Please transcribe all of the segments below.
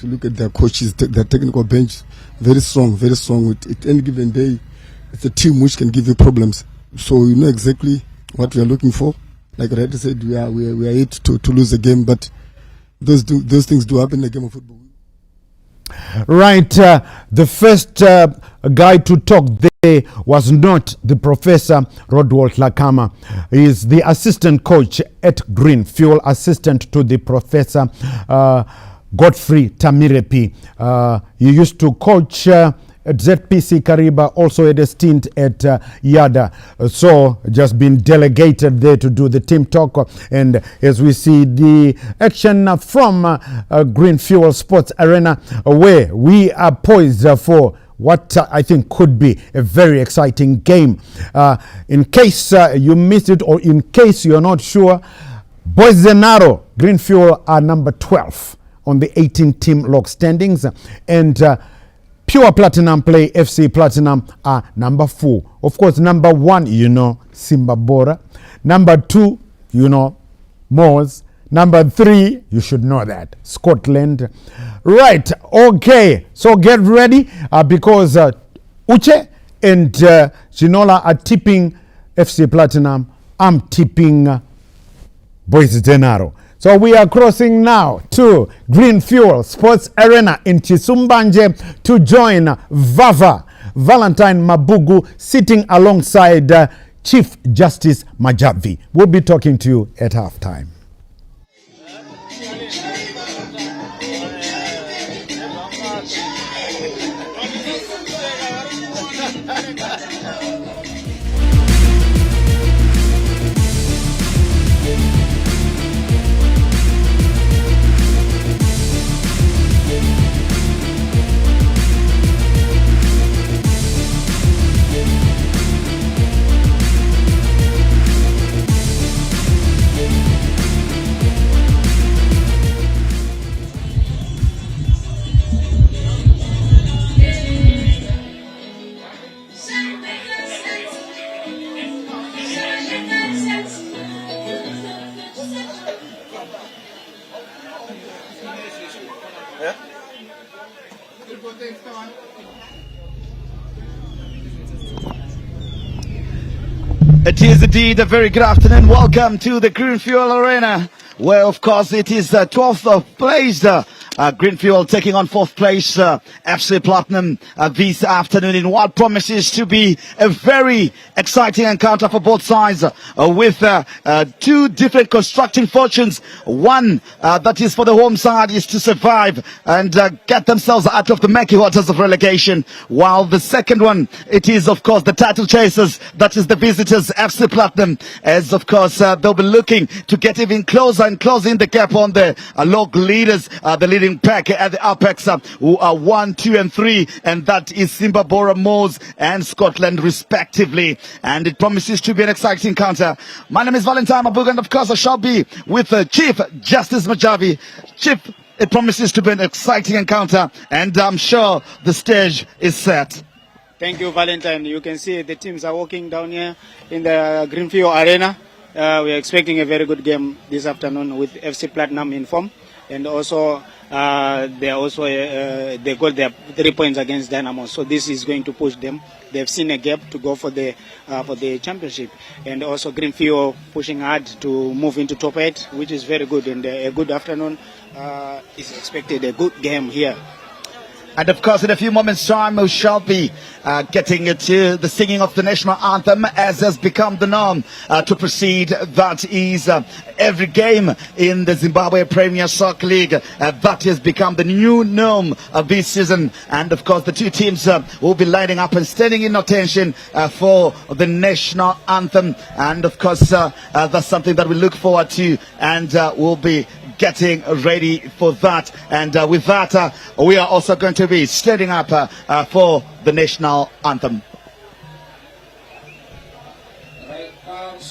if you look at their coaches, their technical bench, very strong, very strong. At any given day, it's a team which can give you problems. So you know exactly what we are looking for. Like Reddy said, we are here to lose the game, but those things do happen in the game of football. Right. The first guy to talk there was not the Professor Rodwald Lakama. He is the assistant coach at Green Fuel, assistant to the Professor Godfrey Tamirepi. He used to coach at ZPC Kariba, also had a stint at Yada. So just been delegated there to do the team talk. And as we see the action from Green Fuel Sports Arena, where we are poised for what I think could be a very exciting game. In case you missed it, or in case you're not sure, Boisenaro, Green Fuel are number 12 on the 18-team log standings. And Pure Platinum Play FC Platinum are number 4. Of course, number 1, you know, Simba Bora. Number 2, you know, Moors. Number 3, you should know that, Scotland. Right, okay. So get ready because Uche and Chinola are tipping FC Platinum. I'm tipping Boisenaro. So we are crossing now to Green Fuel Sports Arena in Chisumbanje to join Vava Valentine Mabugu sitting alongside Chief Justice Majavi. We'll be talking to you at halftime. It is indeed a very good afternoon. Welcome to the Green Fuel Arena, where of course it is 12th of place. Green Fuel taking on 4th place FC Platinum this afternoon in what promises to be a very exciting encounter for both sides with 2 different constructing fortunes. One that is for the home side is to survive and get themselves out of the murky waters of relegation, while the second one, it is of course the title chasers, that is the visitors FC Platinum, as of course they'll be looking to get even closer and closing the gap on the log leaders, the leading pack at the apex, who are 1, 2 and 3, and that is Simba Bora, Moors and Scotland respectively, and it promises to be an exciting encounter. My name is Valentine Mabuga, and of course I shall be with Chief Justice Majavi. Chief, it promises to be an exciting encounter, and I'm sure the stage is set. Thank you, Valentine. You can see the teams are walking down here in the Greenfield Arena. We are expecting a very good game this afternoon with FC Platinum in form, and also they got their 3 points against Dynamo, so this is going to push them. They've seen a gap to go for the championship, and also Greenfield pushing hard to move into top 8, which is very good, and a good afternoon is expected. A good game here. And of course, in a few moments' time, we shall be getting to the singing of the national anthem, as has become the norm to proceed. That is every game in the Zimbabwe Premier Soccer League. That has become the new norm of this season. And of course, the 2 teams will be lining up and standing in attention for the national anthem. And of course, that's something that we look forward to, and we'll be getting ready for that. And with that, we are also going to be standing up for the national anthem.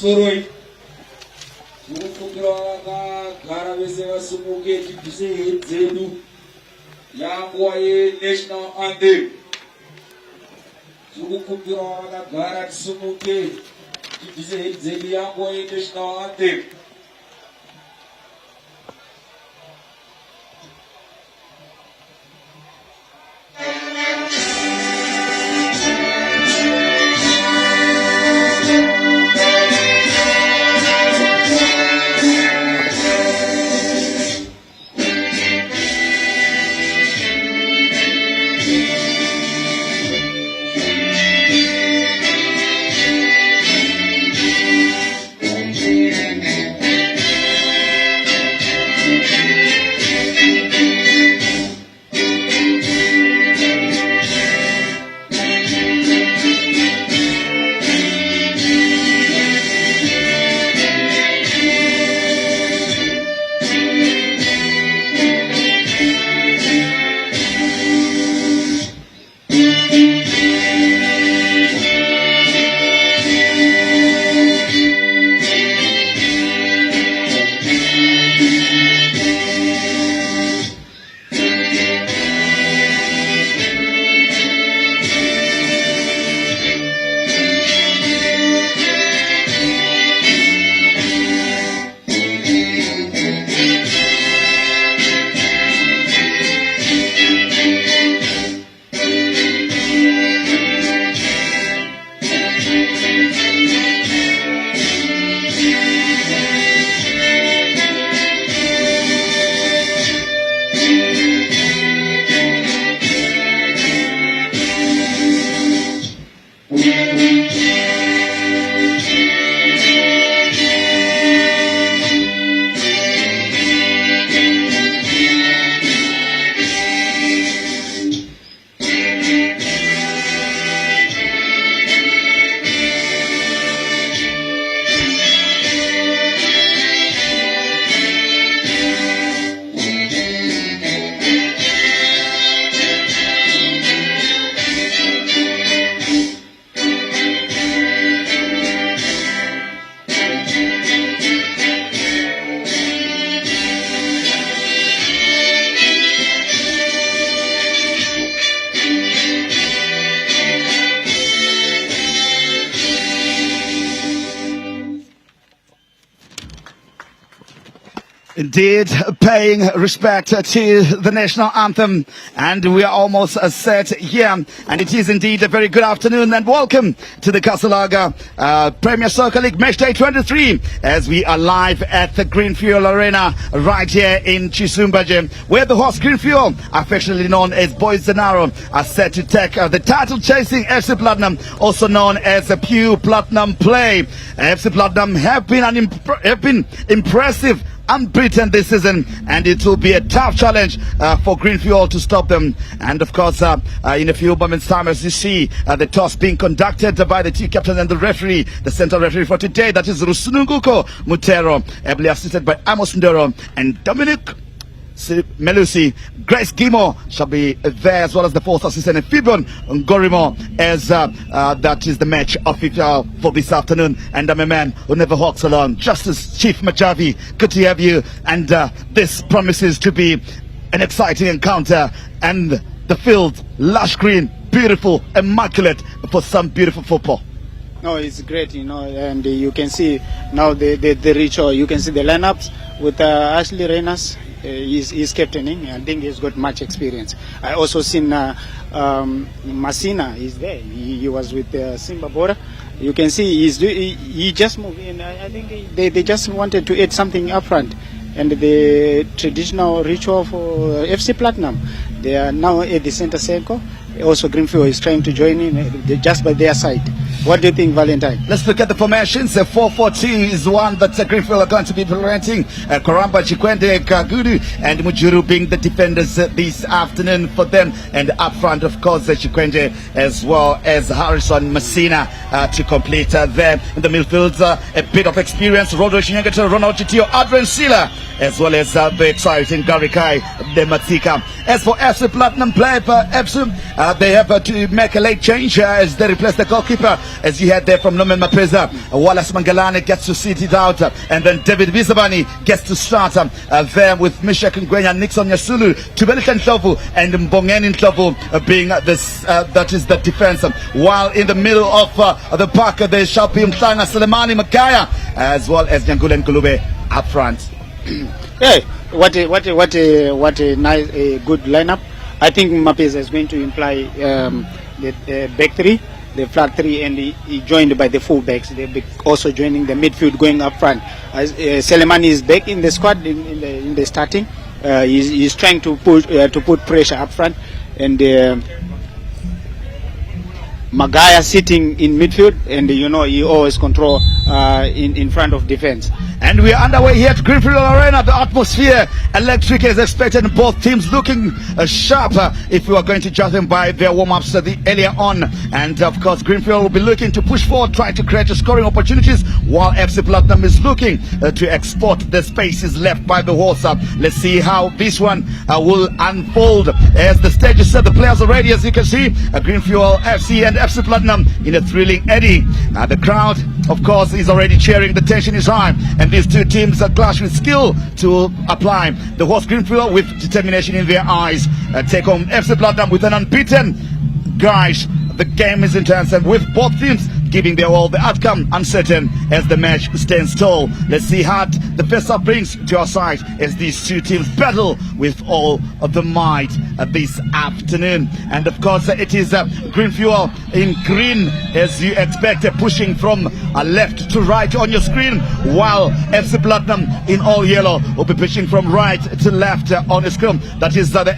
National anthem. Indeed, paying respect to the national anthem, and we are almost set here, and it is indeed a very good afternoon, and welcome to the Casalaga Premier Soccer League Match Day 23, as we are live at the Greenfield Arena right here in Chisumbaje, where the host Greenfield, affectionately known as Boys Zanaro, are set to take the title-chasing FC Platinum, also known as the Pew Platinum Play. FC Platinum have been impressive, unbeaten this season, and it will be a tough challenge for Greenfield to stop them. And of course, in a few moments' time, as you see, the toss being conducted by the two captains and the referee, the central referee for today, that is Rusununguko Mutero, ably assisted by Amos Ndoro and Dominic Melusi. Grace Gimo shall be there, as well as the fourth assistant, and Fibon Ngorimo, as that is the match official for this afternoon. And I'm a man who never walks alone, Justice Chief Majavi, good to have you, and this promises to be an exciting encounter, and the field, lush green, beautiful, immaculate for some beautiful football. No, it's great, and you can see now the ritual. You can see the lineups with Ashley Reyners. He's captaining. I think he's got much experience. I also seen Masina is there. He was with Simba Bora. You can see he just moved in. I think they just wanted to add something up front. And the traditional ritual for FC Platinum, they are now at the center circle. Also, Greenfield is trying to join in just by their side. What do you think, Valentine? Let's look at the formations. 4-4-2 is one that Greenfield are going to be implementing. Koramba, Chikwende, Kagudu, and Mujuru being the defenders this afternoon for them. And up front, of course, Chikwende as well as Harrison Messina to complete them. In the midfield, a bit of experience. Rodo Shinyangata, Ronald Chitio, Adrian Sila, as well as the exciting Garikai Dematika. As for FC Platinum player, they have to make a late change as they replace the goalkeeper, as you had there from Nomen Mapeza. Wallace Mangalane gets to sit it out, and then David Bisabani gets to start there with Mishak Ngwenya, Nixon Yasulu, Tubelikan Tlovu, and Mbongeni Tlovu being this, that is the defense. While in the middle of the park, there shall be Mtlana Selemani Makaya, as well as Nyangulen Kulube up front. Hey, what a nice, good lineup. I think Mapeza is going to imply the back three, the flat three, and he joined by the full backs. They'll be also joining the midfield going up front. Selemani is back in the squad in the starting. He's trying to put pressure up front, and Magaya sitting in midfield, and he always control in front of defense. And we are underway here at Greenfield Arena. The atmosphere electric is expected, and both teams looking sharp if we are going to judge them by their warm-ups earlier on. And of course, Greenfield will be looking to push forward, trying to create scoring opportunities, while FC Platinum is looking to export the spaces left by the horse. Let's see how this one will unfold as the stage is set. The players are ready, as you can see. Greenfield FC and FC Platinum in a thrilling eddy. The crowd, of course, is already cheering. The tension is high, and these two teams are clash with skill to apply. The horse Greenfield with determination in their eyes take home FC Platinum with an unbeaten. Guys, the game is intense, and with both teams giving their all, the outcome uncertain as the match stands tall. Let's see how the first half brings to our side as these two teams battle with all of the might this afternoon. And of course, it is Greenfield in green, as you expect, pushing from left to right on your screen, while FC Platinum in all yellow will be pushing from right to left on the screen. That is the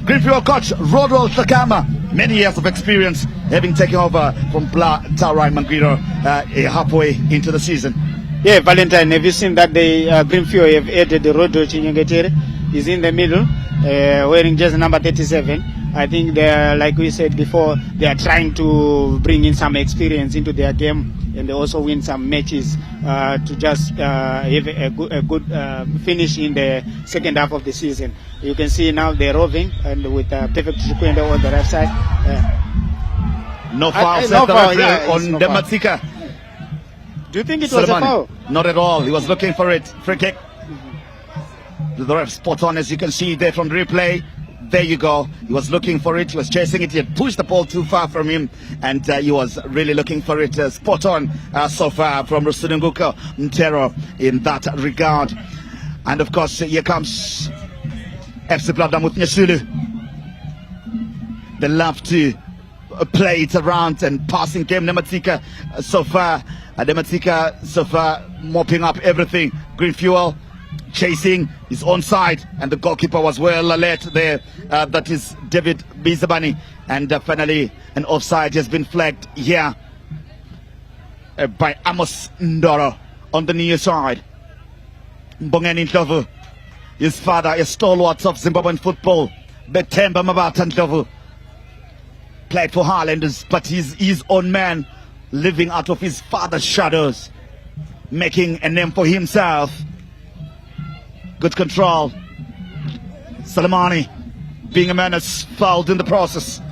Greenfield coach Rodwell Takama, many years of experience, having taken over from Bla Tarai Mangiro halfway into the season. Yeah, Valentine, have you seen that the Greenfield have added the Rodo Chinyangetere? He's in the middle, wearing jersey number 37. I think they're, like we said before, they are trying to bring in some experience into their game, and they also win some matches to just have a good finish in the second half of the season. You can see now they're roving, and with perfect Chikwende on the right side. No foul, on the Matsika. Do you think it was a foul? Not at all. He was looking for it. Free kick. The ref spot on, as you can see there from the replay. There you go. He was looking for it. He was chasing it. He had pushed the ball too far from him, and he was really looking for it. Spot on so far from Rusununguko Ntero in that regard. And of course, here comes FC Platinum with Nyasulu. They love to play it around and passing game. Nematika so far mopping up everything. Green Fuel chasing his own side, and the goalkeeper was well alert there. That is David Bizabani. And finally, an offside has been flagged here by Amos Ndoro on the near side. Mbongeni Ndlovu, his father, a stalwart of Zimbabwean football. Betemba Mabata Ndlovu played for Highlanders, but he's his own man, living out of his father's shadows, making a name for himself. Good control. Salamani, being a man that's fouled in the process.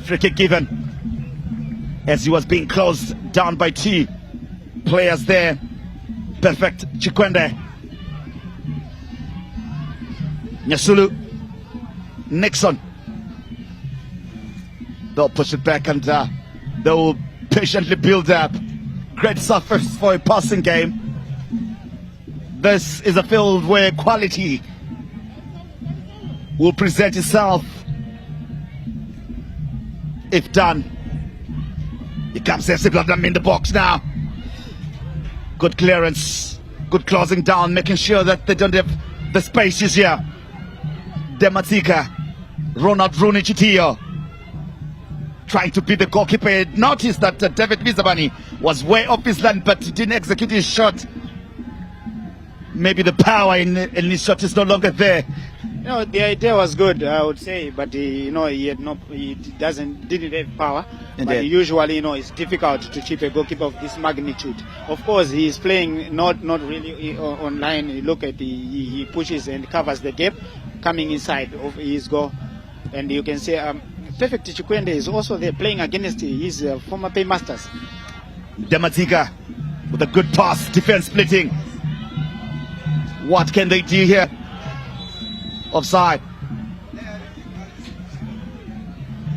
Free kick given as he was being closed down by two players there. Perfect Chikwende. Nyasulu, Nixon. They'll push it back and they'll patiently build up. Great surface for a passing game. This is a field where quality will present itself if done. Here comes FC Platinum in the box now. Good clearance, good closing down, making sure that they don't have the spaces here. Dematika, Ronald Rooney Chitio, trying to beat the goalkeeper. Noticed that David Bizabani was way off his line, but he didn't execute his shot. Maybe the power in his shot is no longer there. You know, the idea was good, I would say, but he didn't have power. But usually, it's difficult to chip a goalkeeper of this magnitude. Of course, he is playing not really online. You look at he pushes and covers the gap, coming inside of his goal, and you can say Perfect Chikwende is also there playing against his former paymasters. Dematika with a good pass, defense splitting. What can they do here? Offside.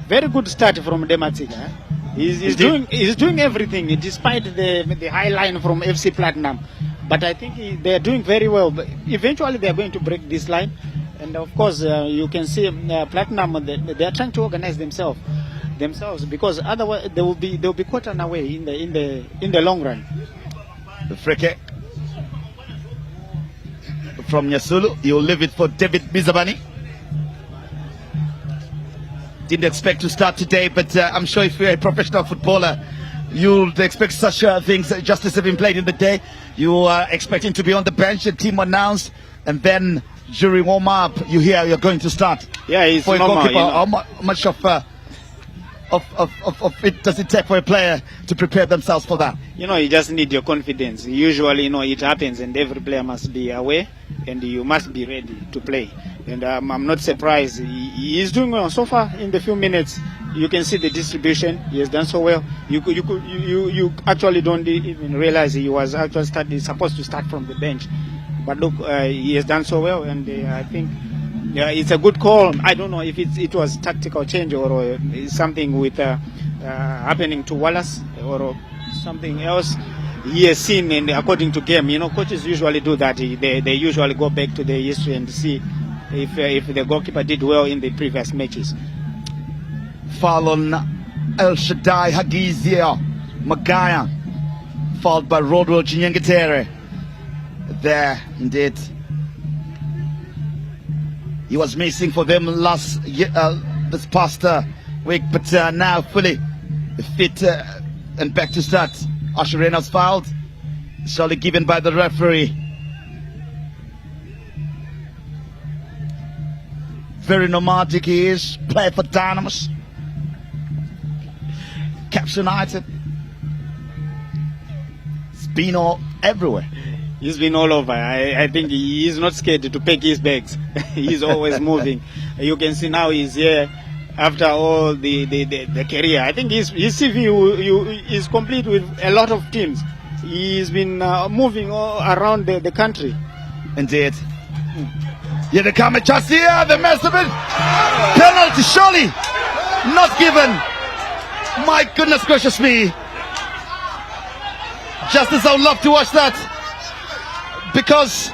Very good start from Dematika. He's doing everything despite the high line from FC Platinum. But I think they are doing very well. But eventually they are going to break this line. And of course you can see Platinum, they are trying to organize themselves because otherwise they will be caught away in the long run. The free kick from Nyasulu. He'll leave it for David Bizabani. Didn't expect to start today, but I'm sure if you're a professional footballer, you'll expect such things. Just as having played in the day, you are expecting to be on the bench, the team announced, and then during warm-up, you hear you're going to start. Yeah, it's for normal. A goalkeeper, how much of it does it take for a player to prepare themselves for that? You just need your confidence. Usually, it happens, and every player must be aware, and you must be ready to play. And I'm not surprised. He is doing well so far. In the few minutes, you can see the distribution. He has done so well. You actually don't even realize he was actually supposed to start from the bench. But look, he has done so well, and I think it's a good call. I don't know if it was tactical change or something with happening to Wallace or something else he has seen. And according to game, coaches usually do that. They usually go back to the history and see if the goalkeeper did well in the previous matches. Foul on El Shaddai Hagizia Magaya, fouled by Rodwell Chinyengetere. There, indeed. He was missing for them this past week, but now fully fit and back to start. Asher Reynolds fouled, surely given by the referee. Very nomadic he is, play for Dynamos. Caps United. It's been all everywhere. He's been all over. I think he is not scared to pack his bags. He's always moving. You can see now he's here after all the career. I think his CV is complete with a lot of teams. He's been moving all around the country. Indeed. Here they come, just here, the massive penalty, surely not given. My goodness gracious me. Just as I would love to watch that, because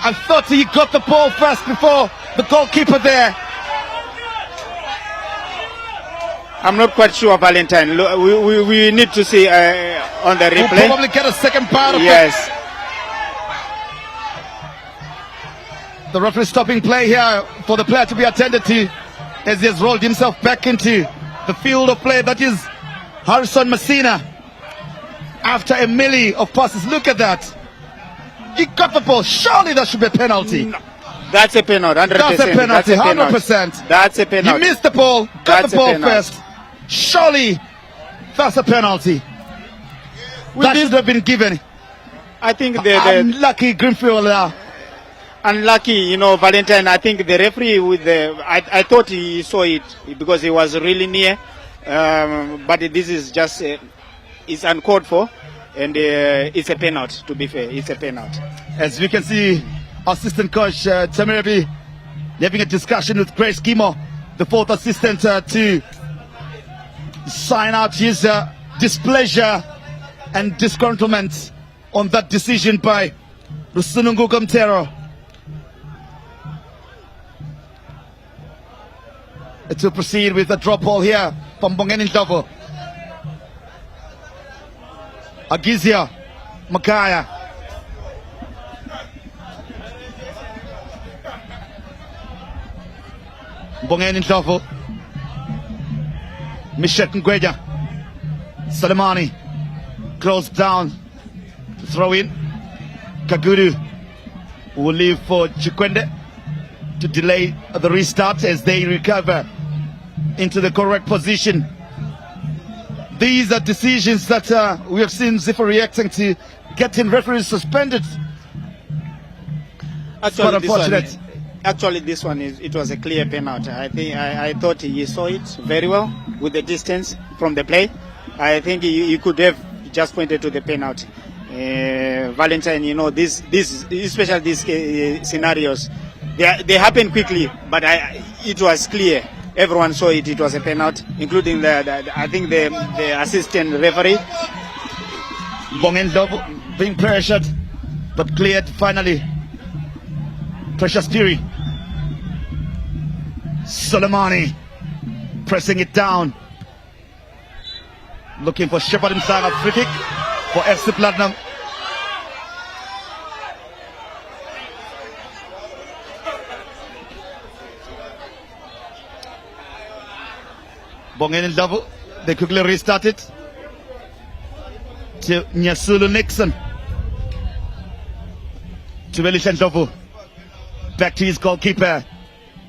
I thought he got the ball first before the goalkeeper there. I'm not quite sure, Valentine. We need to see on the replay. We'll probably get a second part of Yes. it. The referee stopping play here for the player to be attended to as he has rolled himself back into the field of play. That is Harrison Messina. After a melee of passes, look at that. He got the ball. Surely that should be a penalty. No. That's a penalty, 100%. That's a penalty, 100%. That's a penalty. He missed the ball, got That's the a ball penalty. first. Surely that's a penalty. That should have been given. I think the Unlucky Greenfield. unlucky, Valentine. I think the referee with I thought he saw it because he was really near, but this is just it's uncalled for, and it's a penalty. To be fair, it's a penalty. As we can see, assistant coach Tamirabi having a discussion with Grace Kimo, the fourth assistant, to sign out his displeasure and disgruntlement on that decision by Rusunungu Kamtero. To proceed with the drop ball here from Bongeni Ndlovu. Agizia Makaya. Bongeni Ndlovu. Mishet Ngweja. Salimani close down. Throw in. Kaguru will leave for Chikwende to delay the restart as they recover into the correct position. These are decisions that we have seen Ziffa reacting to, getting referees suspended. Quite unfortunate. This one it was a clear penalty. I thought he saw it very well with the distance from the play. I think he could have just pointed to the penalty. Valentine, this especially these scenarios, they happen quickly, but it was clear. Everyone saw it. It was a penalty, including the assistant referee. Bongeni being pressured, but cleared finally. Precious Fury. Soleimani pressing it down. Looking for Shepard Msanga, free kick for FC Platinum. Bongeni Ndlovu, they quickly restarted to Nyasulu Nixon. To Elisha Ndlovu. Back to his goalkeeper,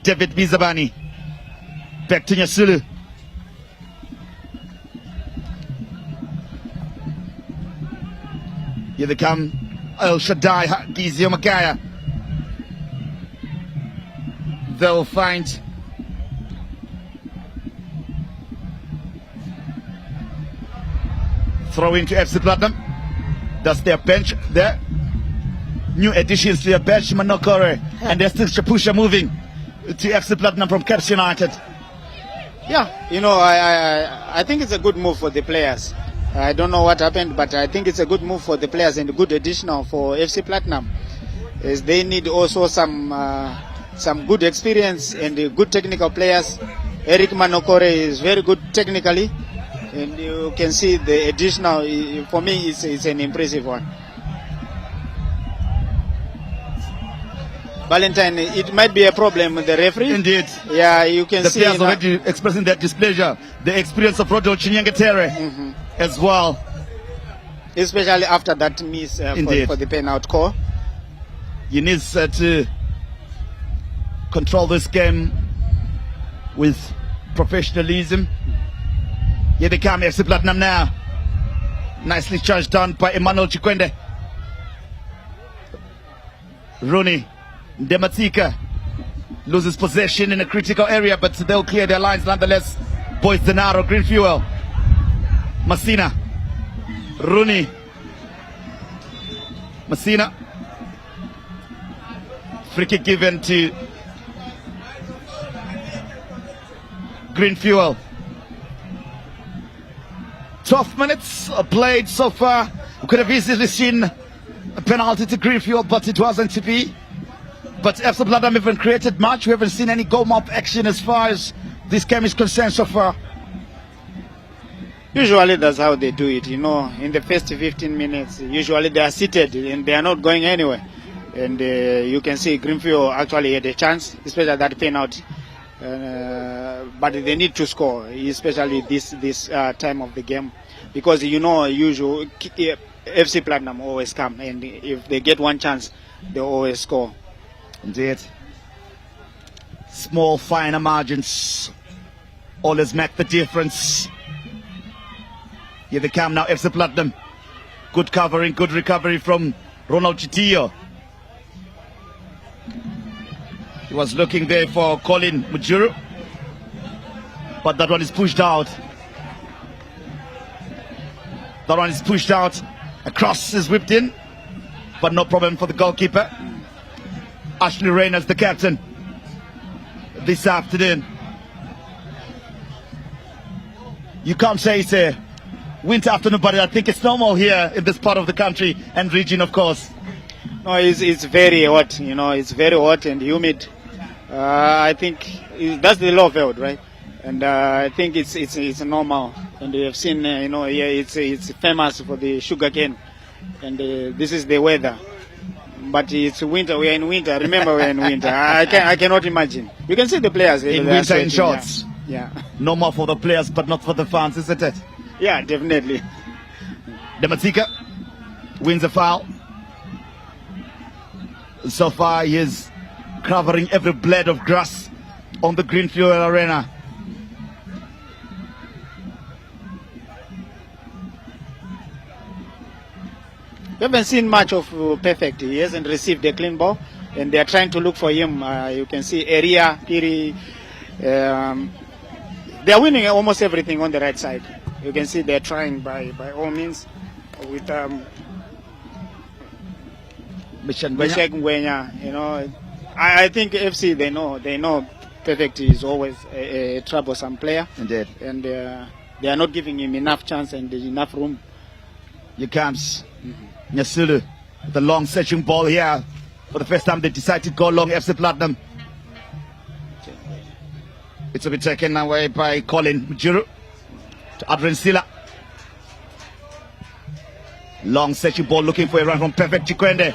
David Bizabani. Back to Nyasulu. Here they come, El Shaddai, Gizio Makaya. They'll find throw into FC Platinum. That's their bench there. New additions to their bench, Manokore and there's still Shapusha moving to FC Platinum from Caps United. Yeah, I think it's a good move for the players. I don't know what happened, but I think it's a good move for the players and a good addition for FC Platinum, as they need also some good experience and good technical players. Eric Manokore is very good technically, and you can see the additional. For me, it's an impressive one. Valentine, it might be a problem with the referee. Indeed. Yeah, you can see. The players already expressing their displeasure. The experience of Rodol Chinyangetere as well. Especially after that miss for the penalty call. He needs to control this game with professionalism. Here they come, FC Platinum now. Nicely charged down by Emmanuel Chikwende. Rooney Dematika loses possession in a critical area, but they'll clear their lines nonetheless. Boys Denaro, Green Fuel. Messina. Rooney. Messina. Free kick given to Green Fuel. 12 minutes played so far. We could have easily seen a penalty to Green Fuel, but it wasn't to be. But FC Platinum haven't created much. We haven't seen any goal mouth action as far as this game is concerned so far. Usually that's how they do it, in the first 15 minutes. Usually they are seated and they are not going anywhere. And you can see Greenfield actually had a chance, especially that penalty. But they need to score, especially this time of the game. Because usual FC Platinum always come, and if they get one chance, they always score. Indeed. Small, finer margins always make the difference. Here they come now, FC Platinum. Good covering, good recovery from Ronald Chitillo. He was looking there for Colin Mujuru, but that one is pushed out. That one is pushed out. A cross is whipped in, but no problem for the goalkeeper. Ashley Reynolds, the captain, this afternoon. You can't say it's a winter afternoon, but I think it's normal here in this part of the country and region, of course. No, it's very hot, it's very hot and humid. I think that's the low field, right? And I think it's normal. And we have seen, here it's famous for the sugarcane, and this is the weather. But it's winter. We are in winter. Remember, we are in winter. I cannot imagine. You can see the players in winter in shorts. Yeah. Normal for the players, but not for the fans, isn't it? Yeah, definitely. Dematika wins a foul. So far, he is covering every blade of grass on the Greenfield Arena. We haven't seen much of Perfect. He hasn't received a clean ball, and they are trying to look for him. You can see Area, Piri. They are winning almost everything on the right side. You can see they are trying by all means with Bishek Ngwenya. I think FC they know Perfect is always a troublesome player. Indeed. And they are not giving him enough chance and enough room. Here comes Nyasulu, the long searching ball here. For the first time they decided to go long, FC Platinum. It's to be taken away by Colin Mujuru to Adrian Sila. Long searching ball looking for a run from Perfect Chikwende.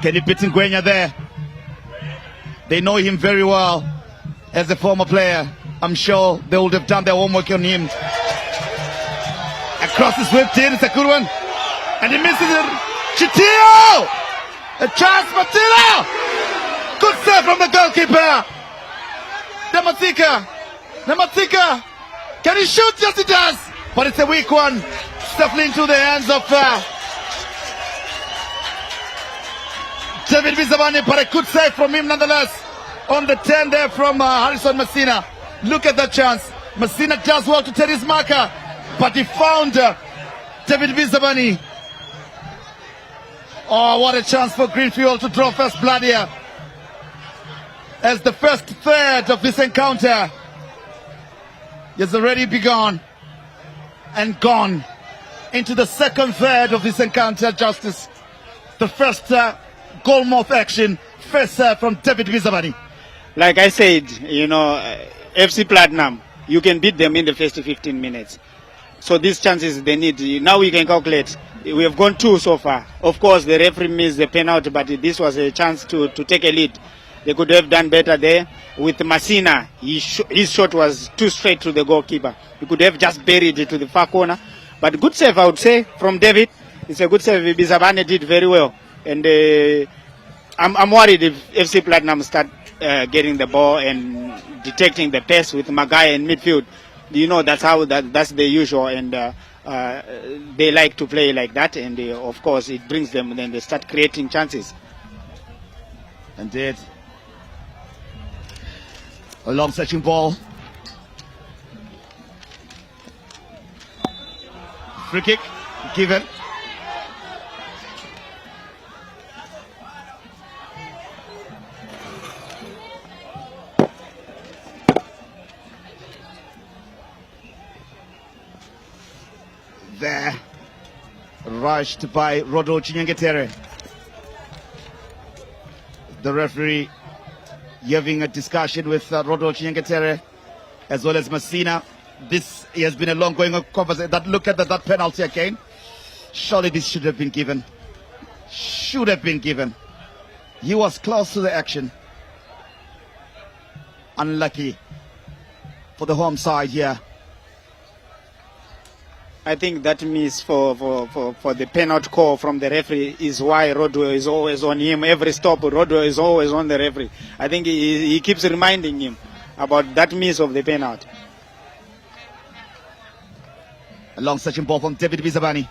Can he beat Ngwenya there? They know him very well as a former player. I'm sure they would have done their homework on him. A cross is whipped in, it's a good one. And he misses it. Chitillo! A chance for Tilo! Good save from the goalkeeper. Dematika. Can he shoot? Yes, he does. But it's a weak one. Stuffing into the hands of David Bizabani, but a good save from him nonetheless. On the 10 there from Harrison Messina. Look at that chance. Messina does well to take his marker, but he found David Bizabani. Oh, what a chance for Greenfield to draw first blood here. As the first third of this encounter has already begun and gone into the second third of this encounter, Justice. The first goal mouth action, first from David Bizabani. Like I said, FC Platinum, you can beat them in the first 15 minutes. So these chances they need, now we can calculate. We have gone 2 so far. Of course, the referee missed the penalty, but this was a chance to take a lead. They could have done better there. With Messina, his shot was too straight to the goalkeeper. He could have just buried it to the far corner. But good save, I would say, from David. It's a good save. Bizabane did very well. And I'm worried if FC Platinum start getting the ball and detecting the pass with Magai in midfield. That's the usual, and they like to play like that, and of course it brings them, then they start creating chances. Indeed. A long searching ball. Free kick given. There, rushed by Rodo Chinyangetere. The referee having a discussion with Rodolfo Chinyengetere as well as Messina. This has been a long going conversation. Look at that penalty again. Surely this should have been given. Should have been given. He was close to the action. Unlucky for the home side here. I think that miss for the penalty call from the referee is why Rodwell is always on him. Every stop, Rodwell is always on the referee. I think he keeps reminding him about that miss of the penalty. A long searching ball from David Bizabani.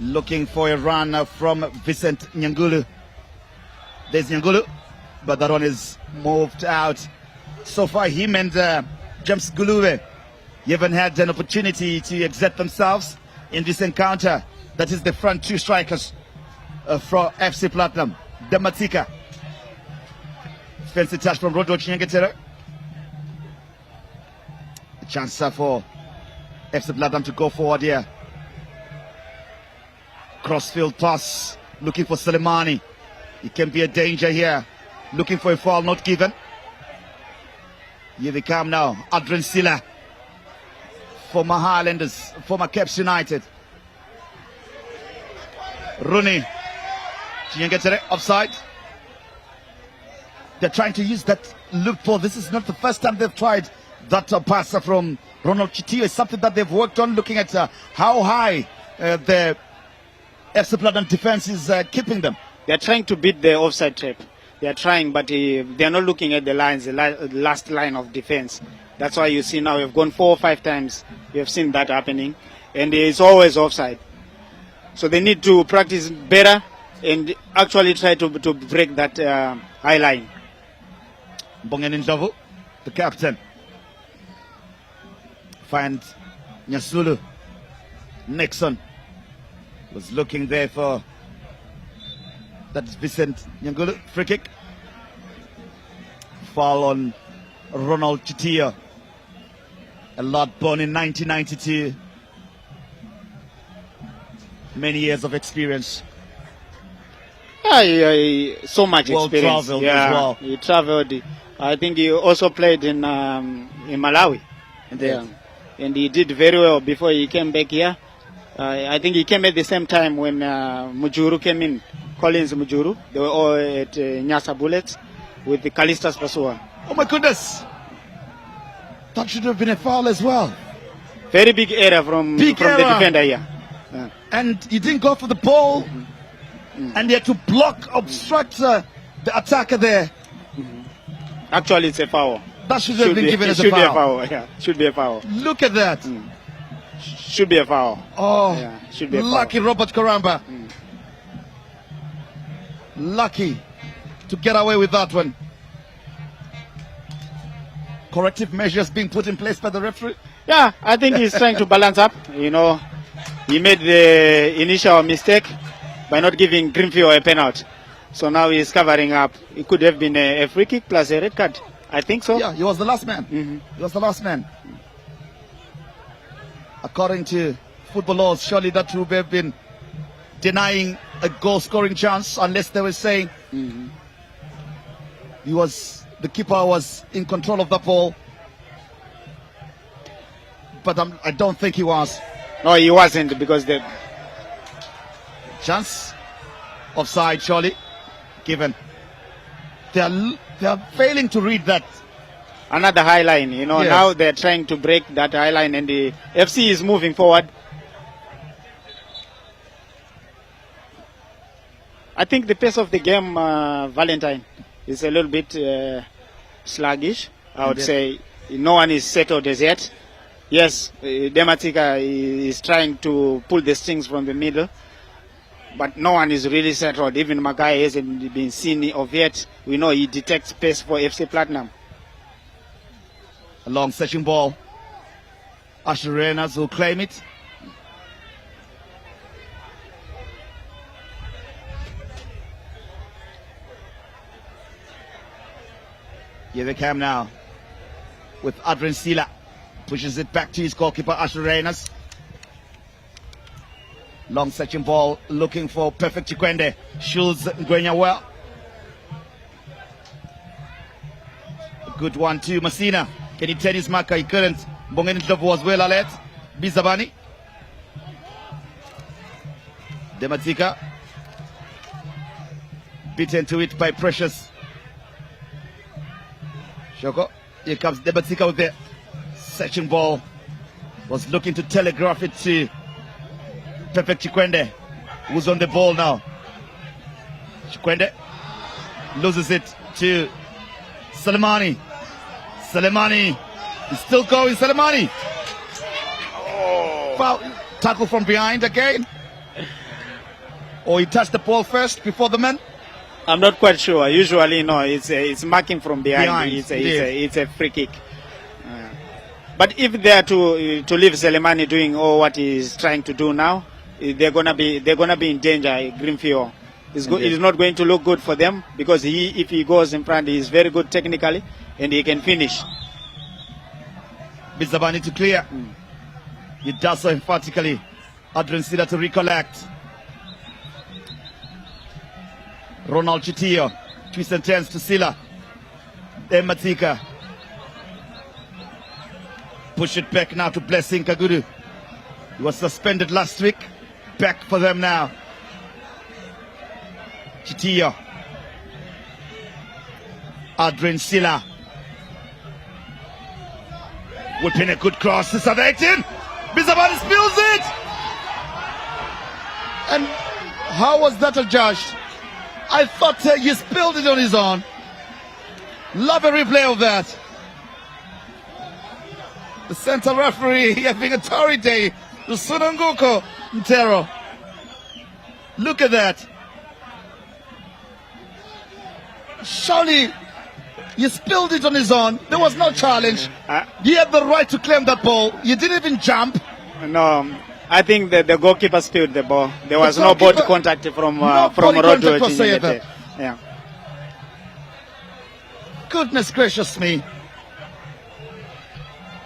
Looking for a run from Vincent Nyangulu. There's Nyangulu, but that one is moved out. So far, him and James Guluwe haven't had an opportunity to exert themselves in this encounter. That is the front two strikers from FC Platinum. Dematika. Fancy touch from Rodolfo Chinyengetere. A chance for FC Platinum to go forward here. Crossfield pass, looking for Soleimani. It can be a danger here. Looking for a foul, not given. Here they come now. Adrian Silla. Former Highlanders, former Caps United. Rooney. Chinyengetere offside. They're trying to use that loophole. This is not the first time they've tried that pass from Ronald Chitio. It's something that they've worked on, looking at how high the FC Platinum defense is keeping them. They're trying to beat the offside trap. They're trying, but they're not looking at the lines, the last line of defense. That's why you see now we've gone 4 or 5 times. We have seen that happening, and it's always offside. So they need to practice better and actually try to break that high line. Mbongeni Ndlovu, the captain. Find Nyasulu. Nixon was looking there for that's Vincent Nyangulu. Free kick. Foul on Ronald Chitio. A lot born in 1992. Many years of experience. Yeah, so much Well experience. traveled Yeah, as well. he traveled. I think he also played in Malawi. Yeah. And he did very well before he came back here. I think he came at the same time when Mujuru came in, Collins Mujuru. They were all at Nyasa Bullets with the Kalistas Pasua. Oh my goodness! That should have been a foul as well. Very big error from the defender here. Yeah. And he didn't go for the ball. And he had to obstruct the attacker there. Actually, it's a foul. That should have been given as a Should be a foul. foul. Yeah, should be a foul. Look at that. Should be a foul. Oh, Yeah, should be a foul. lucky Robert Karamba. Lucky to get away with that one. Corrective measures being put in place by the referee. Yeah, I think he's trying to balance up. You know, he made the initial mistake by not giving Greenfield a penalty. So now he's covering up. It could have been a free kick plus a red card. I think so. Yeah, he was the last man. He was the last man. According to football laws, surely that would have been denying a goal-scoring chance, unless they were saying the keeper was in control of the ball. But I don't think he was. No, he wasn't, because the Chance offside, surely given. They are failing to read that. another high line. You know, Yes. now they're trying to break that high line, and the FC is moving forward. I think the pace of the game, Valentine, is a little bit sluggish. I would say no one is settled as yet. Yes, Dematika is trying to pull the strings from the middle, but no one is really settled. Even Magai hasn't been seen of yet. We know he detects pace for FC Platinum. A long searching ball. Asherenas will claim it. Here they come now with Adrian Sila. Pushes it back to his goalkeeper, Asherenas. Long searching ball, looking for perfect Chikwende. Shields Ngwenya well. Good one to Masina. Can he turn his marker? He couldn't. Mbongeni Ndlovu was well alert. Bizabani. Dematika. Beaten to it by Precious. Shoko. Here comes Dematika with the searching ball. Was looking to telegraph it to Perfect Chikwende, who's on the ball now. Chikwende loses it to Salimani. Salimani is still going. Salimani. Oh. Foul. Tackle from behind again. Or he touched the ball first before the man? I'm not quite sure. Usually, no, it's marking from behind. It's a free kick. But if they are to leave Selemani doing what he's trying to do now, they're gonna be in danger. Greenfield. It's not going to look good for them because if he goes in front, he's very good technically and he can finish. Bizabani to clear. He does so emphatically. Adrian Sila to recollect. Ronald Chitio. Twist and turns to Sila. Then Matika. Push it back now to Blessing Kagudu. He was suspended last week. Back for them now. Chitio. Adrian Sila. Whipping a good cross to Savaitin. Bizabani spills it. And how was that adjudged? I thought he spilled it on his own. Love a replay of that. The center referee having a Tory day to Sunanguko Ntero. Look at that. Surely he spilled it on his own. There was no challenge. He had the right to claim that ball. He didn't even jump. No, I think that the goalkeeper spilled the ball. There was no body contact from Rodo. Yeah. Goodness gracious me.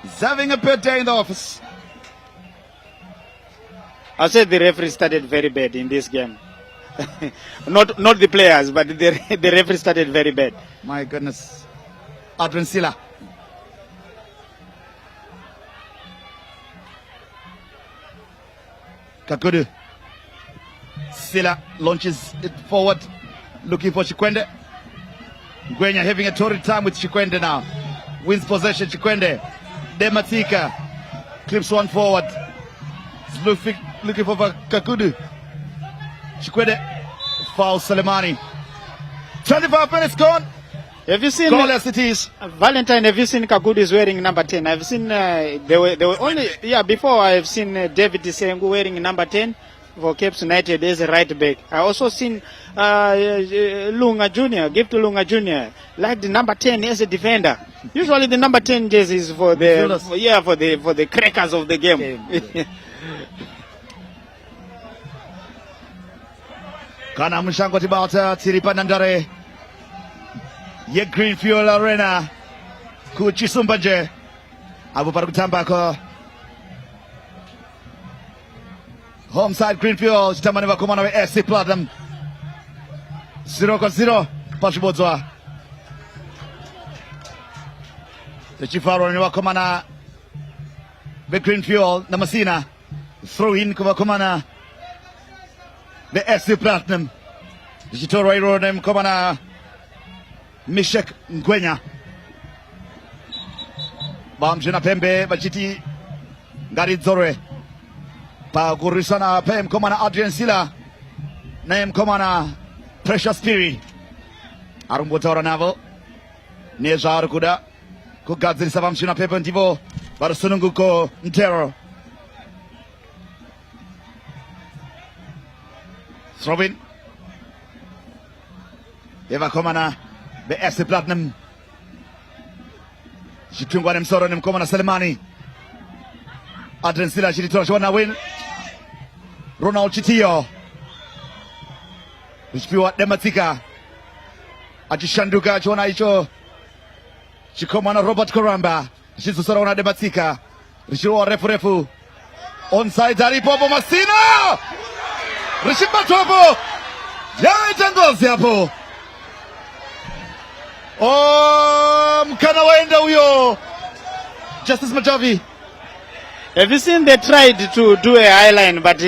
He's having a bad day in the office. I said the referee started very bad in this game. not the players, but the referee started very bad. My goodness. Adrian Sila. Kakudu. Sila launches it forward, looking for Chikwende. Gwenya having a torrid time with Chikwende now. Wins possession, Chikwende. Dematika clips one forward. Looking for Kakudu. Chikwende fouls Selemani. 25 minutes gone. Have you seen goalless it is. Valentine? Have you seen Kakudu is wearing number 10? I've seen they were only before I've seen David Sengu wearing number 10 for Cape United as a right back. I also seen Lunga Junior, give to Lunga Junior, like the number 10 as a defender. Usually the number 10 jersey is for the for the crackers of the game. Kana mshango tibata tiripa nandare ye Greenfield Arena kuchisumba nje abo para kutamba ko home side Greenfield chitamani vakomana we FC Platinum 0-0 pachibodzwa techifaro ni vakomana we Greenfield na Masina throw in kuvakomana the FC Platinum. Jitoro Ironem Komana Mishek Ngwenya. Bamjina Pembe Bachiti Garizore. Pa Gurisana Pem Komana Adrian Sila. Name Komana Precious Spirit. Arumbotora Naval. Neja Arkuda. Kugadzin Savamshina Pepentivo. Barsununguko Ntero. Robin Eva Komana the FC Platinum Chitungwa Nemsoro Nemkomana Selemani Adrian Sila Chitito Shwana win Ronald Chitio Ushpiwa Dematika Achishanduka Chwana Icho Chikomana Robert Koramba Chisusarona Dematika Rishiwa refu onside Aripopo Masina Rishiba Topo Jai Tangozi hapo. Oh, mkana waenda huyo. Justice Majavi. Have you seen they tried to do a high line, but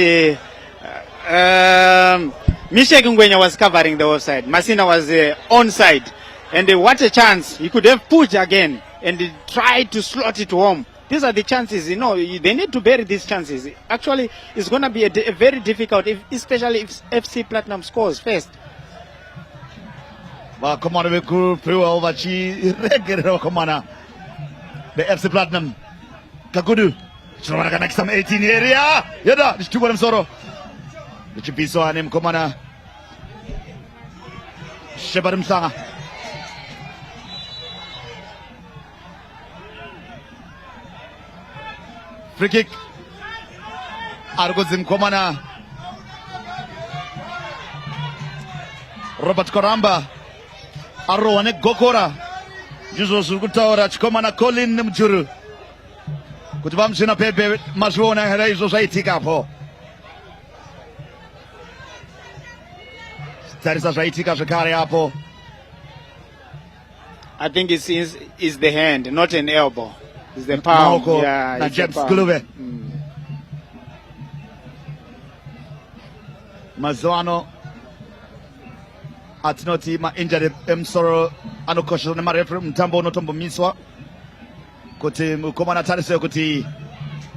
Mishek Ngwenya was covering the offside. Masina was onside. And what a chance. He could have pushed again and tried to slot it home. These are the chances, they need to bury these chances. Actually, it's going to be a very difficult, especially if FC Platinum scores first. Wakomana weku Priwell wachi regere wakomana. The FC Platinum. Kagudu. Chirwana kana kisam 18 area. Yada, nishtuwa msoro. Nichipiso ane mkomana. Shebari Msanga. Free kick. Argozim Komana. Robert Koramba. Arrowane Gokora. Juzo Sugutaora Chikomana Colin Mjuru. Kutubam Sina Pepe Mazwona Herezo Zaitika hapo. Tarisa Zaitika Zakari hapo. I think it's the hand, not an elbow. It's the palm. Yeah, na James Glove. Mazwano atinoti ma injured emsoro anokosho na marefre mtambo unotombo miswa kuti mukomana tarise kuti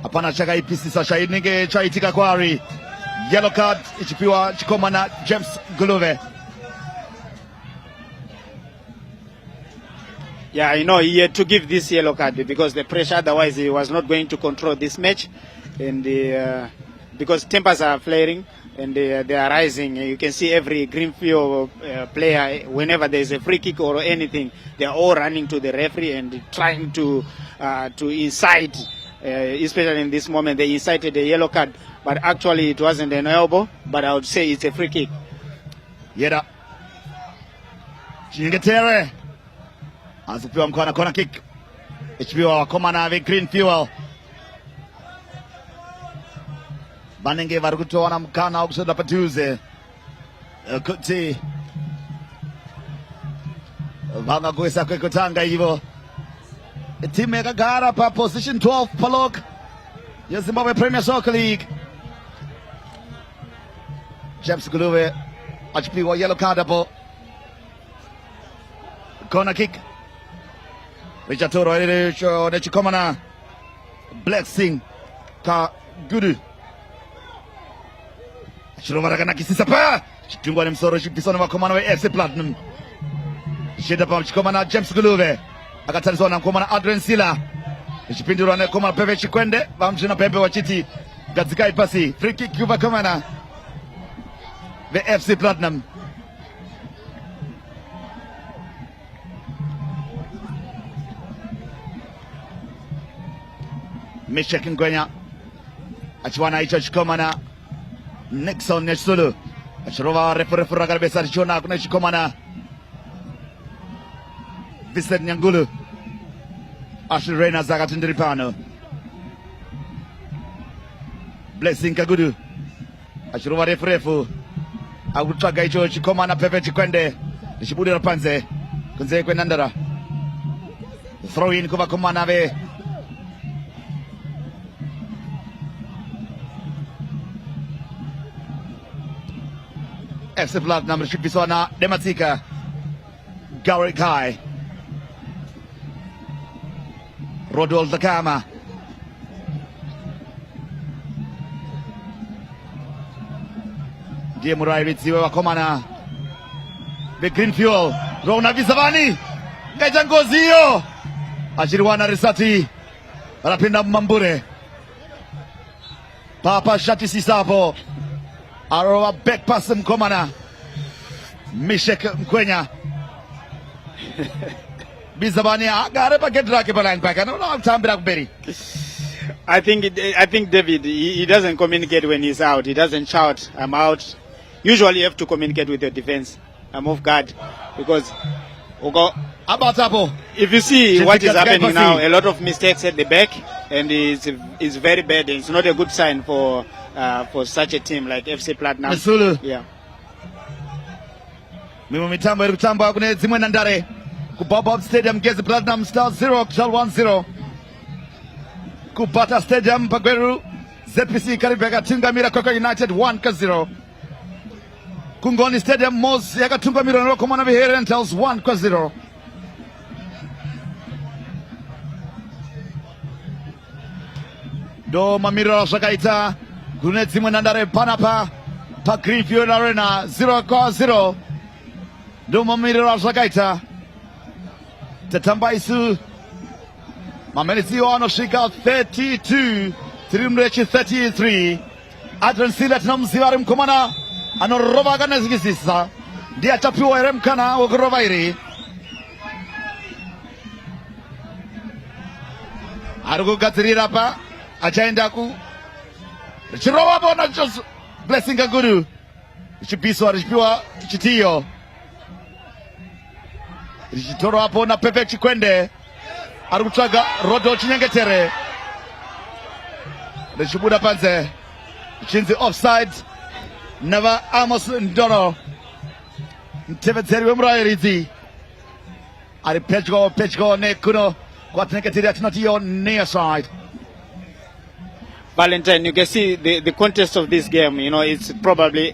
hapana chaka ipisi sasha ininge chaitika kwari. Yellow card ichipiwa chikomana James Glove. Yeah, he had to give this yellow card because the pressure, otherwise he was not going to control this match. And because tempers are flaring and they are rising. You can see every Greenfield player, whenever there is a free kick or anything, they are all running to the referee and trying to incite, especially in this moment, they incited a yellow card. But actually it wasn't an elbow, but I would say it's a free kick. Yeda. Chingetere. Azipiwa mkono corner kick. Ichipiwa Komana ave Greenfield. Banenge varikutoana mkana okusoda patuze. Kuti. Vanga kuwesa kwekotanga hivyo. Timu yakagara pa position 12 palok. Ya Zimbabwe Premier Soccer League. James Glove. Achipiwa yellow card hapo. Corner kick. Richard Toro Nechikomana Blessing Ka Gudu Chirovaragana Kisisa Pa Chitungwa Msoro Chipisona Wakomana wa FC Platinum Shida Pa Chikomana James Glove Akatarizona Komana Adrian Sila Chipindura na Komana Pepe Chikwende Vamjina Pepe Wachiti Gazikai Pasi Free kick Kuva Komana The FC Platinum Mishek Ngwenya achiwana icho chikomana Nixon Nesulu achirova refura kabisa chiona kuna chikomana Vincent Nyangulu Ashirena Zagatindiripano Blessing Kagudu achirova refu akutsaga icho chikomana Pepe Chikwende chibudira panze kunze kwenandara throw in kuva komana ve FC Platinum chipiswa na Dematika Gary Kai Rodolfo Kama ndiye murairizi Wakomana The Greenfield Rona Visavani ngaita ngozi hiyo achiriwana risati anapinda Mambure Papa Shati Sisapo Arowa back pass Mkomana Mishek Ngwenya Bizabani agare paketra ke balang back no time back berry. I think David he doesn't communicate when he's out. He doesn't shout I'm out. Usually you have to communicate with your defense. I'm off guard because if you see what is happening now, a lot of mistakes at the back and it's very bad. It's not a good sign for such a team like FC Platinum. Mesulu. Yeah. Mimo mitambo kune zimwe nandare Kubaba Stadium Gezi Platinum Stars 0-1-0. Kubata Stadium Pagweru ZPC Karibega Tungamira Koko United 1-0. Kungoni Stadium Mos Yaga Tungamira Rokomana Bihere Rentals 1-0. Do Mamiro Shakaita Gunetsi Mwanandare Panapa Pa Greenfield Arena 0-0. Do Mamiro Shakaita Tatambaisu Mamenisi wanoshika 32 Tirimrechi 33 Adrian Silat Namziwari Mkomana Anorova Ganezgisisa Dia Tapiwa Remkana Wogorovairi Arugu Gatirirapa Achaindaku Chirova Bona just blessing a guru Chipiswa Richipiwa Chitiyo Richitoro hapo na Pepe Chikwende Arukutaga Rodo Chinyengetere Richibuda Panze Chinzi offside Never Amos Ndoro Mteveteri Wemrairizi Ari Pechgo ne kuno Kwa Chinyengetere atinatiyo near side. Valentine, you can see the contest of this game, you know, it's probably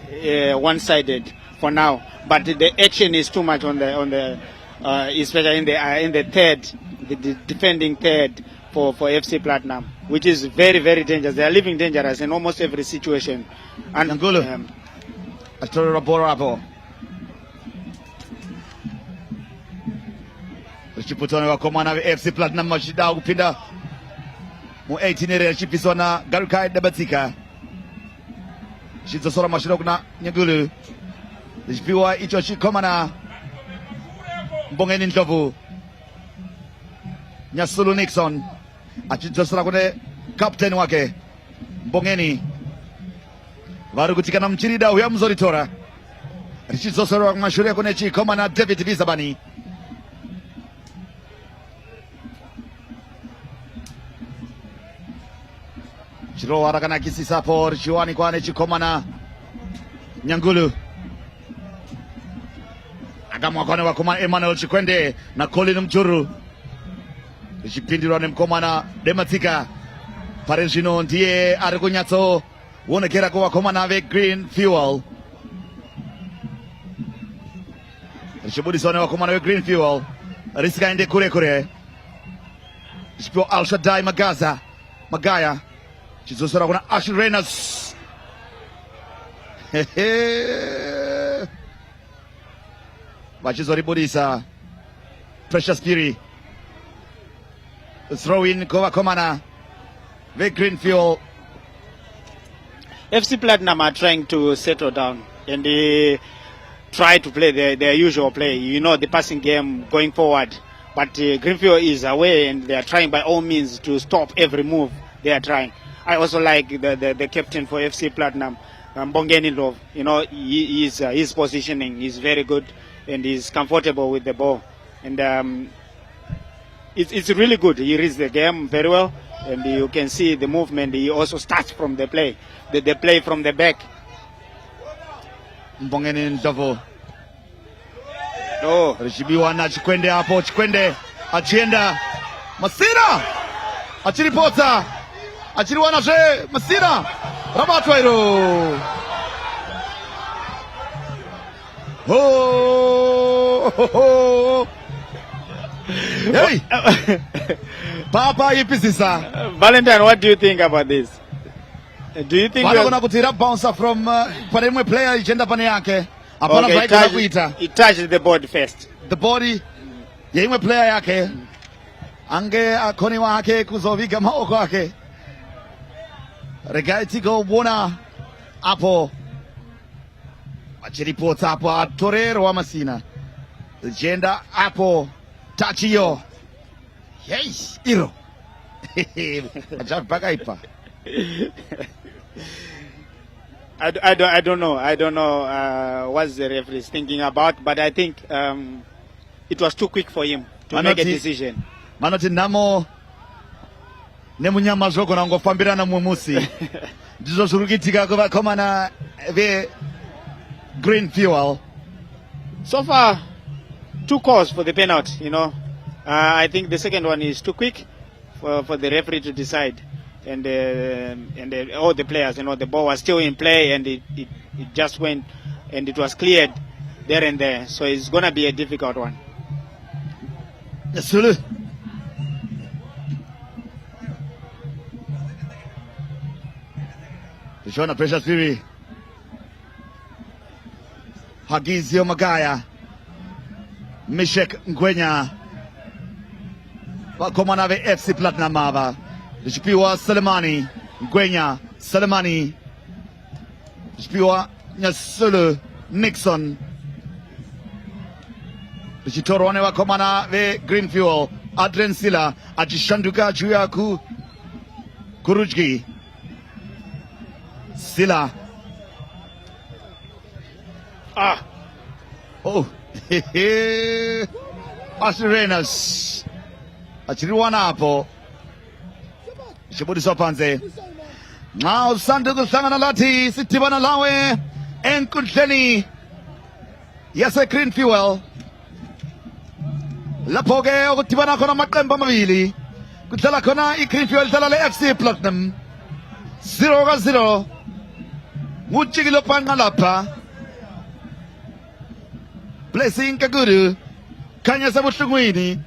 one-sided for now, but the action is too much on the especially in the third, the defending third for FC Platinum, which is very, very dangerous. They are living dangerous in almost every situation. And Ngulu, Astori Raborabo. Chiputone wa komana FC Platinum mashida kupinda mu 18 chipisona Garukai Debatika. Shizosora mashida kuna Nyagulu. Chipiwa icho chikomana Mbongeni Ndovu. Nyasulu Nixon. Achitosora kune captain wake Mbongeni. Varukutikana mchirida uya mzoritora. Chizosora mashida kune chikomana David Bizabani. Chiro warakana kisisa por chiwani kwane chikomana Nyangulu. Agamwa kwane wakoma Emmanuel Chikwende na Colin Mchuru. Chipindiro ne mkomana Dematika. Parejino ndiye arikunyatso wonekera kwa wakomana avec Green Fuel. Chibudi sone wakomana avec Green Fuel. Risika ende kure. Chipo Al Shaddai Magaya. Chizosora kuna Ashley Reynolds. Bachizori Budisa. Precious Piri. Throw in Kova Komana. With Green Fuel. FC Platinum are trying to settle down and they try to play their usual play. You know, the passing game going forward. But Greenfield is away and they are trying by all means to stop every move they are trying. I also like the captain for FC Platinum, Mbongeni Love. You know, his positioning is very good and he's comfortable with the ball. And it's really good. He reads the game very well and you can see the movement. He also starts from the play, the play from the back. Mbongeni Love. Oh, Rishibiwa na Chikwende hapo. Chikwende achienda Masira achiripota achiriwana je Masira Rabatwairo. Oh. Hey. Papa Yipisisa. Valentine, what do you think about this? Do you think Wana kutira bouncer from paremwe player agenda pane yake. Apana okay, zaidi kuita. He touched the board first. The body yeimwe player yake. Ange akoni wake kuzovika maoko yake. Regaiti go buona hapo. Achiripota hapo Torero wa Masina. Agenda hapo Tachio. Yes, iro. Ajapaka ipa. I don't know. I don't know what the referee is thinking about, but I think it was too quick for him to make a decision. Manoti namo nemunyama zoko na ngofambirana mumusi. Ndizo surugitika kwa komana ve Green Fuel. So far, two calls for the penalty. I think the second one is too quick for the referee to decide, and all the players, the ball was still in play, and it just went, and it was cleared there and there. So it's gonna be a difficult one. Sulu. Shona Precious Fury. Hagizio Magaya. Mishek Ngwenya. Wakomana ve FC Platinum Mava. Lishipiwa Salemani. Ngwenya. Salemani. Lishipiwa Nyasulu. Nixon. Lishitorone wakomana ve Greenfield. Adrian Silla. Ajishanduka Juyaku. Kurujgi. Silla. Oh. Asirenas. Achiriwana hapo. Shibudi Sopanze. Now Sanduku Sangana Lati. Sitibana Lawe. Enkuteni. Yes, a green fuel. Lapoge Okutibana Kona Matemba Mavili. Kutala Kona green fuel Talale FC Platinum. 0-0. Muchigilo Pangalapa. Blessing Kaguru. Kanya Sabushugwini.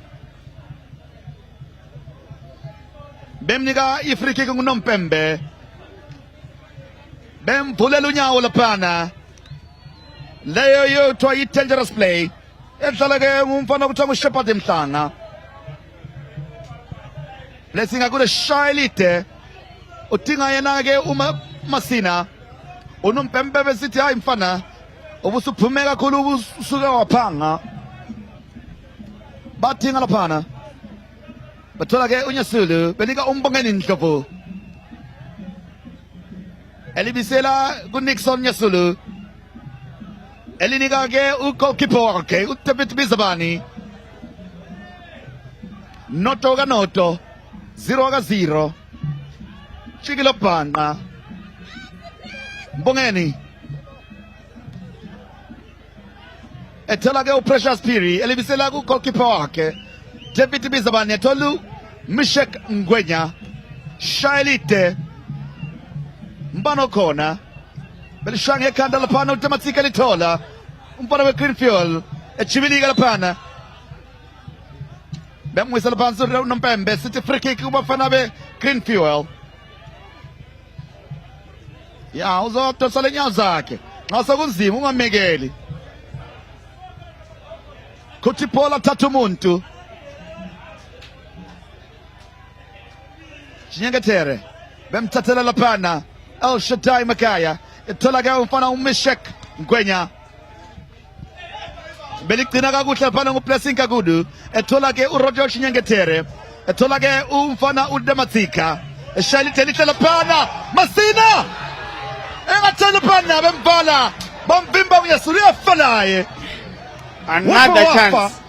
Bemniga Ifriki Kung Pembe. Bem Pulelunya Olapana. Leo yo to a dangerous play. It's like a Mumfano Shepatim Sana. Blessing a good shy lite. Utinga Yanage Masina. Unum Pembe City Infana. Obusu Pumega Kulu Suga Panga. Bating Alapana. But Tolage Unyasulu, Beniga Umbangan in Kapu. Elibisela, good Nixon Yasulu. Elinigage, Uko Kipoake, Utapit Bizabani. Notoga Noto. 0-0. Chigilopana. Bongeni. Etolage Precious Piri, Elibisela, Uko Kipoake. David Bizabani, Tolu. Mishek Ngwenya. Shailite. Mbano Kona. Belishange Kandala Pano Tematika Litola. Umpana Greenfield. Chivini Galapana. Bemwisa Lapanzo Numpembe. City free kick Ubafanabe Greenfield. Ya, uzo Tosalenya Zake. Nasa Gunzi, Munga Megeli. Kutipola Tatumuntu. Chinyangatere. Bem Tatela Lapana. El Shaddai Makaya. Itolaga Ufana Mishek Ngwenya. Belikinaga Gutlapana Uplessing Kagudu. Etolage Urojo Chinyangatere. Etolage Ufana Udamatika. Shalitelita Lapana. Masina! Engatalapana Bembala. Bombimba Yasuria Falaye. Another chance.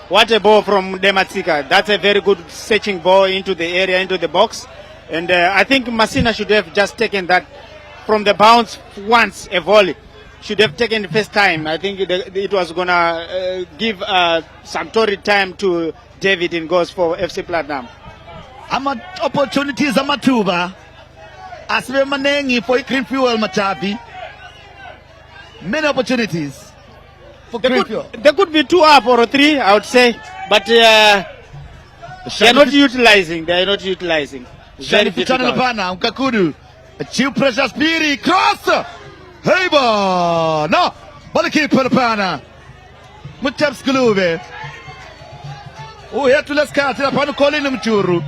What a ball from Dematika. That's a very good searching ball into the area, into the box. And I think Masina should have just taken that from the bounce once, a volley. Should have taken the first time. I think it was going to give some torrid time to David in goals for FC Platinum. Opportunities Amatuba. Asbe Manengi for Greenfield Matabi. Many opportunities. There could be 2 up or 3, I would say, but they are not utilizing. They are not utilizing. Very difficult. Ukakudu, Chief Precious Piri, cross, Heiba, no, but the keeper Pana, Mutaps Glove. Oh, here to let's cut the Panu calling him Churu.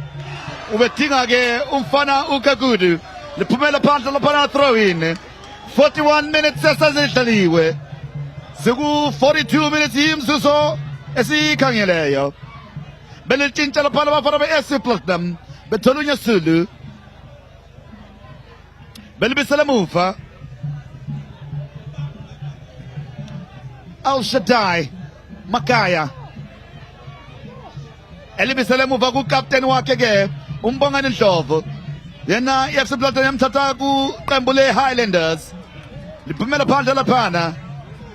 Ubetingage, Umfana Ukakudu, the Pumela Pantala Pana throw in 41 minutes as Italy. Segu 42 minutes him so esi kangeleyo. Beletin chala pala para be esi platinum. Betolunya sulu. Belbi salamufa. Al Shaddai Makaya. Elibi salamufa ku captain wakege. Umbonga niltovo. Yena FC Platinum tataku Kambule Highlanders. Lipumela panda la pana.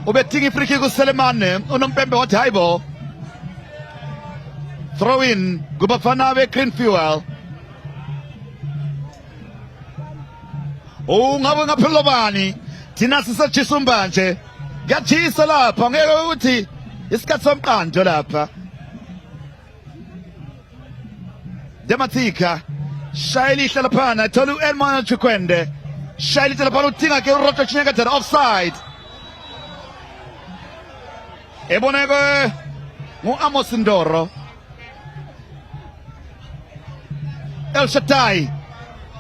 Ubetingi friki ku Selemane, Unompembe wa Taibo, Throw in kubafana be Greenfield. Ngabe ngaphela bani thina sisajisumba nje ngiyajisa lapha ngeke ukuthi isikhathi somqando lapha Dematika Shaili Shalapana Tolu Elman Chikwende Shaili Shalapana Tinga ke roto chinga offside Ebonego Mu Amos Ndoro El Shatai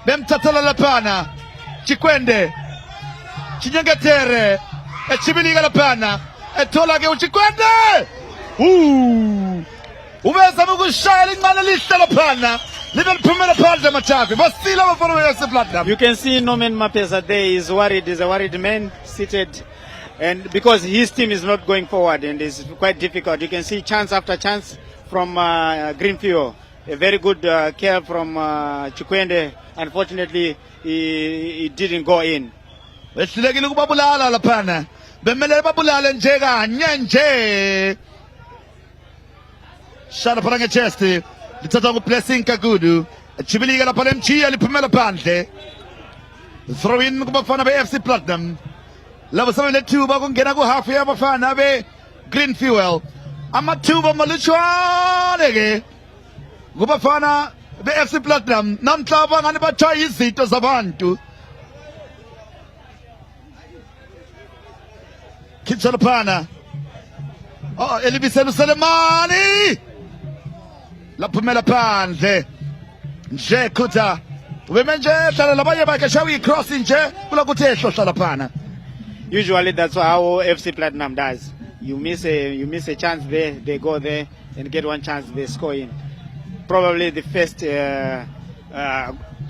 Bemtatala Lapana Chikwende Chinyangatere Chibiliga Lapana Etola ke Chikwende Ubeza mukushaya ingane lihle laphana libe liphumela phandle machavi basila bafana yaseplatinum. You can see Norman Mapesa there is worried. He's a worried man seated, and because his team is not going forward and it's quite difficult. You can see chance after chance from Greenfield. A very good care from Chikwende. Unfortunately, he didn't go in. Besilekile ukubabulala laphana bemele babulale nje kanye nje. Shara paranga chesti lithatha ku-blessing kagudu chibilika lapha lemchiya liphumela phandle throw in kubafana be-FC Platinum labo sebelethuba kungena ku-half yabafana be-Greenfield amathuba malutshwane ke kubafana be-FC Platinum namhla abangani batshaya izitho zabantu khitsha laphana elibisela uSelemani laphumela phandle nje khutha ubeme nje hlala labanye bakhe shawi cross nje kulokuthi ehlohla laphana. Usually that's how FC Platinum does. You miss a chance there, they go there and get one chance, they score in. Probably the first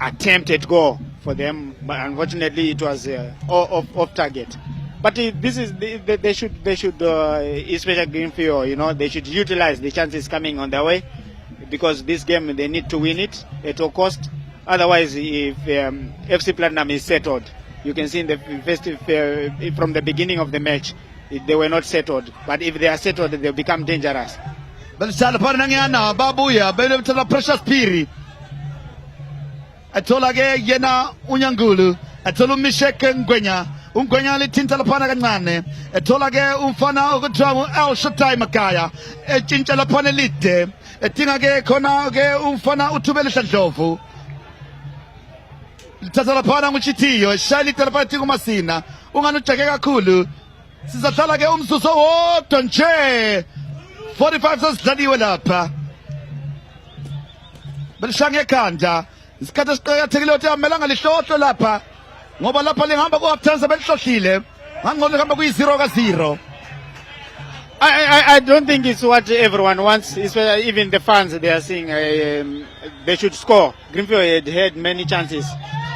attempted goal for them, but unfortunately it was off target. But this is they should especially Greenfield, you know, they should utilize the chances coming on their way, because this game they need to win it at all cost. Otherwise, if FC Platinum is settled, you can see in the first from the beginning of the match they were not settled. But if they are settled, they'll become dangerous. But babuya bele precious piri. Atola ke yena unyangulu atolu misheke ngwenya. Ungwenya lithinta laphana kancane ethola ke umfana okuthiwa El Shatai Makaya etshintsha laphana lide ethinga ke khona ke umfana uthubele hlandlovu lithatha laphana nguchithiyo eshayilite laphana tinga umasina ungani ujake kakhulu sizahlala ke umzuzu wodwa nje 45 sesidlaliwe lapha belishange ekhanda isikhathi esiqhakathekile ukuthi amelanga lihlohlo lapha ngoba lapha lihamba ku-half time sebelihlohlile ngangcono lihamba kuyi-0 ka-0. I don't think it's what everyone wants, especially even the fans. They are saying they should score. Greenfield had many chances.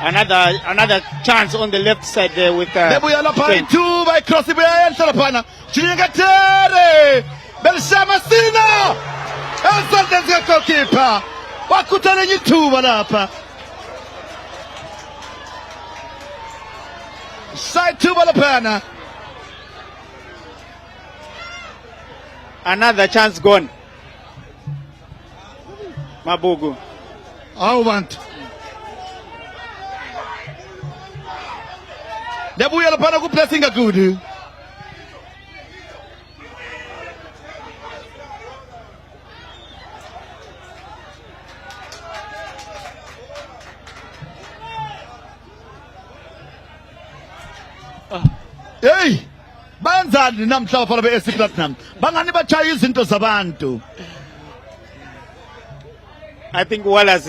Another chance on the left side there with bebuya lapha ithuba icross ibuyayenhla laphana Chinyangatere belishaya Masina esandleni sika-goalkeeper wakhuthala enye ithuba lapha side to Balapana. Another chance gone. Mabugu. I want. Debuya Lapana ku blessing a good. Hey, banzani namhla bafana be-FC Platinum bangani batshaya izinto zabantu. I think Wallace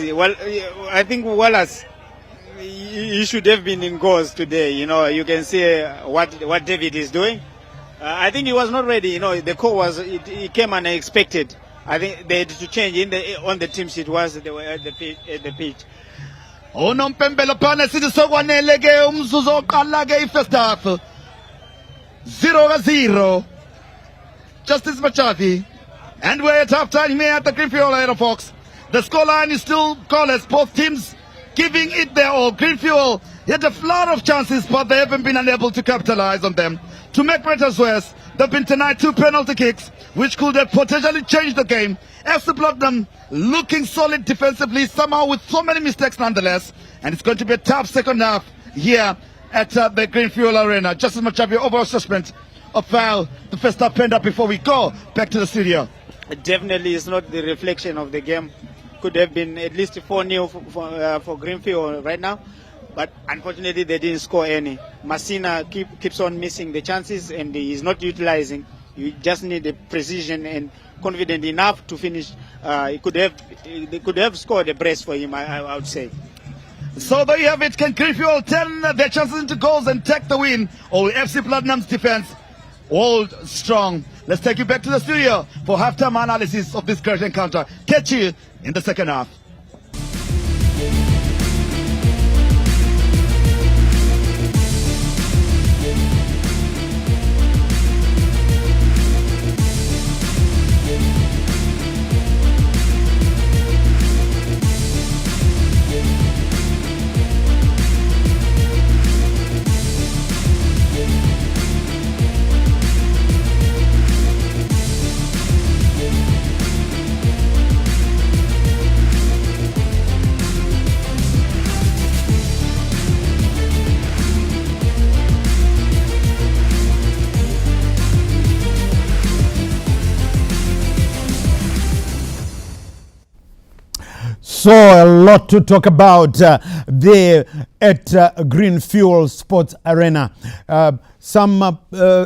he should have been in goals today. You know, you can see what David is doing. I think he was not ready. You know, the call it came unexpected. I think they had to change on the team sheet was they were at the pitch. Onompembela phana sithi sokwanele ke umzuzu oqala ke i-first half 0-0. Justice Machavi. And we're at half time here at the Greenfield Arena, Fox. The scoreline is still goalless. Both teams giving it their all. Greenfield had a lot of chances, but they haven't been unable to capitalize on them. To make matters worse, There have been tonight 2 penalty kicks, which could have potentially changed the game. FC Platinum looking solid defensively, somehow with so many mistakes nonetheless. And it's going to be a tough second half here at the Greenfield Arena. Just as much of your overall assessment of how the first half panned out before we go back to the studio. Definitely it's not the reflection of the game. Could have been at least 4-0 for Greenfield right now. But unfortunately, they didn't score any. Masina keeps on missing the chances, and he's not utilizing. You just need the precision and confident enough to finish. They could have scored a brace for him, I would say. So there you have it. Can Greenfield turn their chances into goals and take the win? Or FC Platinum's defense hold strong? Let's take you back to the studio for halftime analysis of this great encounter. Catch you in the second half. So a lot to talk about there at Greenfield Sports Arena. Some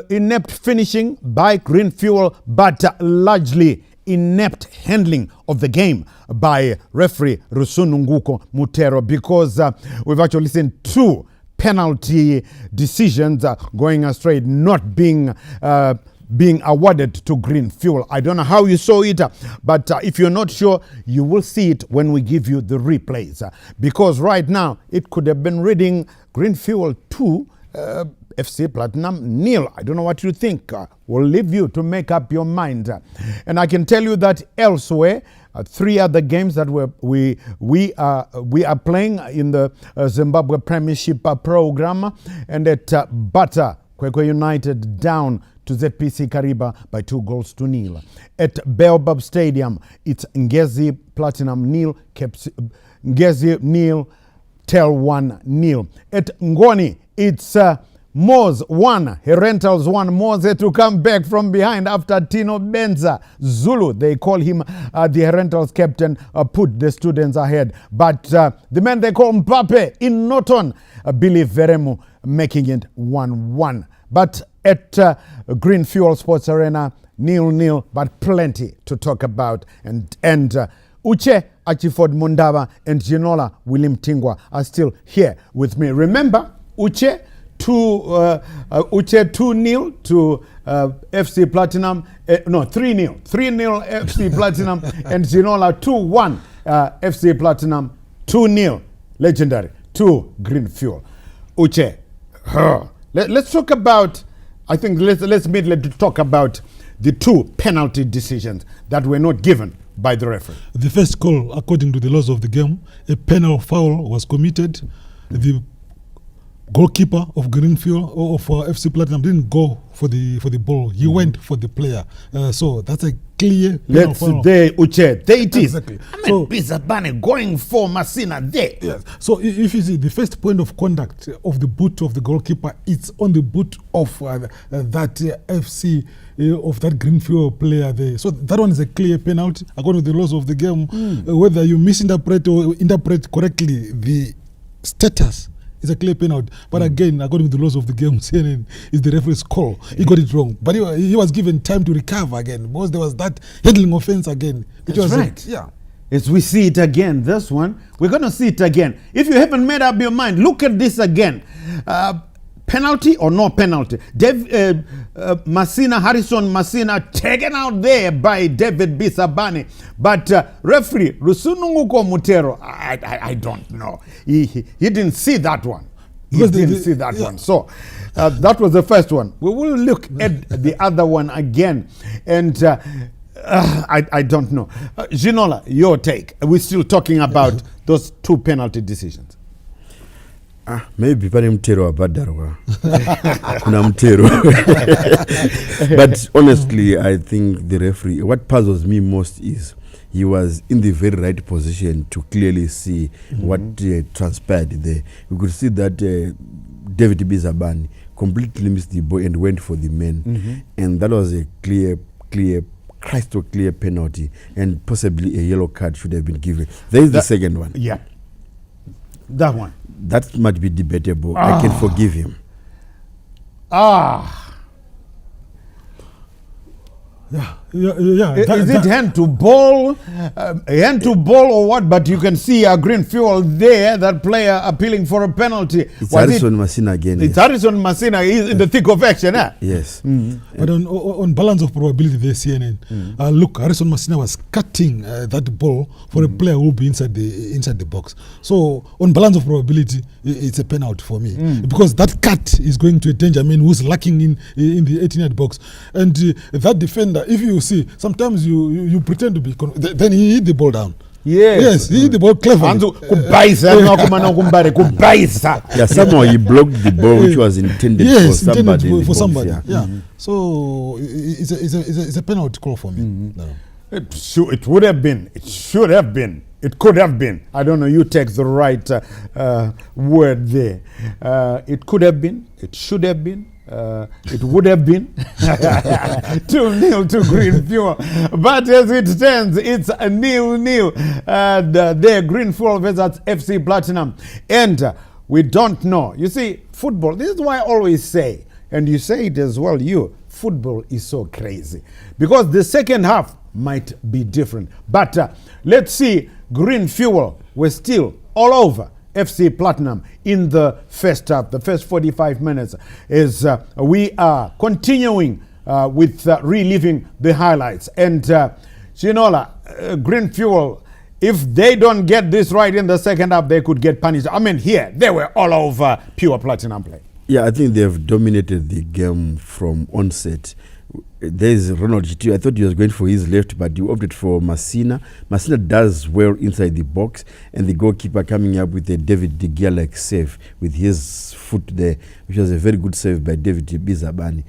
inept finishing by Greenfield, but largely inept handling of the game by referee Rusununguko Mutero, because we've actually seen 2 penalty decisions going astray, not being awarded to Greenfield. I don't know how you saw it, but if you're not sure, you will see it when we give you the replays. Because right now, it could have been reading Greenfield 2, FC Platinum 0. I don't know what you think. We'll leave you to make up your mind. And I can tell you that elsewhere, 3 other games that we are playing in the Zimbabwe Premiership program, and at Bata, Kwekwe United down to ZPC Kariba by 2-0. At Baobab Stadium, it's Ngezi Platinum 0, Ngezi 0, Tel 1-0. At Ngoni, it's Moz 1, Herentals 1. Moz had to come back from behind after Tino Benza. Zulu, they call him the Herentals captain, put the students ahead. But the man they call Mbappe in Norton, Billy Veremu, making it 1-1. But at Greenfield Sports Arena, 0-0, but plenty to talk about. And Uche Achiford Mundava and Ginola William Tingwa are still here with me. Remember, Uche 2-0 to FC Platinum, 3-0 FC Platinum, and Ginola 2-1 FC Platinum, 2-0 legendary to Greenfield. Uche, let's talk about, I think let's immediately talk about the 2 penalty decisions that were not given by the referee. The first call, according to the laws of the game, a penal foul was committed. The goalkeeper of Greenfield or of FC Platinum didn't go for the ball. He went for the player. So that's a clear penal foul. There it is. Exactly. So Bizabane going for Masina there. Yes. So if you see the first point of contact of the boot of the goalkeeper, it's on the boot of that FC of that Greenfield player there. So that one is a clear penalty according to the laws of the game. Whether you misinterpret or interpret correctly the status, it's a clear penalty. But again, according to the laws of the game, CNN is the referee's call. He got it wrong. But he was given time to recover again, because there was that handling offense again. That's right. As we see it again, this one, we're going to see it again. If you haven't made up your mind, look at this again. Penalty or no penalty? Harrison Masina taken out there by David Bisabane. But referee Rusununguko Mutero, I don't know. He didn't see that one. He didn't see that one. So that was the first one. We will look at the other one again. And I don't know. Ginola, your take. We're still talking about those 2 penalty decisions. Maybe pane mutero wabhadharwa. Kuna mutero. But honestly, I think the referee, what puzzles me most is he was in the very right position to clearly see what transpired there. We could see that David Bizabani completely missed the ball and went for the man. And that was a crystal clear penalty, and possibly a yellow card should have been given. There is the second one. Yeah. That one. That might be debatable. I can forgive him. Is it hand to ball or what? But you can see Greenfield there, that player appealing for a penalty. It's Harrison Masina again. It's Harrison Masina. He's in the thick of action. Yes. But on balance of probability there, CNN, look, Harrison Masina was cutting that ball for a player who will be inside the box. So on balance of probability, it's a penalty for me, because that cut is going to a danger man who's lacking in the 18-yard box, and that defender. If you see, sometimes you pretend to be, then he hit the ball down. Yes, he hit the ball cleverly. Yeah, somehow he blocked the ball which was intended for somebody. So it's a penalty call for me. It would have been. It should have been. It could have been. I don't know. You take the right word there. It could have been. It should have been. It would have been 2-0 to Greenfield, but as it stands, it's a 0-0. There, Greenfield versus FC Platinum, and we don't know. You see, football. This is why I always say, and you say it as well. Football is so crazy because the second half might be different. But let's see, Greenfield were still all over FC Platinum in the first half. The first 45 minutes is we are continuing with reliving the highlights. And Chinola, Greenfield, if they don't get this right in the second half, they could get punished. I mean, here, they were all over pure Platinum play. Yeah, I think they've dominated the game from onset. There's Ronald Chitu. I thought he was going for his left, but he opted for Masina. Masina does well inside the box, and the goalkeeper coming up with a David De Gea-like save with his foot there, which was a very good save by David Bizabani.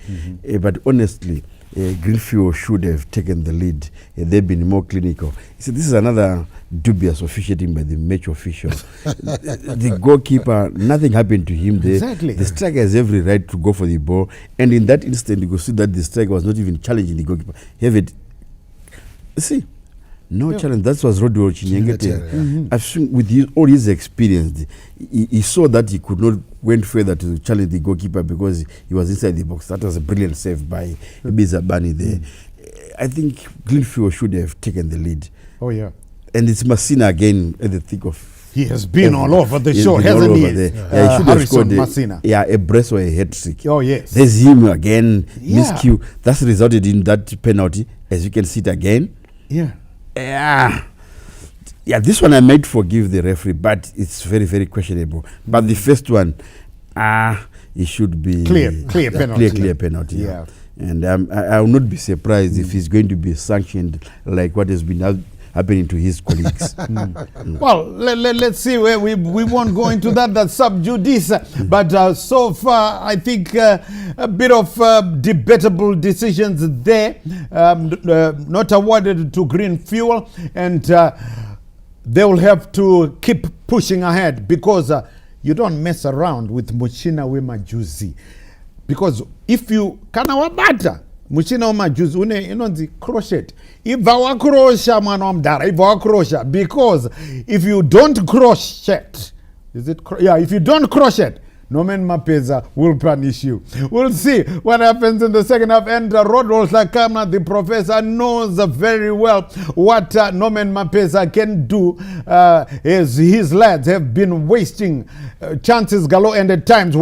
But honestly, Greenfield should have taken the lead. They've been more clinical. See, this is another dubious officiating by the match official. The goalkeeper, nothing happened to him there. Exactly. The striker has every right to go for the ball, and in that instant, you could see that the striker was not even challenging the goalkeeper. No challenge. That was Rodwell Chinyangete. I've seen with all his experience, he saw that he could not went further to challenge the goalkeeper because he was inside the box. That was a brilliant save by Bizabani there. I think Greenfield should have taken the lead. Oh, yeah. And it's Masina again at the thick of... He has been all over the show, hasn't he? He should have scored Masina. A brace or a hat-trick. Oh, yes. There's him again, miscue. That's resulted in that penalty, as you can see it again. Yeah, this one I might forgive the referee, but it's very, very questionable. But the first one, it should be clear penalty. Clear penalty. Yeah. And I will not be surprised if he's going to be sanctioned like what has been happening to his colleagues. Well, let's see. Where we won't go into that sub judice. But so far, I think a bit of debatable decisions there, not awarded to Greenfield, and they will have to keep pushing ahead because you don't mess around with Muchina Wemajuzi. Because if you kanawabata Muchina Wemajuzi unonzi crochet. Iva wakrosha mwana wa mdara, iva wakrosha. Because if you don't crochet, if you don't crochet, Norman Mapeza will punish you. We'll see what happens in the second half. And Rodolph Lakama, the professor, knows very well what Norman Mapeza can do, as his lads have been wasting chances galore and at times,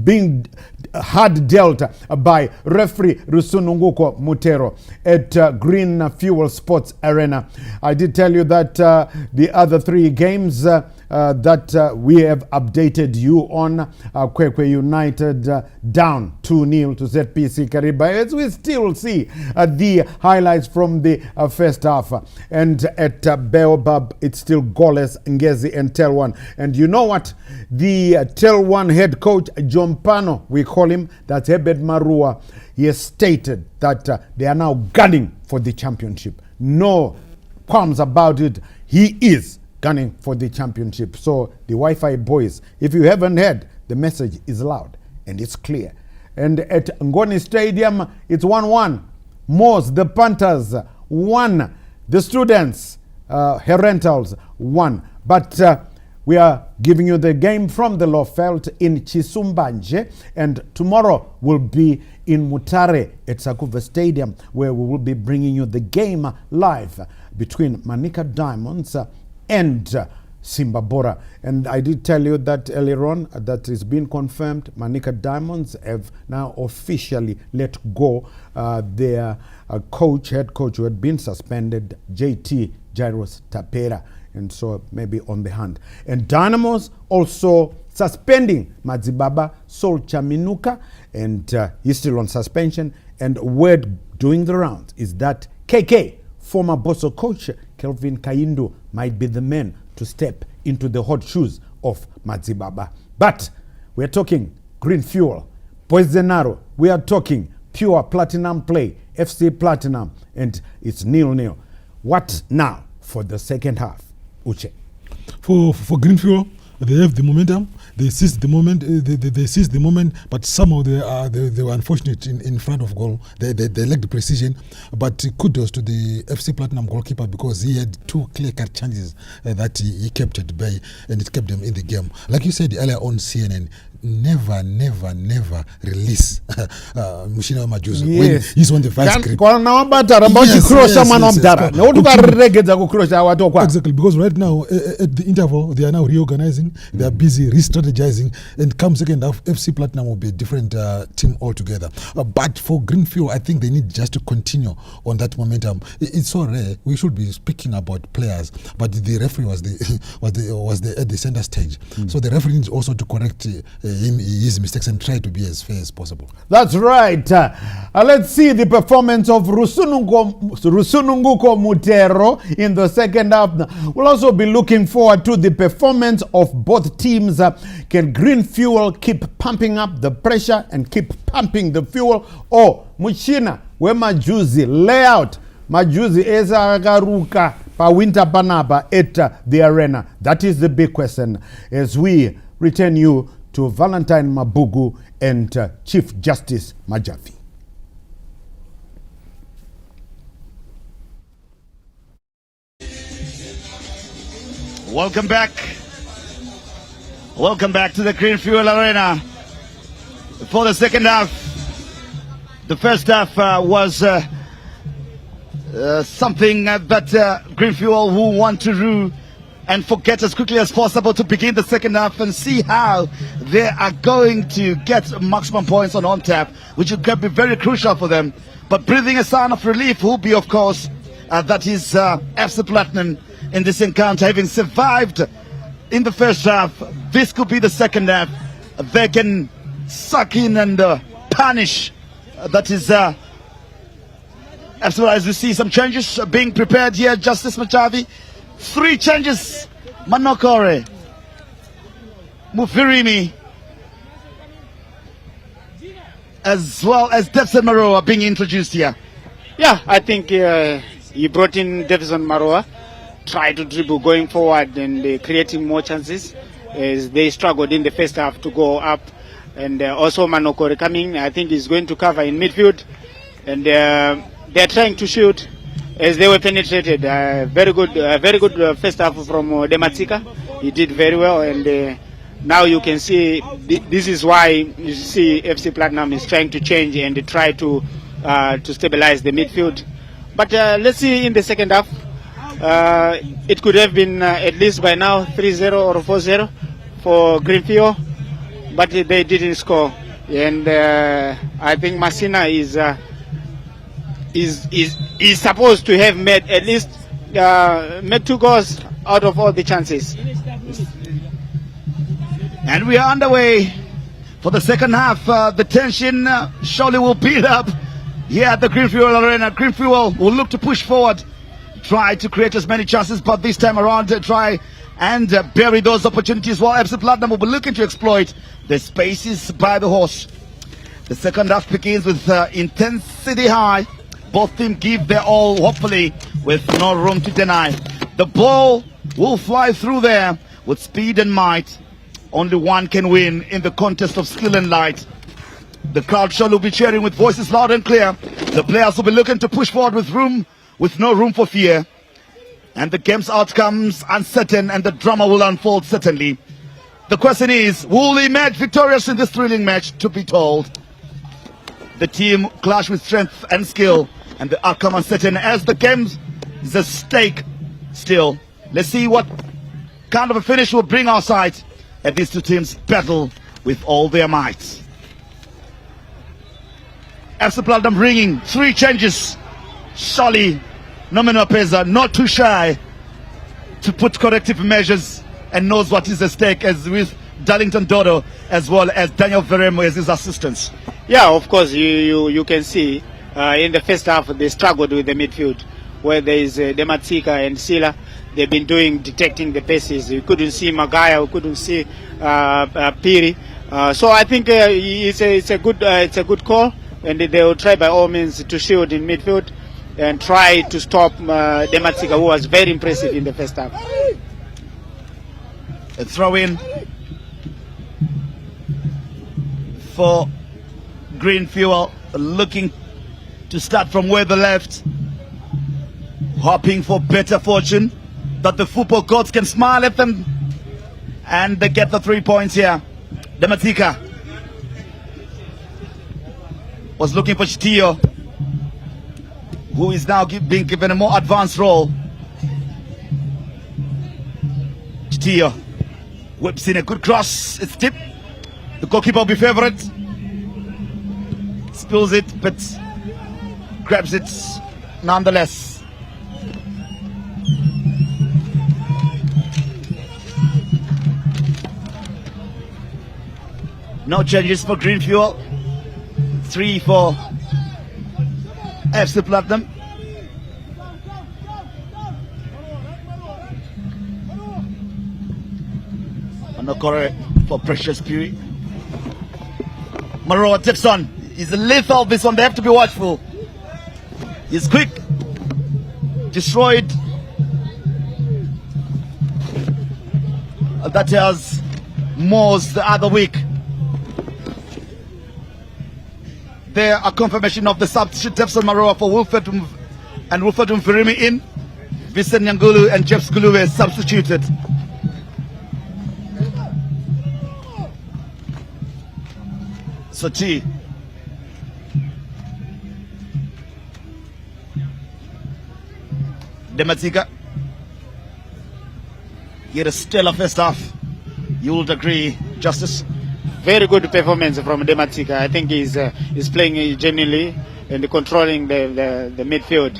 being hard dealt by referee Rusununguko Mutero at Green Fuel Sports Arena. I did tell you that the other three games that we have updated you on. Kwekwe United down 2-0 to ZPC Kariba, as we still see the highlights from the first half. And at Baobab, it's still goalless, Ngezi and Telwan. And you know what? The Telwan head coach, John Pano, we call him, that's Hebed Marua, he has stated that they are now gunning for the championship. No qualms about it. He is gunning for the championship. So the Wi-Fi boys, if you haven't heard, the message is loud and it's clear. And at Ngoni Stadium, it's 1-1. Moors, the Panthers, 1. The students, Herentals, 1. But we are giving you the game from the Lofelt in Chisumbanje, and tomorrow will be in Mutare at Sakuva Stadium, where we will be bringing you the game live between Manika Diamonds and Simba Bora. And I did tell you that earlier on, that is being confirmed. Manika Diamonds have now officially let go their head coach who had been suspended, JT Jairus Tapera. And so maybe on the hand. And Dynamos also suspending Madzibaba Sol Chaminuka, and he's still on suspension. And word doing the rounds is that KK, former Bosso coach Kelvin Kayindu, might be the man to step into the hot shoes of Madzibaba. But we're talking Green Fuel, Poisenaro, we are talking pure platinum play, FC Platinum, and it's 0-0. What now for the second half? Uche. For Green Fuel, they have the momentum. They seized the moment. They seized the moment, but somehow they were unfortunate in front of goal. They lacked the precision. But kudos to the FC Platinum goalkeeper, because he had 2 clear-cut chances that he kept at bay, and it kept them in the game. Like you said earlier on CNN, never release Mushina Majuso when he's on the vice grip. Exactly, because right now at the interval they are now reorganizing, they are busy re-strategizing, and come second half FC Platinum will be a different team altogether. But for Greenfield, I think they need just to continue on that momentum. It's so rare. We should be speaking about players, but the referee was at the center stage. So the referee needs also to correct his mistakes and try to be as fair as possible. That's right. Let's see the performance of Rusununguko Mutero in the second half. We'll also be looking forward to the performance of both teams. Can Green Fuel keep pumping up the pressure and keep pumping the fuel? Or Mushina, where Majuzi layout, Majuzi eza garuka pa winter panaba at the arena? That is the big question as we return you to Valentine Mabugu and Chief Justice Majavi. Welcome back. Welcome back to the Green Fuel Arena for the second half. The first half was something that Green Fuel will want to do and forget as quickly as possible to begin the second half and see how they are going to get maximum points on tap, which will be very crucial for them. But breathing a sign of relief will be, of course, that is FC Platinum in this encounter, having survived in the first half. This could be the second half. They can suck in and punish. That is as well as we see some changes being prepared here. Justice Machavi. 3 changes. Manokore, Mufirimi, as well as Devson Maroa being introduced here. Yeah, I think he brought in Devson Maroa, tried to dribble going forward and creating more chances as they struggled in the first half to go up. And also Manokore coming, I think he's going to cover in midfield. And they're trying to shoot as they were penetrated. Very good first half from Dematika. He did very well, and now you can see this is why you see FC Platinum is trying to change and try to stabilize the midfield. But let's see in the second half. It could have been at least by now 3-0 or 4-0 for Greenfield, but they didn't score. And I think Masina is supposed to have made at least made 2 goals out of all the chances. And we are underway for the second half. The tension surely will build up here at the Greenfield Arena. Greenfield will look to push forward, try to create as many chances, but this time around try and bury those opportunities, while FC Platinum will be looking to exploit the spaces by the horse. The second half begins with intensity high. Both teams give their all, hopefully with no room to deny. The ball will fly through there with speed and might. Only one can win in the contest of skill and light. The crowd shall will be cheering with voices loud and clear. The players will be looking to push forward with no room for fear. And the game's outcomes uncertain, and the drama will unfold certainly. The question is, will we emerge victorious in this thrilling match? To be told, the team clash with strength and skill, and the outcome uncertain as the game is at stake still. Let's see what kind of a finish will bring our side as these two teams battle with all their might. FC Platinum bringing 3 changes. Surely Nomino Peza not too shy to put corrective measures and knows what is at stake, as with Darlington Dodo as well as Daniel Veremo as his assistants. Yeah, of course, you can see in the first half they struggled with the midfield, where there is Dematika and Sila. They've been detecting the passes. We couldn't see Magaya, we couldn't see Piri. So I think it's a good call, and they will try by all means to shield in midfield and try to stop Dematika, who was very impressive in the first half. A throw in for Greenfield, looking to start from where they left, hoping for better fortune, that the football gods can smile at them and they get the 3 points here. Dematika was looking for Chitio, who is now being given a more advanced role. Chitio whips in a good cross. It's tipped. The goalkeeper will be favourite. Spills it, but grabs it nonetheless. No changes for Greenfield. 3 for FC Platinum. Anokore for Precious Puri. Maroa tips on. He's lethal, this one. They have to be watchful. He's quick. Destroyed. That has Moores the other week. There, a confirmation of the substitute Tepson Maroa for Wilfred and Wilfred Mfirimi in. Vincent Nyangulu and Jeff Guluwe substituted. Soti. Dematika. He had a stellar first half. You would agree, Justice? Very good performance from Dematika. I think he's playing genuinely and controlling the midfield.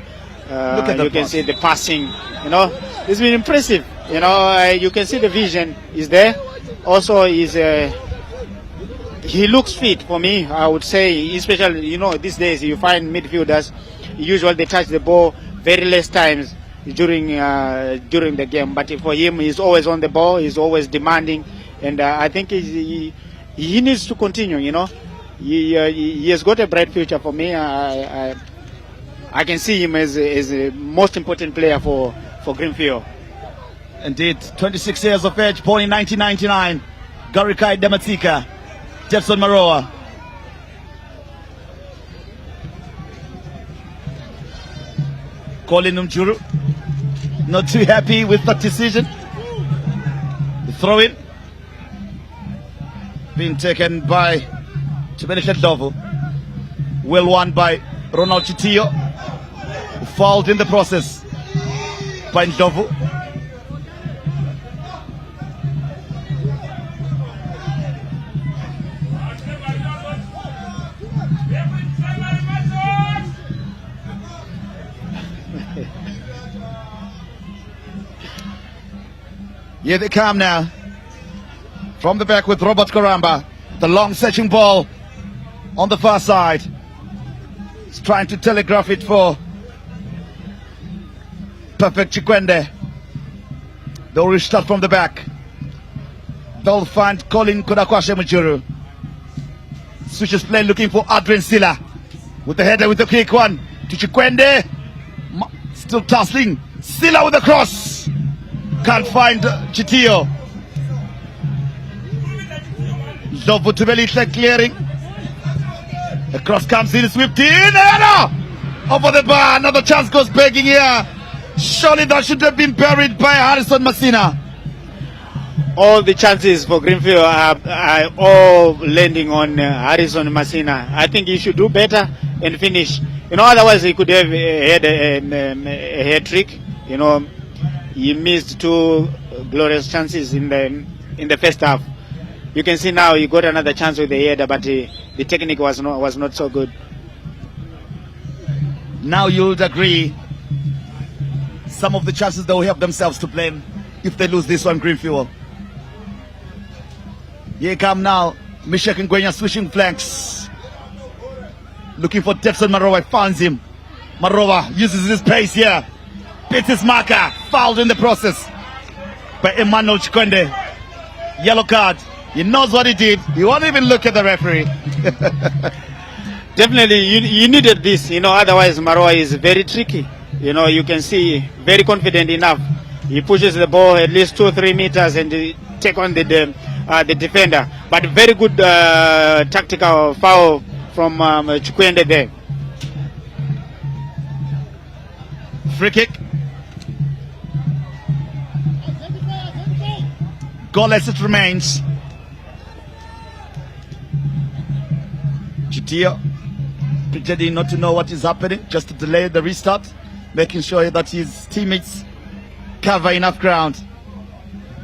Look at you can see the passing. You know, it's been impressive. You know, you can see the vision is there. Also, he looks fit for me. I would say, especially these days you find midfielders usually they touch the ball very less times during the game. But for him, he's always on the ball. He's always demanding, and I think he needs to continue. He has got a bright future for me. I can see him as the most important player for Greenfield. Indeed, 26 years of age, born in 1999. Garikai Dematika, Jefferson Maroa. Colin Umjuru, not too happy with that decision. The throw in being taken by Chimenisha Dovo. Well won by Ronald Chitio, who fouled in the process by Ndovu. Here they come now. From the back with Robert Karamba. The long searching ball on the far side. He's trying to telegraph it for Perfect Chikwende. They'll restart from the back. They'll find Colin Kudakwashe Mujuru. Switches play looking for Adrian Silla. With the header with the quick one. To Chikwende. Still tussling. Silla with the cross. Can't find Chitio. Zovu Tubelitle clearing. The cross comes in, swept in. Over the bar. Another chance goes begging here. Surely that should have been buried by Harrison Masina. All the chances for Greenfield are all landing on Harrison Masina. I think he should do better and finish. Otherwise he could have had a head trick. He missed two glorious chances in the first half. You can see now he got another chance with the header, but the technique was not so good. Now you'll agree, some of the chances they will have themselves to blame if they lose this one, Greenfield. Here come now Mishek Ngwenya switching flanks, looking for Tefson Marowa. Finds him. Marowa uses his pace here, beats his marker, fouled in the process by Emmanuel Chikwende. Yellow card. He knows what he did. He won't even look at the referee. Definitely, you needed this. Otherwise Marowa is very tricky. You can see very confident enough. He pushes the ball at least 2-3 meters and take on the defender. But very good tactical foul from Chikwende there. Free kick. Goalless it remains. Chitio pretending not to know what is happening, just to delay the restart, making sure that his teammates cover enough ground.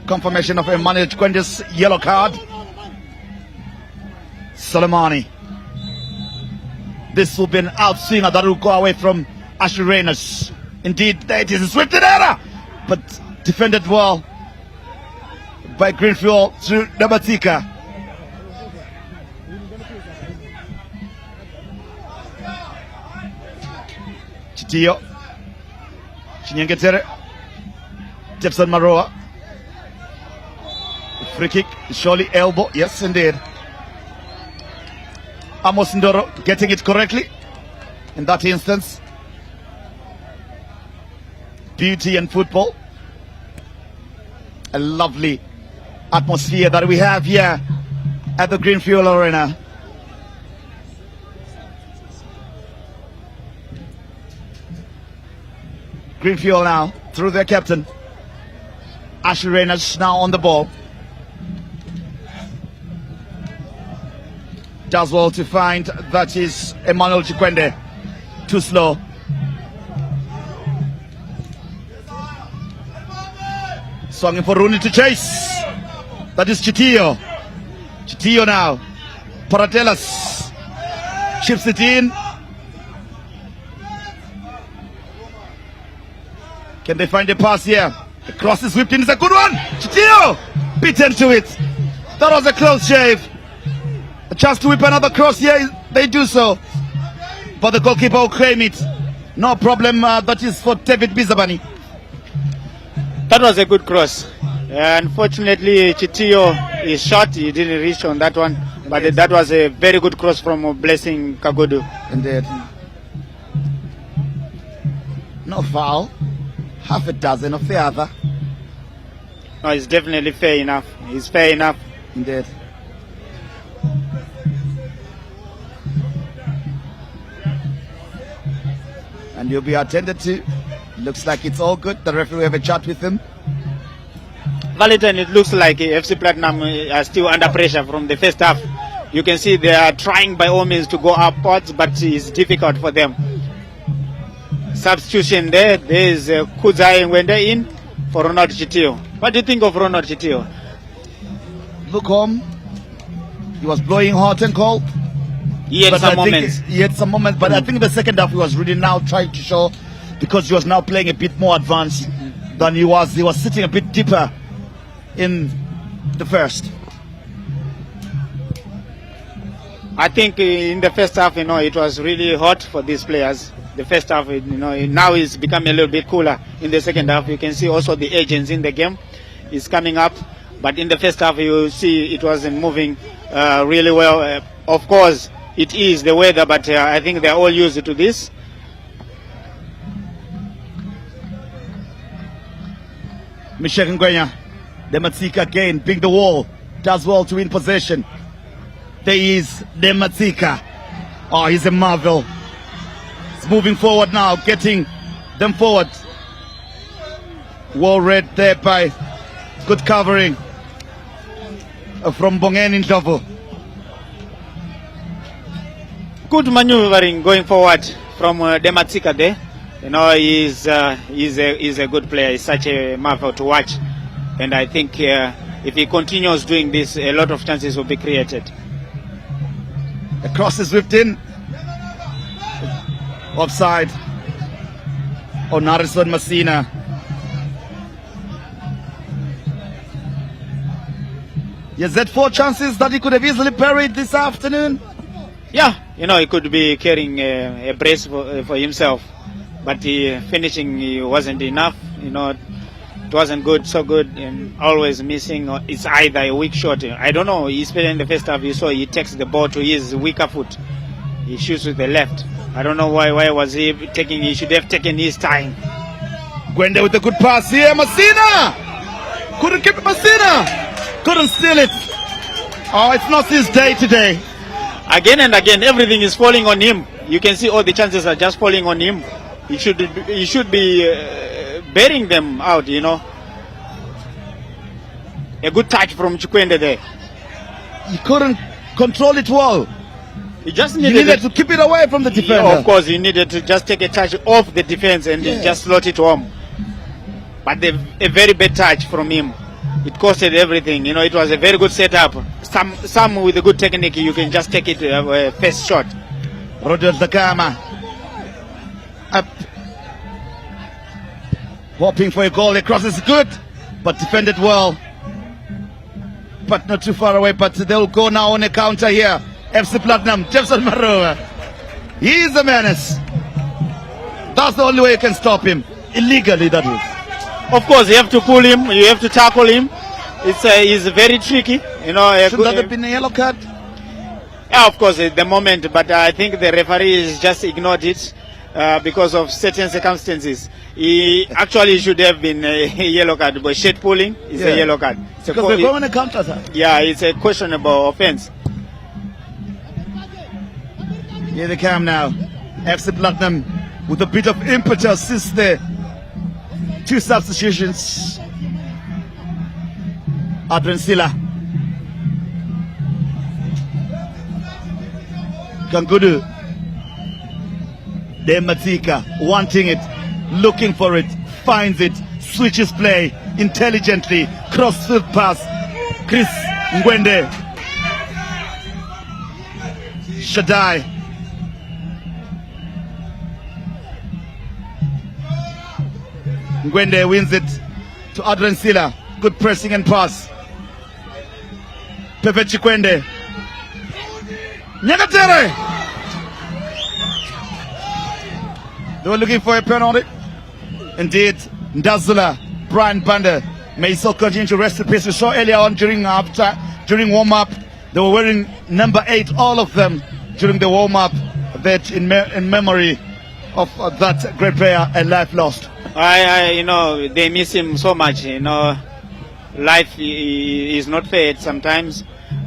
Confirmation of Emmanuel Chikwende's yellow card. Soleimani. This will be an outswinger that will go away from Ashley Reynolds. Indeed, there it is. A swift error, but defended well by Greenfield through Nabatika. Chitio. Chinyengetere. Jefferson Maroa. Free kick, surely elbow. Yes, indeed. Amos Ndoro getting it correctly in that instance. Beauty and football. A lovely atmosphere that we have here at the Greenfield Arena. Greenfield now through their captain. Ashley Reynolds now on the ball. Does well to find that is Emmanuel Chikwende. Too slow. Swinging for Rooney to chase. That is Chitio. Chitio now. Paratellas chips it in. Can they find a pass here? The cross is whipped in. It's a good one. Chitio beaten to it. That was a close shave. A chance to whip another cross here. They do so. But the goalkeeper will claim it. No problem. That is for David Bizabani. That was a good cross. Unfortunately, Chitio is short. He didn't reach on that one. But that was a very good cross from Blessing Kagodu. Indeed. No foul. Half a dozen of the other. No, it's definitely fair enough. It's fair enough. Indeed. And you'll be attended to. Looks like it's all good. The referee will have a chat with him. Valentine, it looks like FC Platinum are still under pressure from the first half. You can see they are trying by all means to go upwards, but it's difficult for them. Substitution there. There is Kuzai Ngwende in for Ronald Chitio. What do you think of Ronald Chitio? Look home. He was blowing hot and cold. He had some moments. But I think the second half he was really now trying to show, because he was now playing a bit more advanced than he was. He was sitting a bit deeper in the first. I think in the first half, it was really hot for these players. The first half, now it's becoming a little bit cooler. In the second half, you can see also the agents in the game is coming up. But in the first half, you see it wasn't moving really well. Of course, it is the weather, but I think they're all used to this. Michelle Ngwenya, Dematsika again, big the wall, does well to win possession. There is Dematsika. Oh, he's a marvel. He's moving forward now, getting them forward. Well read there by good covering from Bongeni Ndlovu. Good maneuvering going forward from Dematsika there. He's a good player. He's such a marvel to watch. And I think if he continues doing this, a lot of chances will be created. The cross is whipped in. Offside on Harrison Masina. Is that 4 chances that he could have easily buried this afternoon? Yeah, he could be carrying a brace for himself. But finishing wasn't enough. It wasn't so good, and always missing. It's either a weak shot. I don't know. Especially in the first half, you saw he takes the ball to his weaker foot. He shoots with the left. I don't know why was he taking. He should have taken his time. Gwende with a good pass here. Masina couldn't keep it. Masina couldn't steal it. Oh, it's not his day today. Again and again, everything is falling on him. You can see all the chances are just falling on him. He should be burying them out, A good touch from Chikwende there. He couldn't control it well. He just needed to keep it away from the defender. Yeah, of course, he needed to just take a touch off the defense and just slot it home. But a very bad touch from him. It costed everything. It was a very good setup. Some with a good technique, you can just take it first shot. Roger Zakama up, hoping for a goal. The cross is good, but defended well, but not too far away. But they'll go now on a counter here. FC Platinum, Jefferson Maroa. He is a menace. That's the only way you can stop him. Illegally, that is. Of course, you have to pull him. You have to tackle him. He's very tricky. Should that have been a yellow card? Yeah, of course, at the moment. But I think the referee has just ignored it because of certain circumstances. He actually should have been a yellow card, but shade pulling is a yellow card. Because they're going to counter that. Yeah, it's a questionable offense. Here they come now. FC Platinum with a bit of impetus since the 2 substitutions. Adrian Silla. Kangudu. Dematsika wanting it, looking for it, finds it, switches play intelligently, cross-field pass. Chris Ngwende. Shaddai. Ngwende wins it to Adrian Silla. Good pressing and pass. Pepe Chikwende. Nyagatere. They were looking for a penalty. Indeed, Ndazula, Brian Banda may so continue to rest in peace. We saw earlier on during warm-up, they were wearing number 8, all of them, during the warm-up, that in memory of that great player and life lost. They miss him so much. Life is not fair sometimes,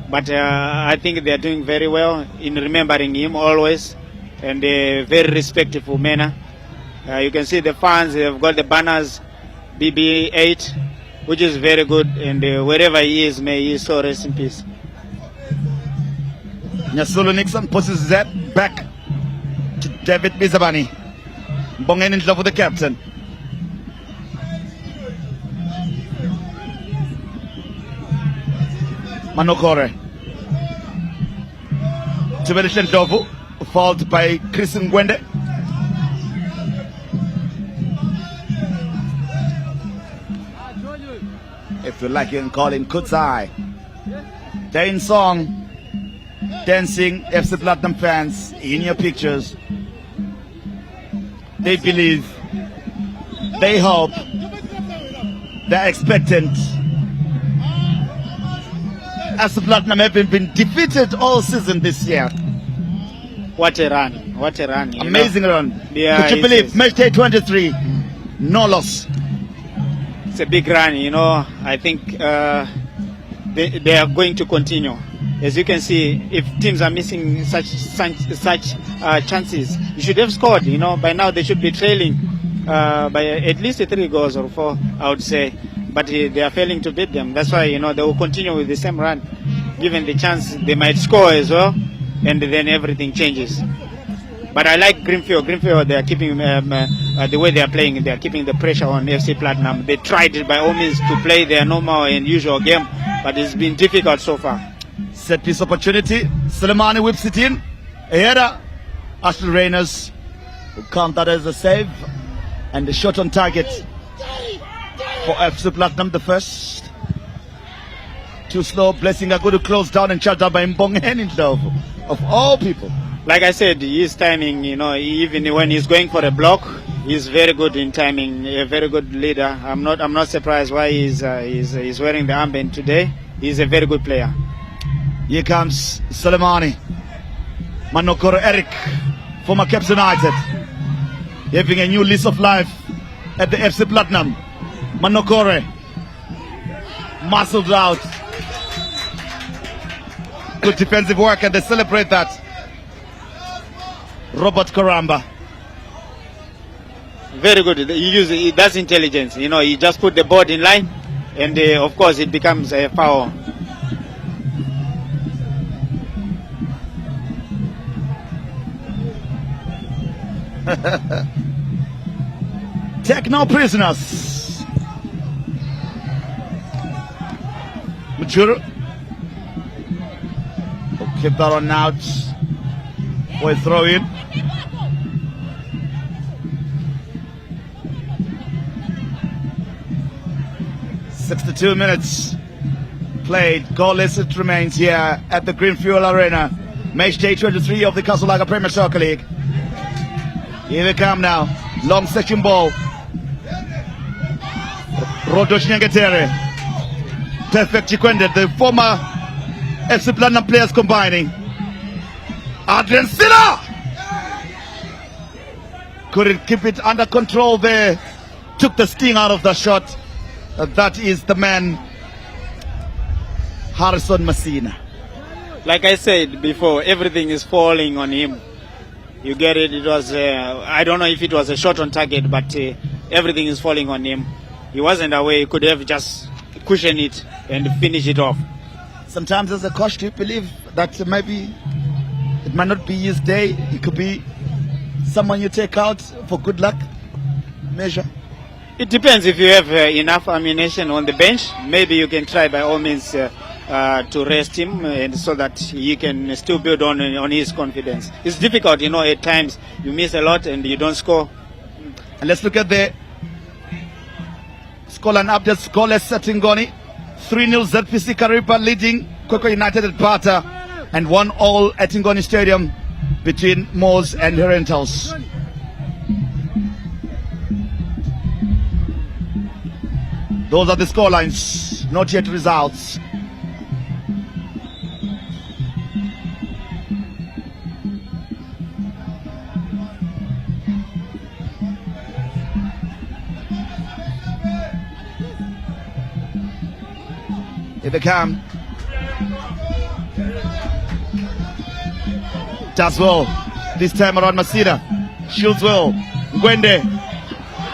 but I think they are doing very well in remembering him always, and a very respectful manner. You can see the fans have got the banners BB8, which is very good, and wherever he is, may he so rest in peace. Nyasulu Nixon pushes that back to David Bizabani. Bongeni Ndlovu, the captain. Manokore. Tubelish Ndlovu, fouled by Chris Ngwende. If you like, you can call him Kutsai. Dane Song dancing FC Platinum fans in your pictures. They believe, they hope, they're expectant. FC Platinum haven't been defeated all season this year. What a run. What a run. Amazing run. Yeah, could you believe? Match day 23, no loss. It's a big run, I think they are going to continue. As you can see, if teams are missing such chances, you should have scored. By now they should be trailing by at least 3 goals or 4, I would say. But they are failing to beat them. That's why, they will continue with the same run. Given the chance, they might score as well, and then everything changes. But I like Greenfield. Greenfield, they are keeping the way they are playing. They are keeping the pressure on FC Platinum. They tried by all means to play their normal and usual game, but it's been difficult so far. Set piece opportunity. Soleimani whips it in. A header. Ashley Reyners will count that as a save. And the shot on target for FC Platinum, the first. Too slow. Blessing are going to close down and shut down by Mbong Henindov, of all people. Like I said, his timing, even when he's going for a block, he's very good in timing. A very good leader. I'm not surprised why he's wearing the armband today. He's a very good player. Here comes Soleimani. Manokoro Eric, former Caps United, having a new lease of life at the FC Platinum. Manokore, muscled out. Good defensive work, and they celebrate that. Robert Karamba. Very good. He does intelligence. He just put the board in line, and of course it becomes a foul. Take no prisoners. Machuru. Keep that on out. We throw in. "62 minutes played. Goalless it remains here at the Greenfield Arena. Match day 23 of the Castle Premier Soccer League. Here they come now. Long section ball. Rodosh Nyangetere. Perfect Chikwende. The former FC Platinum players combining. Adrian Silla couldn't keep it under control there. Took the sting out of the shot. That is the man, Harrison Messina. Like I said before, everything is falling on him. You get it? It was, I don't know if it was a shot on target, but everything is falling on him. He wasn't away. He could have just cushioned it and finish it off. Sometimes as a coach, do you believe that maybe it might not be his day? It could be someone you take out for good luck measure? It depends. If you have enough ammunition on the bench, maybe you can try by all means to rest him, and so that he can still build on his confidence. It's difficult, at times you miss a lot and you don't score. And let's look at the scoreline update. Scoreless at Tingoni. 3-0 ZPC Kariba leading Kwekwe United at Bata, and 1-1 at Tingoni Stadium between Moors and Herentals. Those are the scorelines, not yet results. Here they come. Does well. This time around Masida. Shields well. Gwende.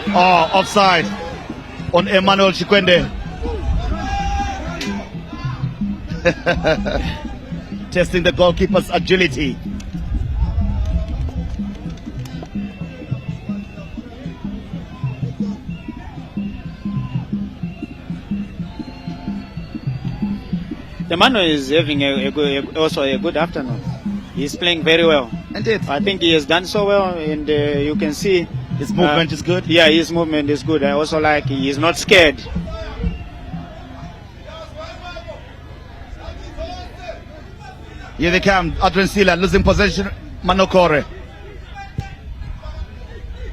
Oh, offside on Emmanuel Chikwende. Testing the goalkeeper's agility. The man is having also a good afternoon. He's playing very well. Indeed. I think he has done so well, and you can see his movement is good. Yeah, his movement is good. I also like he is not scared. Here they come. Adrian Sila losing possession. Manokore.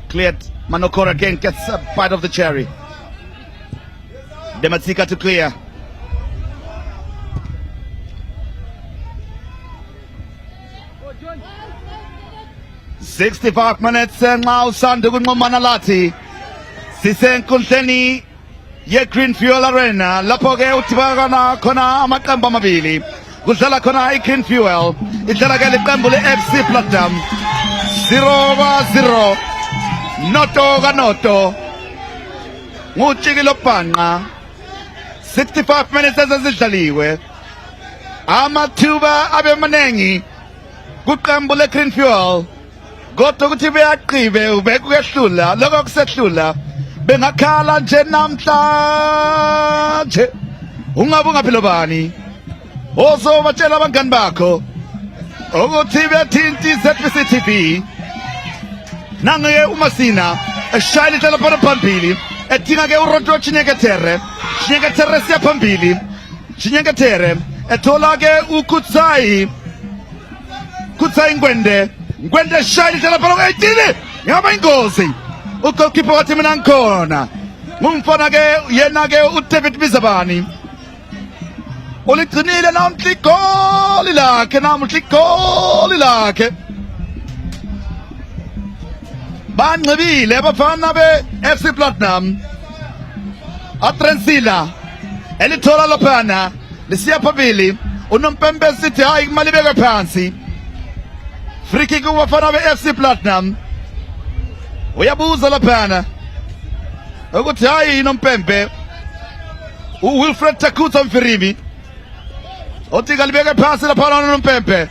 Cleared. Manokore again gets a bite of the cherry. Dematsika to clear. "65 minutes nxa usanda ukunqomana lathi sisenkundleni ye-Greenfield Arena lapho ke udibana khona amaqembu amabili kudlala khona i-Green Fuel idlala ke liqembu le-FC Platinum 0-0 noto kanoto ngutshikilo bhanqa 65 minutes ezidlaliwe amathuba abe maningi kuqembu le-Green Fuel kodwa ukuthi beyaqibe ubekuyehlula lokho kusehlula bengakhala nje namhlanje ungabe ungaphilo bani ozobatshela abangani bakho ukuthi bethinti ZVCTV nange uMasina eshayela indlela phana phambili edinga ke uRoto Chinyeketere siya phambili Chinyeketere ethola ke uKutsai Ngwende shayela indlela phana kwetini ngaba ingozi ugoalkeeper wathi mina ngikhona ngumfana ke yena ke uDavid Bizabani uligcinile namhla igoli lakhe banqibile abafana be-FC Platinum Atrensila elithola lophana lisiya phambili unompembe sithi hayi kumali beke phansi free kick kubafana be-FC Platinum uyabuza laphana ukuthi hayi nompembe uWilfred Takutsa Mfirimi othi kalibeke phansi laphana nompembe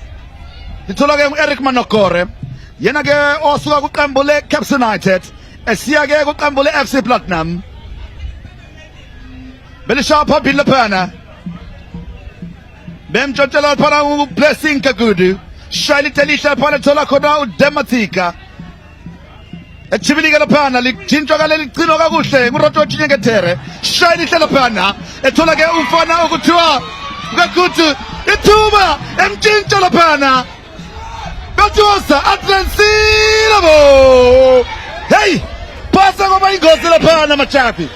lithola ke uEric Manokore yena ke osuka kuqembu leCaps United esiya ke kuqembu leFC Platinum belishaya phambili laphana bemtshotshela laphana uBlessing Kagudu shayela itelisha laphana thola khona uDematika echibilika laphana lijintshwa kale ligcino kakuhle nguRoto Chinyeketere shayela ihle laphana ethola ke umfana okuthiwa Kakutu ithuba emtshintsha laphana Batuosa Atlensila bo hey pasa ngoba ingozi laphana machapi.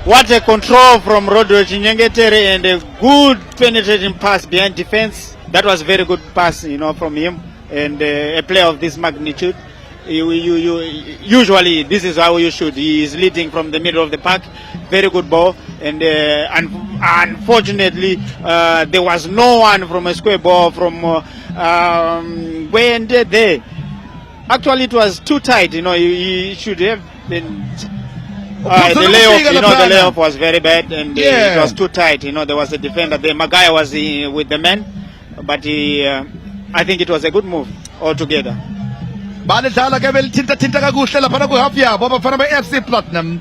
What a control from Rodo Chinyeketere and a good penetrating pass behind defense. That was a very good pass, from him, and a player of this magnitude. Usually this is how you should. He is leading from the middle of the park. Very good ball, and unfortunately there was no one from a square ball from when there. Actually, it was too tight. He should have been. The layoff was very bad, and it was too tight. There was a defender there. Maguire was with the man, but I think it was a good move altogether. Badala ke belithinta kakuhle laphana ku half yabo abafana beFC Platinum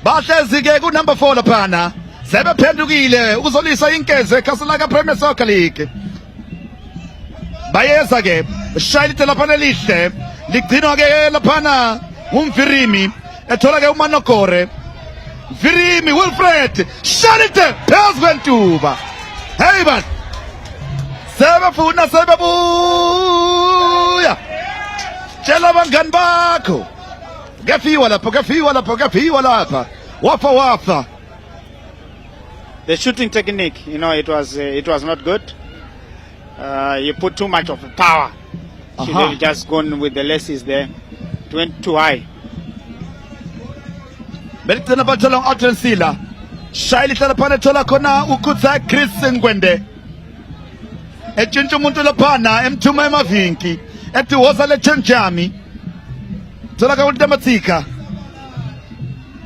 bahlezi ke ku number 4 laphana sebephendukile uzolisa inkeze ekhasela ka Premier Soccer League bayeza ke shayela laphana lihle ligcinwa ke laphana uMfirimi ethola ke uManokore Mfirimi Wilfred shayela phezu kwentuba hey man sebebuya tshela abangani bakho kafiwa lapha wafa. The shooting technique, it was not good. You put too much of power. Should have just gone with the laces there. It went too high. Belitana bathola uAtrensila shayela ihlala phana thola khona uKutsa Chris Ngwende etshintshwa umuntu laphana emthuma emavinki ethi woza le Chenjami thola ka uDematika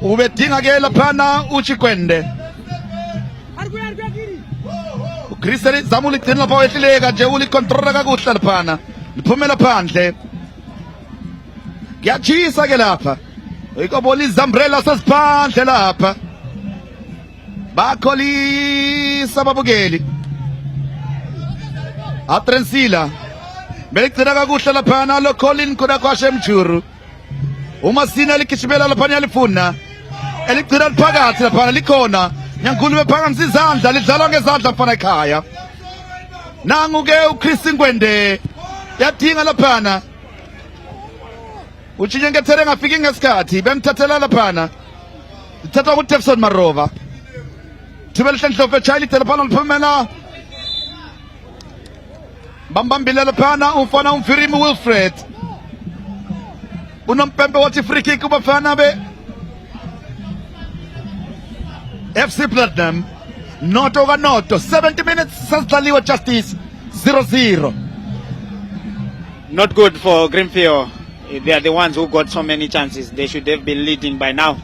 ubedinga ke laphana uChikwende uChris zamuli gcina lapha wehlileka nje ulicontrola kakuhle laphana liphumela phandle kuyachisa ke lapha ikobola izambrela sesiphandle lapha bakholisa babukeli Atrensila beligcina kakuhle laphana lo Colin khona kwashe Mchuru uMasina ligijimela laphana yalifuna eligcina liphakathi laphana likhona nyankulu bephakamisa izandla lidlalwa ngezandla mfana ekhaya nangu ke uChris Ngwende yadinga laphana utshinye ngethere ngafiki ngesikhathi bengithathela laphana uthatha uDevson Marova thubela hlenhlofe chayili telephone liphumela bambambile laphana umfana umfirimi Wilfred unompempe wathi free kick kubafana be FC Platinum noto ka noto 70 minutes sasidlaliwe Justice 0-0. Not good for Greenfield. They are the ones who got so many chances. They should have been leading by now.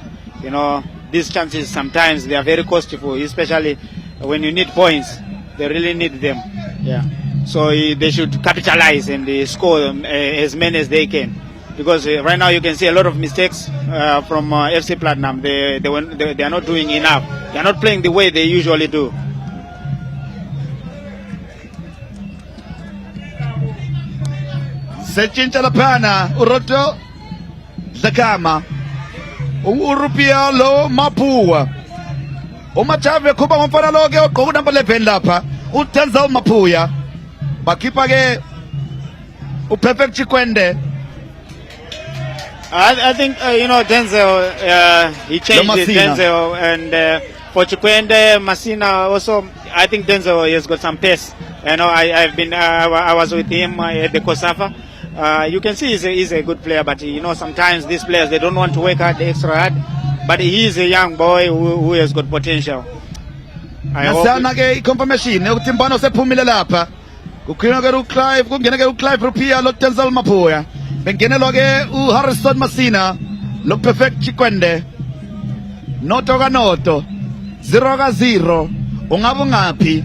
You know, these chances sometimes they are very costly, especially when you need points. They really need them. Yeah. So they should capitalize and score as many as they can. Because right now you can see a lot of mistakes from FC Platinum. They are not doing enough. They are not playing the way they usually do. Sechincha laphana uroto Zakama urupia lo Mapua umachave kuba ngomfana lo ke ogqoka number 11 lapha uTenzel Mapuya bakhipha ke uPerfect Chikwende. I think Denzel he changed it, Denzel, and for Chikwende Masina also I think Denzel has got some pace. I was with him at the Kosafa. You can see he's a good player, but sometimes these players they don't want to work hard extra hard. But he is a young boy who has got potential. Nasana ke confirmation ukuthi Mbano sephumile lapha. Kukhona ke uClive, kungena ke uClive Rupia lo Denzel Mapuya. Bengenelwa ke uHarrison Masina lo Perfect Chikwende. Noto ka noto 0-0. Ungabe ngaphi?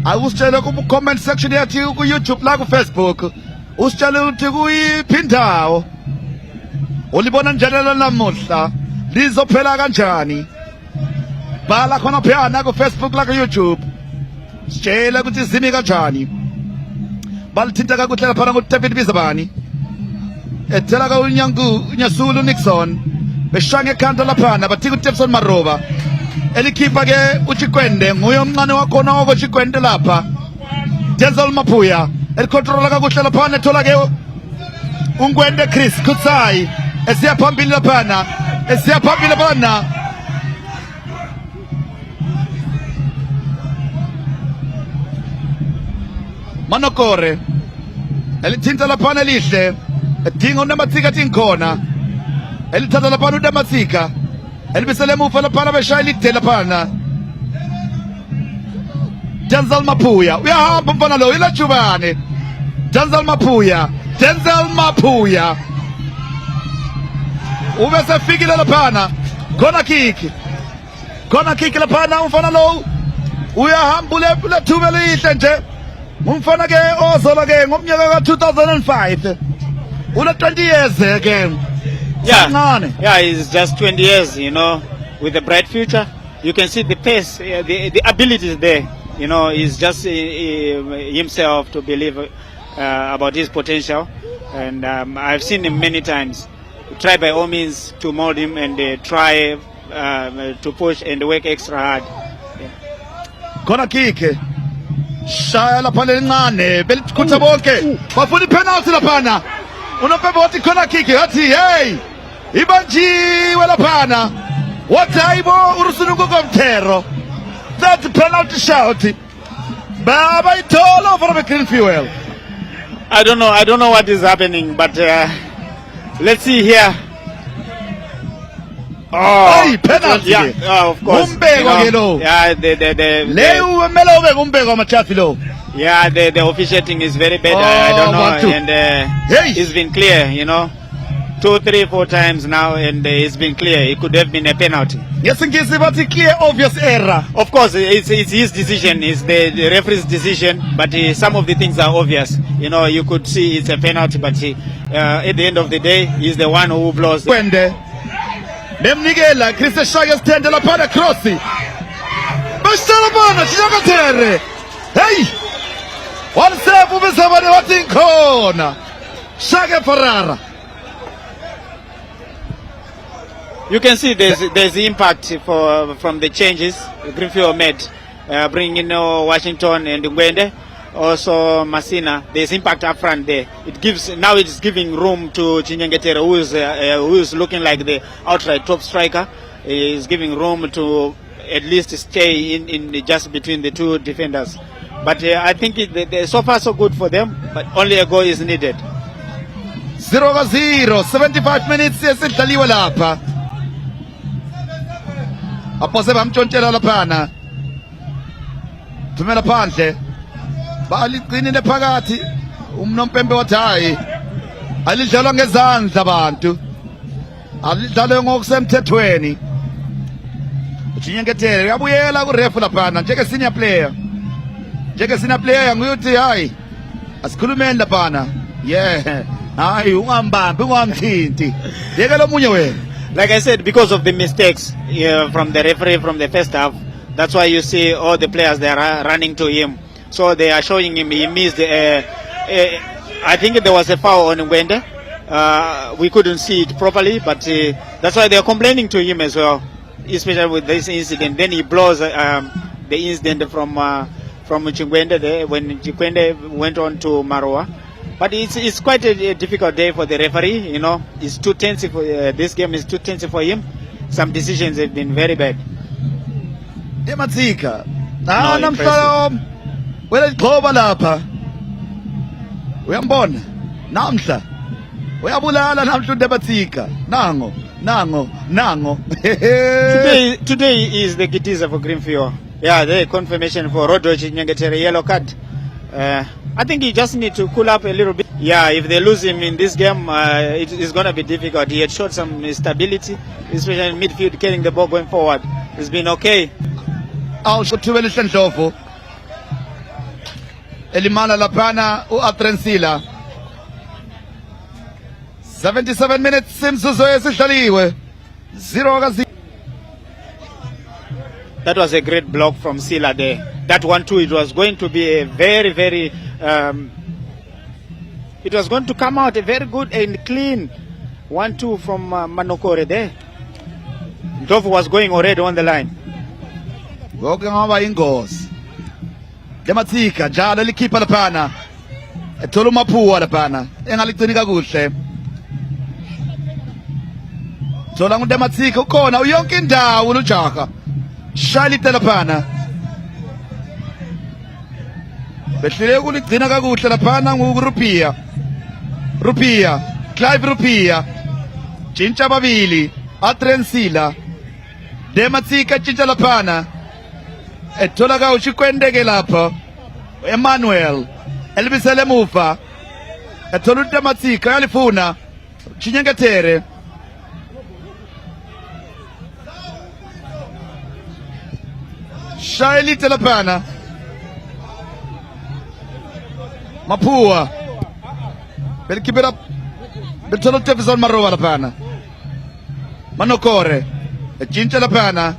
Akusitshela ku comment section yathi ku YouTube la ku Facebook. Usitshela ukuthi kuyiphindawo. Ulibona njalo namuhla lizophela kanjani? Bhala khona phana ku Facebook la ku YouTube. Sitshela ukuthi zimi kanjani. Balithinta kakuhle lapha ngoDavid Bizabani. Ethela ka uNyasulu Nixon. Beshanga ekhanda laphana bathi uDevson Maroba. Elikhipha ke uChikwende nguye omncane wakhona okoChikwende lapha. Denzel Mapuya elicontrola kakuhle laphana ethola ke uNgwende Chris Kutsai esiya phambili laphana Manokore elithinta laphana elihle edinga uNamatsika tinkhona elithatha laphana uNamatsika elibisele mufa laphana beshaya lide laphana Denzel Mapuya uyahamba umfana lo ilajubane Denzel Mapuya ube sefikile laphana corner kick laphana umfana lo uyahamba lethuba elihle nje umfana ke ozola ke ngomnyaka ka 2005 una 20 years again. Yeah, he's just 20 years, with a bright future. You can see the pace, the ability is there. He's just himself to believe about his potential. And I've seen him many times. Try by all means to mold him and try to push and work extra hard. Corner kick. Shaya laphana elincane belikhutha bonke bafuna ipenalty laphana unompembe wathi corner kick yathi hey ibanjiwe laphana wathi hayibo urusunuko komthero that penalty shout baba itolo for the Greenfield. I don't know what is happening, but let's see here. Hey, penalty. Yeah, of course. Yeah, the officiating is very bad. I don't know, and it's been clear, 2, 3, 4 times now, and it's been clear. It could have been a penalty. Yes, in case about a clear, obvious error. Of course, it's his decision. It's the referee's decision. But some of the things are obvious. You could see it's a penalty, but at the end of the day, he's the one who blows. Bemnigela Chris Shaya stand la pana crossi. Bastala bana chiyakatere. Hey! One save ubesabane wathi khona. Shaka Ferrara. You can see there's impact from the changes Greenfield made. bringing in Washington and Ngwende, also Masina. There's impact up front there. It's giving room to Chinyengetere, who is looking like the outright top striker. Is giving room to at least stay in just between the two defenders. But I think so far so good for them, but only a goal is needed. 0-0, 75 minutes esidlaliwe lapha. Apose bamtshontshela laphana. Thumela phandle. Baligcinile phakathi. Umnompembe wathi hayi. Alidlalwa ngezandla abantu. Alidlalwe ngokusemthethweni. Chinyengetere uyabuyela kurefu laphana njeke senior player. Njeke senior player nguyuthi hayi. Asikhulumeni laphana. Yeah. Hayi ungambambi ungamthinti. Yeke lo munye wena. Like I said, because of the mistakes from the referee from the first half, that's why you see all the players they are running to him. So they are showing him he missed. I think there was a foul on Ngwende. We couldn't see it properly, but that's why they are complaining to him as well, especially with this incident. Then he blows the incident from Chingwende there when Chingwende went on to Maroa. But it's quite a difficult day for the referee. You know, it's too tense. This game is too tense for him. Some decisions have been very bad. Dematsika. Namhla wena igxoba lapha. Uyambona? Namhla. Uyabulala namhla uDematsika. Nango. Today is the Kitiza for Greenfield. Yeah, the confirmation for Rodrigo Nyengetere yellow card. I think he just need to cool up a little bit. Yeah, if they lose him in this game, it is going to be difficult. He had showed some stability, especially in midfield, getting the ball going forward. It's been okay. Awushuthiwele Ndlovu. Elimala laphana uAtrensila. 77 minutes imzuzu esidlaliwe. 0-0. That was a great block from Sila there. That 1-2, it was going to be a very, very it was going to come out a very good and clean 1-2 from Manokore there. Ndlovu was going already on the line. Ngoke ngaba ingozi. Dematsika jala likhipha laphana. Ethola umaphuwa laphana. Engaligcini kakuhle. Thola nguDematsika ukhona uyonke indawo uJaka. Shalite laphana. Behlele kuligcina kakuhle laphana nguRupia. Clive Rupia. Chincha babili. Atrensila. Dematsika chincha laphana. Ethola ka uchikwendeke lapha. Emmanuel. Elibisele muva. Ethola uDematsika yalifuna. Chinyengetere. Shailite laphana. Mapua. Belkibera. Betolo Tefison Maroa laphana. Manokore. Echincha laphana.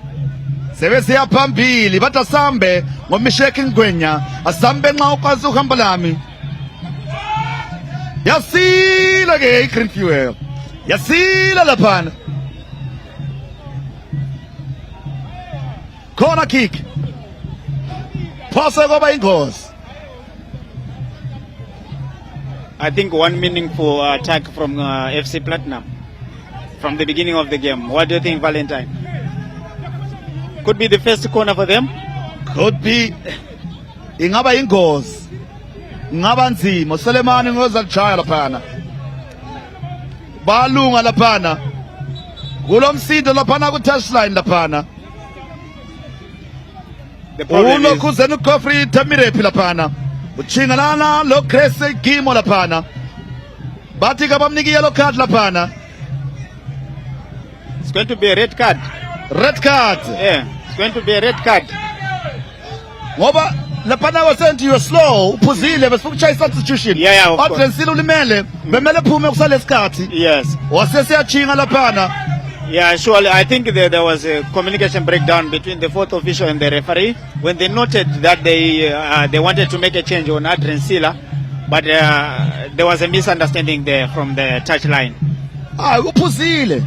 Sebese yaphambili bathi asambe ngomisheke Ngwenya. Asambe nxa ukwazi uhamba lami. Yasila ke iGreenfield. Yasila laphana. Corner kick. Pass over ingoes. I think one meaningful attack from FC Platinum from the beginning of the game. What do you think, Valentine? Could be the first corner for them? Could be. Ingaba ingozi. Ingaba nzima. Selemani ngoza chaya laphana. Balunga laphana. Kulomsindo laphana ku touchline laphana. The problem is Kuzenu Kofri Tamirephi laphana. Uchingalana lo Krese Gimo laphana. Bathi kabamniki yellow card laphana. it's going to be a red card. Red card. Yeah, it's going to be a red card. Ngoba laphana wasent you slow uphuzile bese ukuchaya substitution. Yeah, of course. Atrensila ulimele bemele phume kusalesikhathi. Yes. Wasesiyachinga laphana. Yeah, surely. I think there was a communication breakdown between the fourth official and the referee when they noted that they wanted to make a change on Adrian Sila, but there was a misunderstanding there from the touchline. Uphuzile.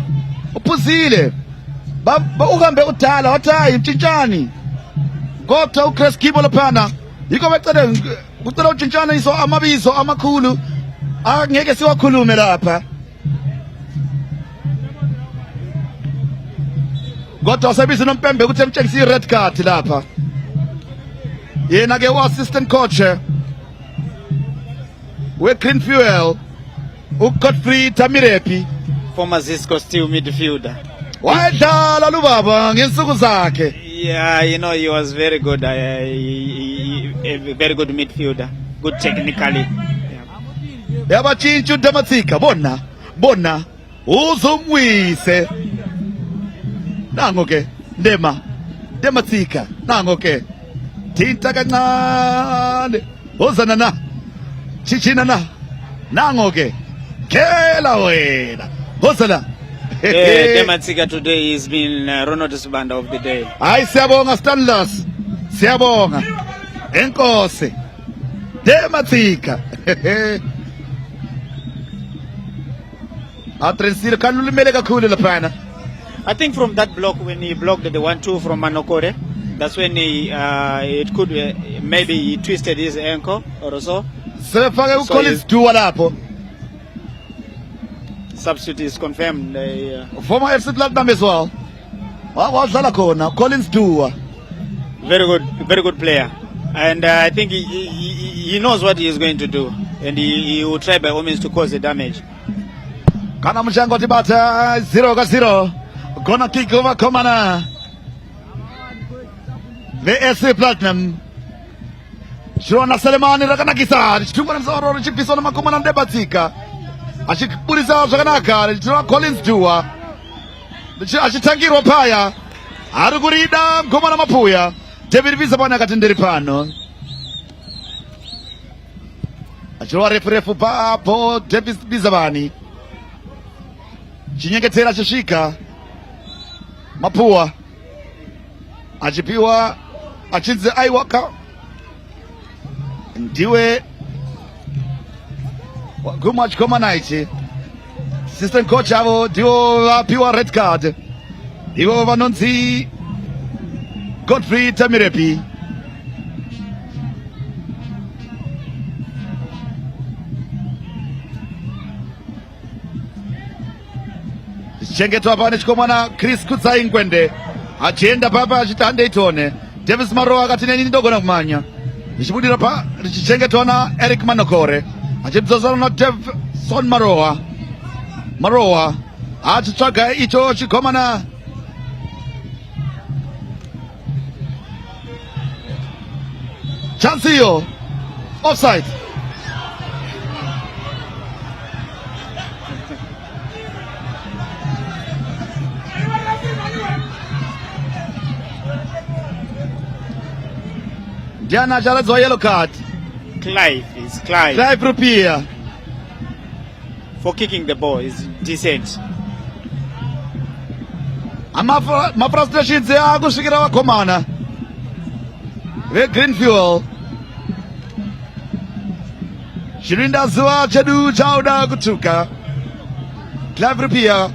Uhambe udala wathi hayi mtshintshani. kodwa uChris Kibo laphana yiko becede kucela utshintshana iso amabizo amakhulu angeke siwakhulume lapha kodwa usebiza nompembe ukuthi emtshengisa i-red card lapha yena ke u-assistant coach we-Green Fuel uGodfrey Tamirepi, Former Zisco Steel midfielder. wayedlala lubaba ngensuku zakhe. Yeah, you know, he was very good. A very good midfielder. Good technically. Yabatshintsha uDematsika bona uzumwise nango ke Dematsika nango ke thinta kancane ozana na chichina na nango ke kela wena ozana Dematsika today has been Ronald Subanda of the day. Hayi siyabonga Stanley, siyabonga enkosi Dematsika atrensile kalulimele kakhulu laphana. I think from that block, when he blocked the 1-2 from Manokore, that's when it could maybe he twisted his ankle or so. Sefake uCollins Dua lapho. Substitute is confirmed. Former FC Platinum as well. Wadlala khona Collins Dua. Very good player, and I think he knows what he is going to do, and he will try by all means to cause the damage. Kana mchango tibata 0-0. Gonna kick over Komana. The FC Platinum. Shirona Selemani rakanakisa. Chitungwa mzoro richipisona makomana Dematsika. Achipuriza zvakanaka. Chitungwa Collins Dua. Achitangirwa paya. Arikurida Komana Mapuya. David Bizabani akatenderi pano. Achirwa refu papo David Bizabani. Chinyengetera chashika Mapua achipiwa achinze aiwaka ndiwe guma chikoma naichi assistant coach avo ndiwo vapiwa red card ivo vanonzi Godfrey Tamirepi. Chengetwa pane chikomana Chris Kutsaingwende achienda papa achitande itone Davis Maroa akati neni ndogona kumanya richibudira pa richichengetwa na Eric Manokore achibzozana na Davison Maroa achitsvaga icho chikomana chance iyo offside. Jana chalazwa yellow card. Clive Rupia. For kicking the ball is decent. Frustrations akusvikira vakomana veGreen Fuel. Chirinda zuva chedu chauda kutuka. Clive Rupia.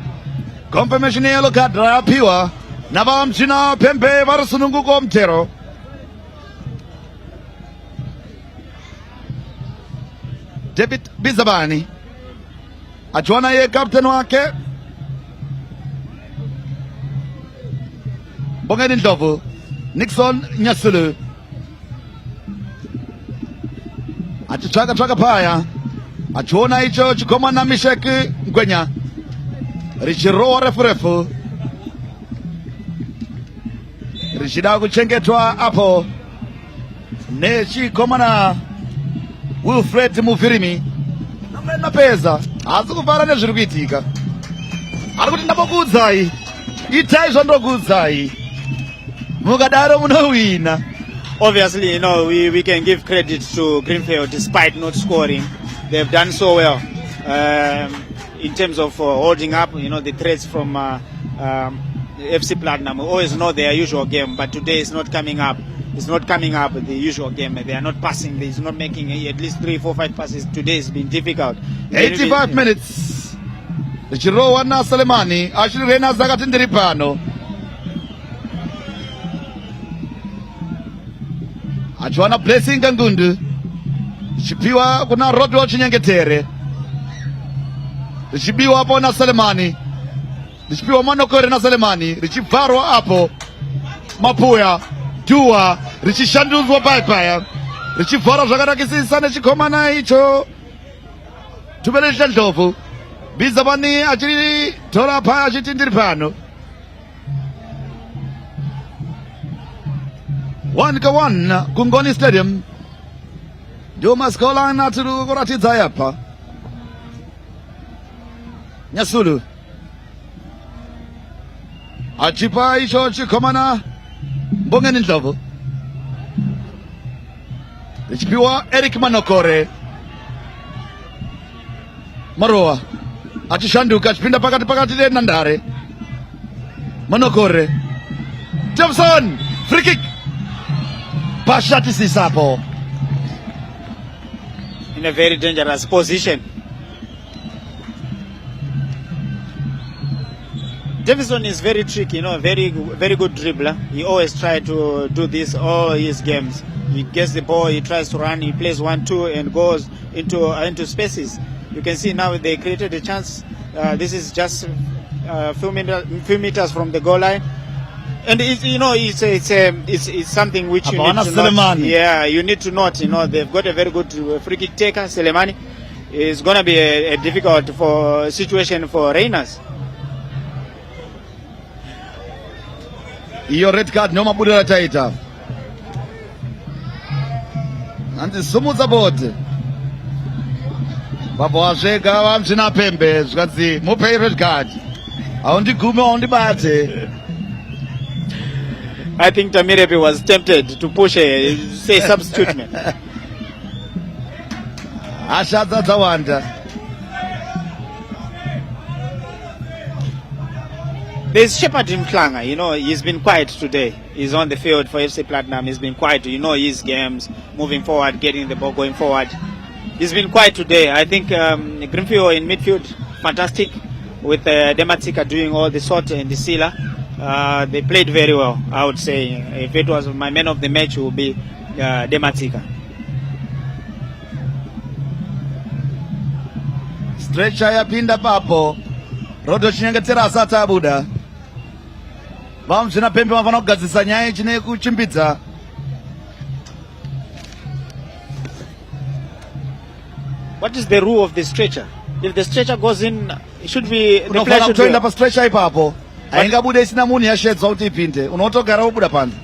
Confirmation yellow card rapiwa. Navamchina pembe varusununguko mtero. David Bizabani achuana ye captain wake Bongeni Ndlovu Nixon Nyasulu achichaka paya achuona icho chikomana Misheki Ngwenya richirowa refu richida kuchengetwa apo nechikomana Wilfred Mufirimi napeza asi kuvara nezviri kuitika ari kuti ndabokudzai itai zvandokudzai mukadaro munowina. Obviously, you know, we can give credit to Greenfield despite not scoring. They've done so well in terms of holding up, you know, the threats from FC Platinum. We always know their usual game, but today it's not coming up. It's not coming up with the usual game. They are not passing. It's not making at least 3, 4, 5 passes. Today has been difficult. 85 minutes. Chirowa na Selemani achirena zakatenderi pano. achiwana blessing Kangundu, chipiwa kuna Rodwell Chinyengetere, richibiwa hapo na Selemani, richibiwa Manokore na Selemani, richibvarwa hapo Mapuya Dua, richishanduzwa Paipaya, richivhara zvakanakisisa nechikomana icho Tuberesha Ndovu. Bizabani achiri tora pa achiti ndiri pano 1-1 Kungoni Stadium. Ndio maskolana tiri kuratidza yapa. Nyasulu achipa icho chikomana Mbongeni Ndovu, ichipiwa Eric Manokore. Maroa achishanduka achipinda pakati nandare. Manokore, Thompson, free kick. Pashati Sisapo in a very dangerous position. Davison is very tricky, very good dribbler. He always tries to do this all his games. He gets the ball, he tries to run, he plays 1-2 and goes into spaces. You can see now they created a chance. This is just a few meters from the goal line, and it's something which you need to note. Yeah, you need to note. They've got a very good free kick taker. Selemani is going to be a difficult situation for Rangers. Iyo red card noma budira taita. Anti sumudza bote. Baba wasvega vamzvina pembe zvikadzi mupei red card. Aundigume aundibate. I think Tamirepe was tempted to push say substitute me. Ashadza dzawanda. There's Shepard Mklanga, he's been quiet today. He's on the field for FC Platinum. He's been quiet, his games, moving forward, getting the ball going forward. He's been quiet today. I think Greenfield in midfield, fantastic, with Dematika doing all the sort and the sealer. They played very well, I would say. If it was my man of the match, it would be Dematika. Stretcher yapinda papo. Rodo Chinyengetera asati abuda. Vamzvina pembe vafana kugadzisa nyaya ichine kuchimbidza. What is the rule of the stretcher? If the stretcher goes in, it should be the player Unofana should kutoenda pa stretcher ipapo. Haingabude isina munhu yashedzwa kuti ipinde. Unotogara wobuda panze.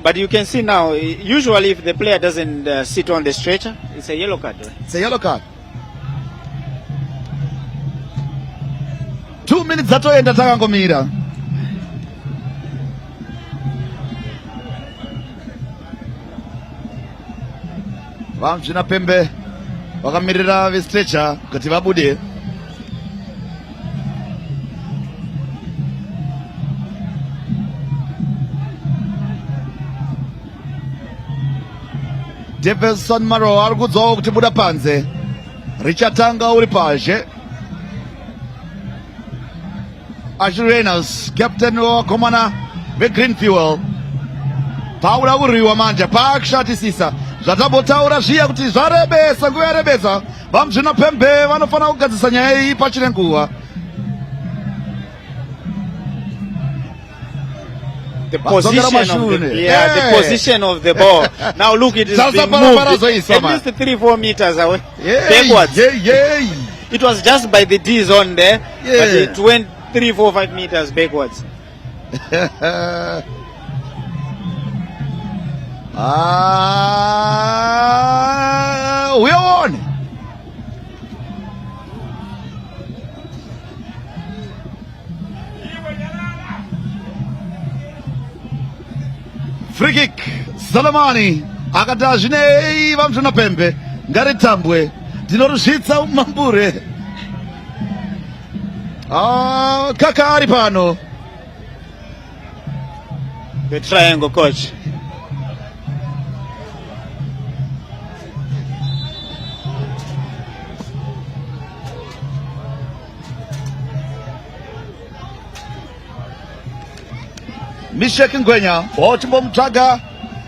But you can see now, usually if the player doesn't sit on the stretcher, it's a yellow card. Right? It's a yellow card. 2 minutes dzatoenda takangomira. Vamzvina pembe vakamirira vestretcher kuti vabude. Jefferson Maro ari kudzawo kuti buda panze. Richatanga uri pazhe. Ashuri Reynolds, captain wakomana veGreenfield. Paulauriwa manje pakushatisisa. Zvatabotaura zviya kuti zvarebesa, nguva yarebesa. Vamzvina pembe vanofana kugadzisa nyaya iyi pachine nguva. The position of the ball. Now look, it is being moved at least 3-4 meters away backwards. It was just by the D zone there, but it went 3-4-5 meters backwards. We are on. Free kick. Salamani akata zvinei vamzvina pembe ngaritambwe tinorusvitsa mambure. Kaka ari pano. The triangle coach. Mishek Ngwenya wachimbomtsvaga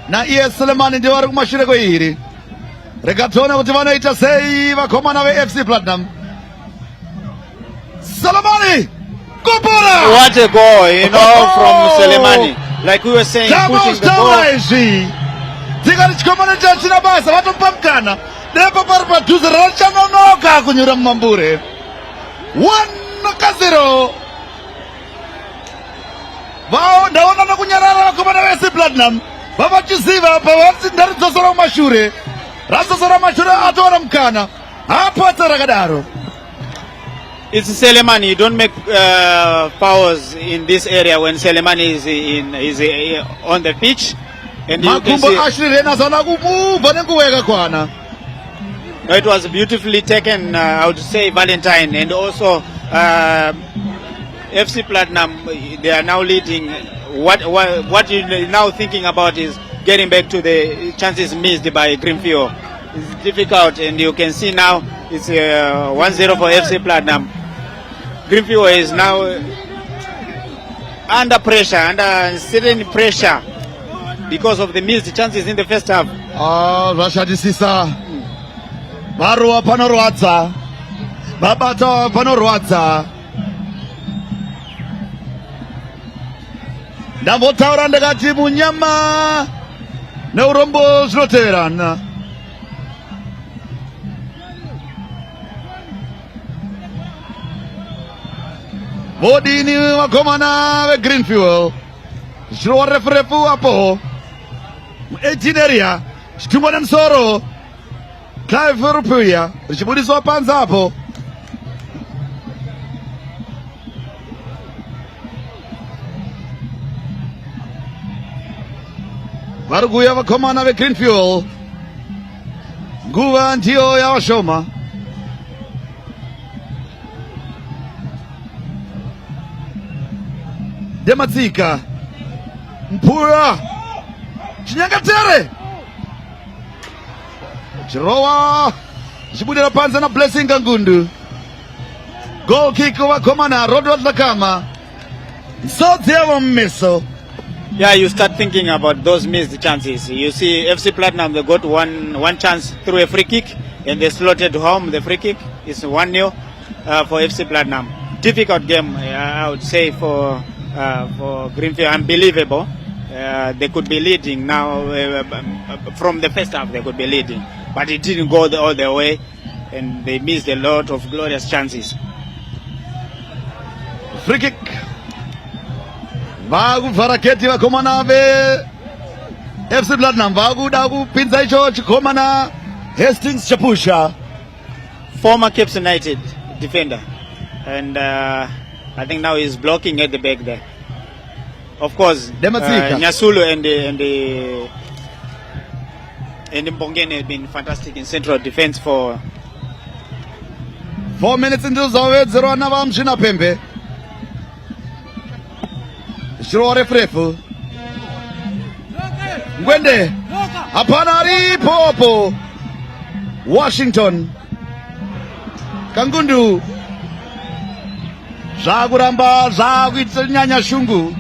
na iye Selemani ndio vari kumashure kweiri. Rega tione kuti vanoita sei vakomana veFC Platinum. Selemani kupora. What a goal, you know, from Selemani. Like we were saying, pushing the ball. Tikati chikomana chachina basa vatopa mukana. Depa pari padhuze rachanonoka kunyura mumambure. 1-0. Vao ndaona nokunyarara vakomana veFC Platinum. Vavachiziva apa vati ndaridzosora kumashure. Radzosora kumashure atora mukana. Apatsa rakadaro. It's Selemani. You don't make fouls in this area when Selemani is on the pitch. And you can see it was beautifully taken, I would say, Valentine. And also FC Platinum, they are now leading. What you're now thinking about is getting back to the chances missed by Greenfield. It's difficult, and you can see now it's 1-0 for FC Platinum. Greenfield is now under pressure, under certain pressure because of the missed chances in the first half. Zvashadisisa. Varuwa panorwadza. Vabata panorwadza. Ndambotaura ndakati munyama neurombo zvinoteverana. Vodini vakomana veGreenfield. Zvichirova refu apo. 18 area. Chitumwa nemusoro. Clive Rupuya. Richibudiswa panze apo. Varikuuya vakomana veGreenfield. Nguva ndiyo yavashoma. Dematsika Mpuya Chinyangatere Chirowa Chibudira panze na Blessing Kangundu. Goal kick vakomana Rodward Lakama. Sodzeva mmeso. Yeah, you start thinking about those missed chances. You see FC Platinum, they got one chance through a free kick and they slotted home the free kick. It's 1-0 for FC Platinum. Difficult game, I would say, for Greenfield. Unbelievable. They could be leading now from the first half. They could be leading, but it didn't go all the way, and they missed a lot of glorious chances. Free kick. Vakuvaraketi vakomana veFC Platinum vakuda kupinza icho chikomana Hastings Chapusha, former Cape United defender, and I think now he's blocking at the back there. Of course, Nyasulu and Mbongeni have been fantastic in central defense for 4 minutes into Zawedzero na vamshina pembe. Shirore frefu. Ngwende. Hapana ripopo. Washington. Kangundu. Zvakuramba zvakuitanyanya shungu.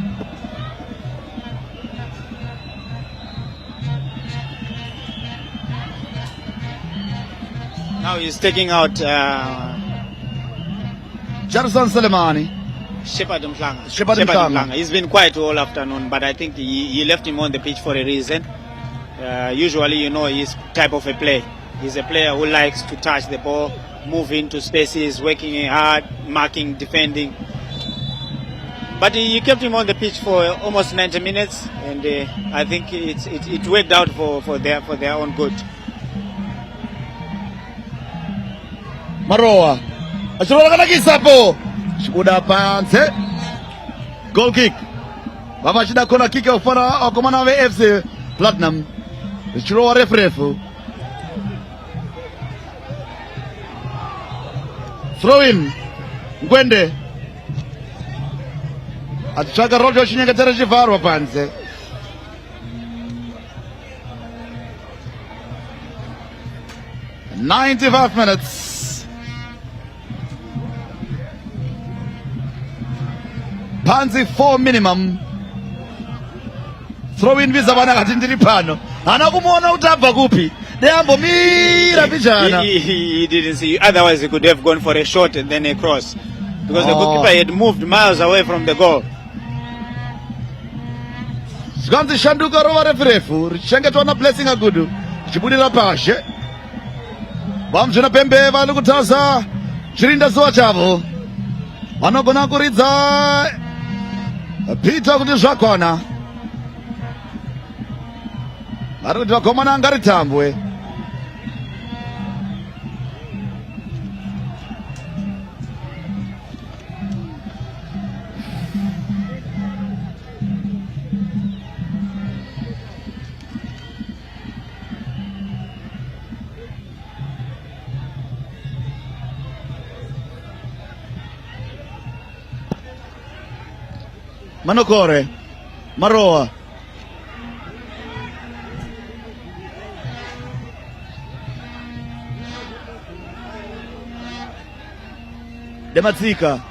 Now he's taking out Jarson Selemani. Shepard Mhlanga. He's been quiet all afternoon, but I think he left him on the pitch for a reason. Usually, you know, he's type of a player. He's a player who likes to touch the ball, move into spaces, working hard, marking, defending. But he kept him on the pitch for almost 90 minutes, and I think it worked out for their own good. Maroa. Ashirora kanakisa po. Shikuda panse. Goal kick. Baba shida kona kick ofara okomana veFC Platinum. Ashirora refrefu. Throw in. Ngwende. Atshaka rojo shinyangatera chivarwa panze. "95 minutes. Panzi 4 minimum. throw in vizabana kati ndiri pano. Hana kumuona utabva kupi. Deambo mira vijana. He didn't see. Otherwise, he could have gone for a shot and then a cross, because the goalkeeper had moved miles away from the goal. Zganzi shanduka rova refu richengetwa na Blessing Agudu chibudira pashe. Vamjuna Pembe vari kutaza chirinda zuva chavo. Vanogona kuridza Peter kuti zvakwana. Vari kuti vakomana ngaritambwe. Manokore, Maroa. Dematsika.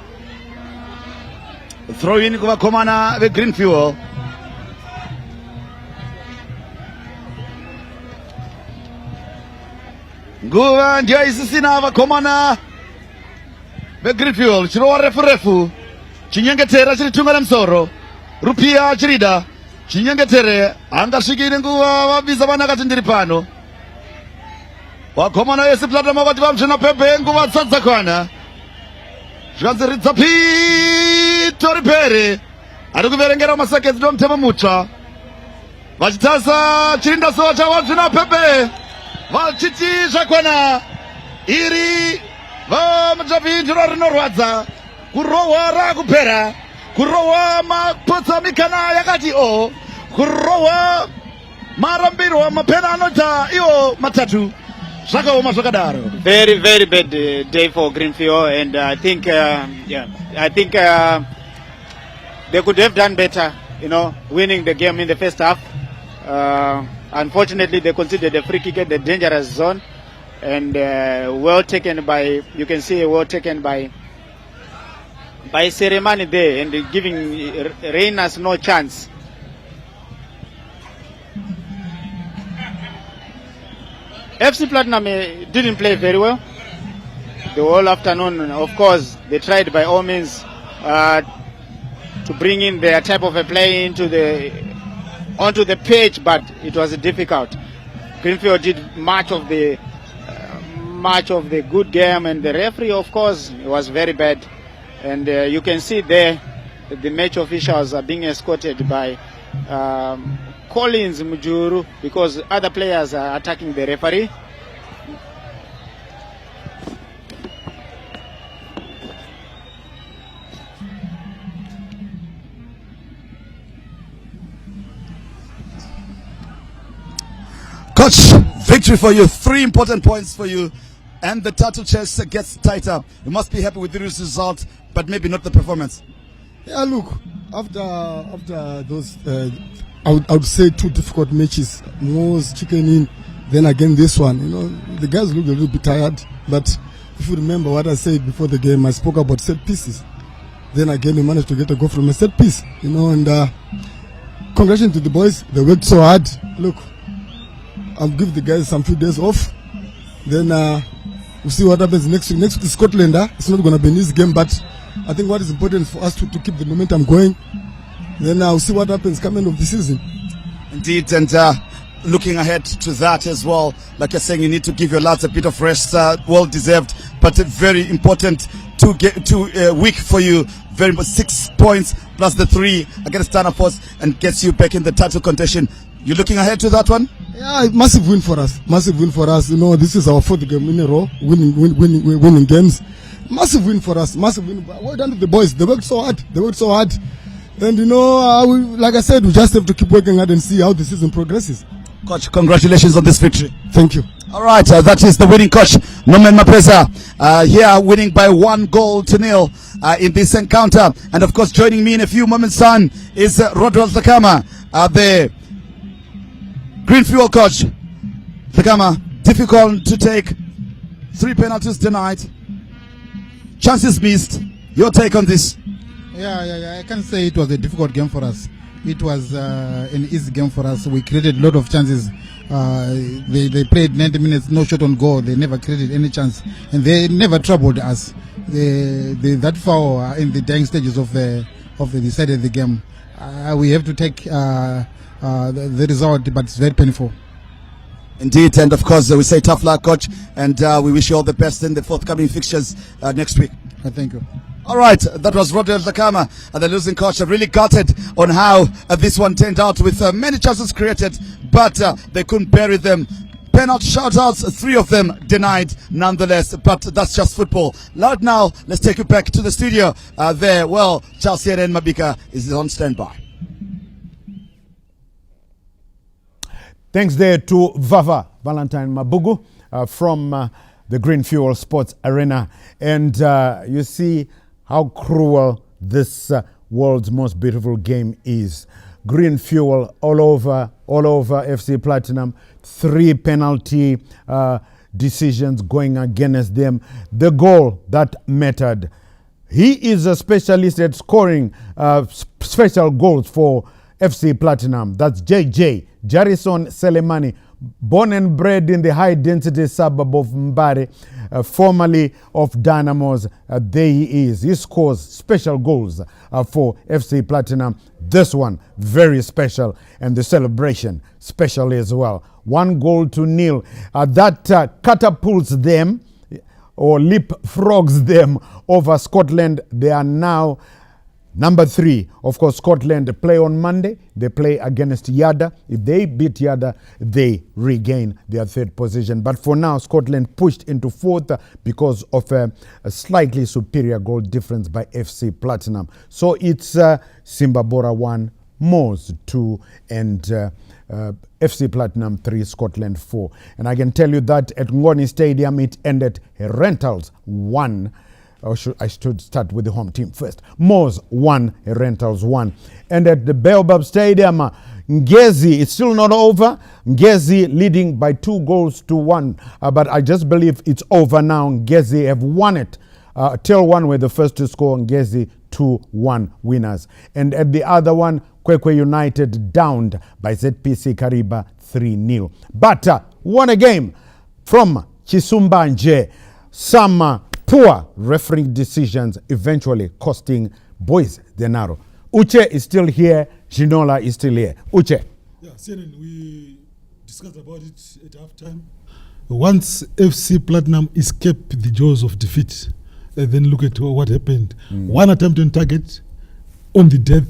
Throw in kuvakomana ve Greenfield. Nguva ndio isisina vakomana ve Greenfield. Chirova refu. Chinyengetera chiri tunga lemsoro. Rupia chirida. Chinyengetere angasvikire nguva vabvisa vana kati ndiri pano. Vakomana vese Platinum vakati vamjuna Pembe nguva dzadzakwana. Zvanziridza Pito Ripere. Ari kuverengera maseconds nomutemo mutsva. Vachitasa chirinda zuva chavamjuna Pembe. Vachiti zvakwana. Iri vamujapindiro rinorwadza. Kurohwa rakupera. Kurohwa mapotsa mikana yakati o. Kurohwa marambirwa mapena anota iwo matatu. Zvakaoma zvakadaro. Very, very bad day for Greenfield, and I think, they could have done better, winning the game in the first half. Unfortunately, they conceded a free kick at the dangerous zone, and well taken by Seremani there, and giving Reynas no chance. FC Platinum didn't play very well the whole afternoon. Of course, they tried by all means to bring in their type of a play onto the pitch, but it was difficult. Greenfield did much of the good game, and the referee, of course, was very bad. And you can see there the match officials are being escorted by Collins Mujuru, because other players are attacking the referee. Coach, victory for you. 3 important points for you. And the title chest gets tighter. You must be happy with the result, but maybe not the performance. Yeah, look, after those, I would say 2 difficult matches, Mo's chicken in, then again this one. The guys look a little bit tired, but if you remember what I said before the game, I spoke about set pieces. Then again, we managed to get a goal from a set piece, and congratulations to the boys. They worked so hard. Look, I'll give the guys some few days off. Then we'll see what happens next week. Next week is Scotland. It's not going to be an easy game, but I think what is important for us to keep the momentum going. Then I'll see what happens coming of the season. Indeed, and looking ahead to that as well, like you're saying, you need to give your lads a bit of rest, well deserved, but very important to week for you. Very much 6 points plus the 3 against Force, and gets you back in the title contention. You looking ahead to that one? Yeah, massive win for us. Massive win for us. This is our 4th game in a row, winning games. Massive win for us. Massive win. Well done to the boys. They worked so hard. And like I said, we just have to keep working hard and see how the season progresses. Coach, congratulations on this victory. Thank you. All right, that is the winning coach, Norman Mapesa, here winning by 1-0 in this encounter. And of course, joining me in a few moments' time is Rodwell Thakama, the Greenfield coach. Thakama, difficult to take, 3 penalties denied, chances missed. Your take on this? Yeah. I can say it was a difficult game for us. it was an easy game for us. We created a lot of chances. They played 90 minutes, no shot on goal. They never created any chance, and they never troubled us. That foul in the dying stages of the decided the game. We have to take the result, but it's very painful. Indeed, and of course we say tough luck, coach, and we wish you all the best in the forthcoming fixtures next week. Thank you. All right, that was Rodwell Lakama, the losing coach. Really gutted on how this one turned out, with many chances created, but they couldn't bury them. Penalty shoutouts, 3 of them denied nonetheless, but that's just football. Right now, let's take you back to the studio there. Well, Charles and Mabika is on standby. Thanks there to Vava Valentine Mabugu from the Green Fuel Sports Arena. And you see how cruel this world's most beautiful game is. Green Fuel all over FC Platinum. 3 penalty decisions going against them. The goal that mattered. He is a specialist at scoring special goals for FC Platinum. That's JJ, Jarison Selemani, born and bred in the high-density suburb of Mbare, formerly of Dynamos. There he is. He scores special goals for FC Platinum. This one, very special, and the celebration, special as well. 1-0. That catapults them, or leapfrogs them over Scotland. They are now number 3. Of course, Scotland play on Monday. They play against Yada. If they beat Yada, they regain their 3rd position. But for now, Scotland pushed into 4th because of a slightly superior goal difference by FC Platinum. So it's Simba Bora 1, Moors 2, and FC Platinum 3, Scotland 4. And I can tell you that at Ngoni Stadium, it ended Rentals 1. I should start with the home team first. Moors 1, Rentals 1. And at the Baobab Stadium, Ngezi, it's still not over. Ngezi leading by 2-1. But I just believe it's over now. Ngezi have won it. Till 1 were the first to score. Ngezi 2-1 winners. And at the other one, Kwekwe United downed by ZPC Kariba 3-0. But won a game from Chisumbanje. Some poor refereeing decisions eventually costing Boys Denaro. Uche is still here. Ginola is still here. Uche. Yeah, CNN, we discussed about it at halftime. Once FC Platinum escaped the jaws of defeat, then look at what happened. 1 attempt on target on the death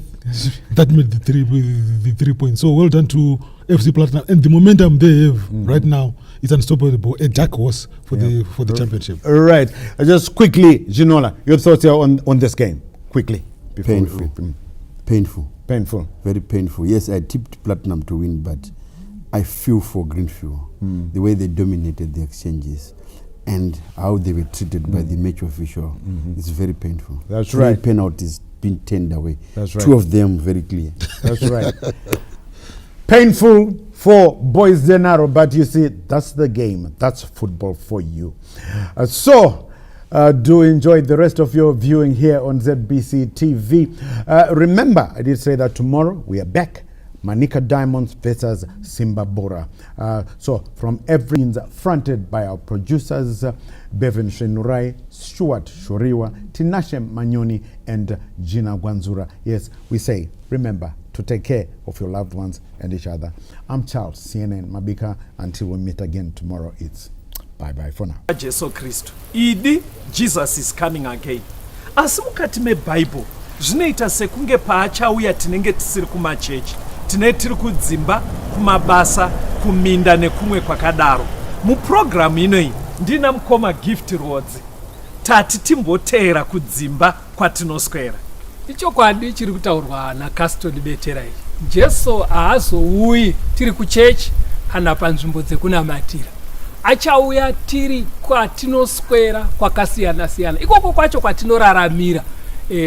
that made the 3 points. So well done to FC Platinum, and the momentum they have right now is unstoppable. A dark horse for the championship. All right. Just quickly, Ginola, your thoughts here on this game, quickly. Painful. Very painful. Yes, I tipped Platinum to win, but I feel for Green Fuel. The way they dominated the exchanges and how they were treated by the match official. It's very painful. That's right. 3 penalties being turned away. That's right. 2 of them very clear. That's right. Painful for Boys Denaro, but you see, that's the game. That's football for you. Do enjoy the rest of your viewing here on ZBC TV. Remember, I did say that tomorrow we are back. Manika Diamonds versus Simba Bora. So from every fronted by our producers, Bevan Shenurai, Stuart Shoriwa, Tinashe Manyoni, and Gina Gwanzura. Yes, we say, remember to take care of your loved ones and each other. I'm Charles, CNN Mabika. Until we meet again tomorrow, it's bye-bye for now. Jesus Christ. Jesus is coming again. Asimukati me Bible. Zvinoita sekunge paachauya tinenge tisiri kumachechi. Tine tiri kudzimba, kumabasa, kuminda nekumwe kwakadaro. Muprogramu inoi ndina mukoma gift roads. Tati timboteera kudzimba kwatinoswera. Ichokwadi chiri kutaurwa naCaston Betera. Jesu haazouyi tiri kuchechi kana panzvimbo dzekunamatira. Achauya tiri kwatinoswera kwakasiyana siyana. Ikoko kwacho kwatinoraramira.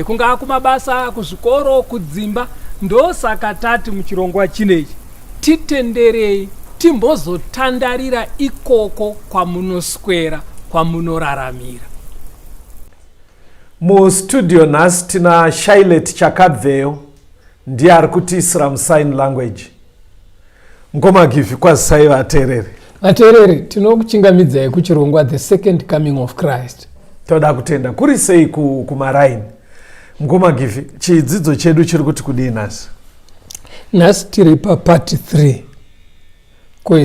Kungaa kumabasa, kuzvikoro, kudzimba. Ndosaka tati muchirongwa chinechi titenderei timbozotandarira ikoko kwamunoswera kwamunoraramira. Mu studio nhasi tina Shailet Chakabveyo, ndiye ari kutiisira musign language. Ngomagivi kwazisai vateereri. Vateereri tinokuchingamidzai kuchirongwa the second coming of Christ. Toda kutenda kuri sei kumaraini. Ngomagivi chidzidzo chedu chiri kuti kudii nhasi? Nhasi tiri part 3.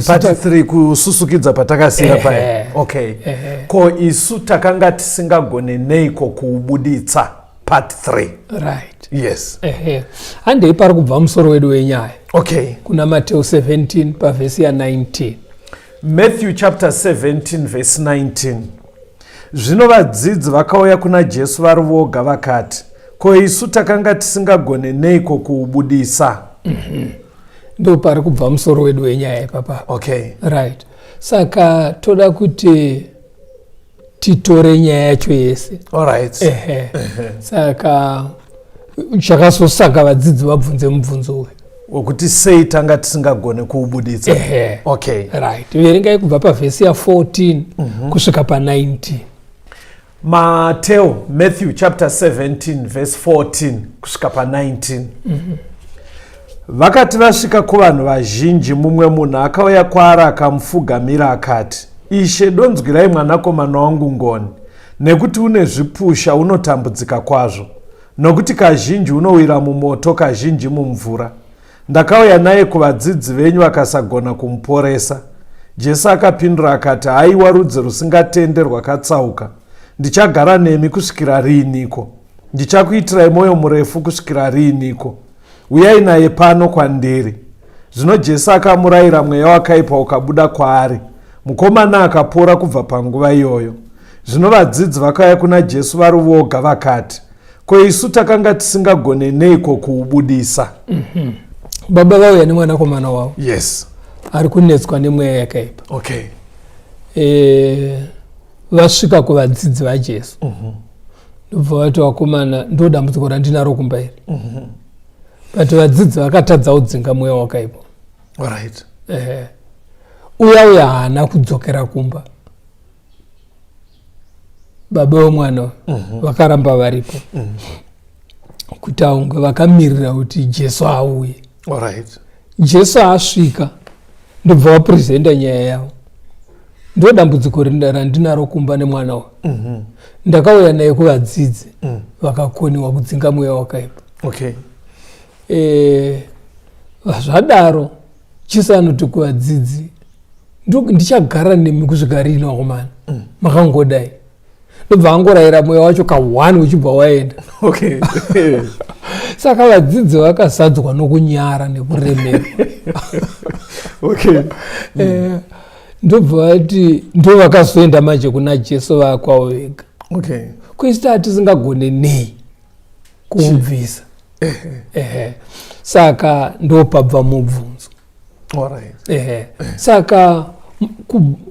Part 3 kususukidza patakasira paya. Okay. Ko isu takanga tisingagone neiko kuubuditsa part 3. Right. Yes. Handei pari kubva musoro wedu wenyaya. Okay. Kuna Matthew 17 pavhesi ya 19. Matthew chapter 17 verse 19. Zvino vadzidzi vakauya kuna Jesu vari voga vakati, ko isu takanga tisingagone neiko kuubudisa. Ndo pari kubva musoro wedu wenyaya ipapa. Okay. Right. Saka toda kuti titore nyaya yacho yese. Alright. Saka chakasosaka vadzidzi vabvunze mubvunzo uyu wekuti sei tanga tisingagone kuubuditsa. Okay. Right. Verengai kubva pavhesi ya 14 kusvika pa19. Matthew chapter 17 verse 14 kusvika pa19. Vakati vasvika kuvanhu vazhinji, mumwe munhu akauya kwaari akamupfugamira akati, Ishe, donzwirai mwanakomana wangu ngoni, nekuti une zvipusha, unotambudzika kwazvo, nokuti kazhinji unowira mumoto, kazhinji mumvura. Ndakauya naye kuvadzidzi venyu vakasagona kumuporesa. Jesu akapindura akati, haiwa rudzi rusingatende rwakatsauka, ndichagara nemi kusvikira riiniko? Ndichakuitirai mwoyo murefu kusvikira riiniko? Uyai naye pano kwandiri. Zvino Jesu akamurayira mweya wakaipa ukabuda kwaari. Mukomana akapora kubva panguva iyoyo. Zvino vadzidzi vakauya kuna Jesu vari voga vakati, ko isu takanga tisingagone neiko kuubudisa. Baba vauya nemwanakomana wavo. Yes. Ari kunetswa nemweya yakaipa. Okay. Vasvika kuvadzidzi vaJesu. Ndobva vati, vakomana, ndo dambudziko randinaro kumba iri. But vadzidzi vakatadza kudzinga mweya wakaipa. Alright. Uya haana kudzokera kumba. Baba vomwana vakaramba varipo. Kuti aunge vakamirira kuti Jesu auye. Alright. Jesu asvika ndobva vapresenta nyaya yavo. Ndo dambudziko randinaro kumba nemwana wa. Ndakauya naye kuvadzidzi vakakoniwa kudzinga mweya wakaipa. Okay. Zvadaro Jesu anoti kuvadzidzi, ndichagara nemi kusvika rini vakomana, makangodai. Ndobva angorayira mweya wacho ka1 uchibva waenda. Okay. Saka vadzidzi vakazadzwa nokunyara nekuremera. Okay. Ndobva vati ndo vakazoenda manje kuna Jesu vakwavo vega. Okay. Kuisita tisingagone nei kuubvisa. Saka ndo pabva mubvunzo. Alright. Saka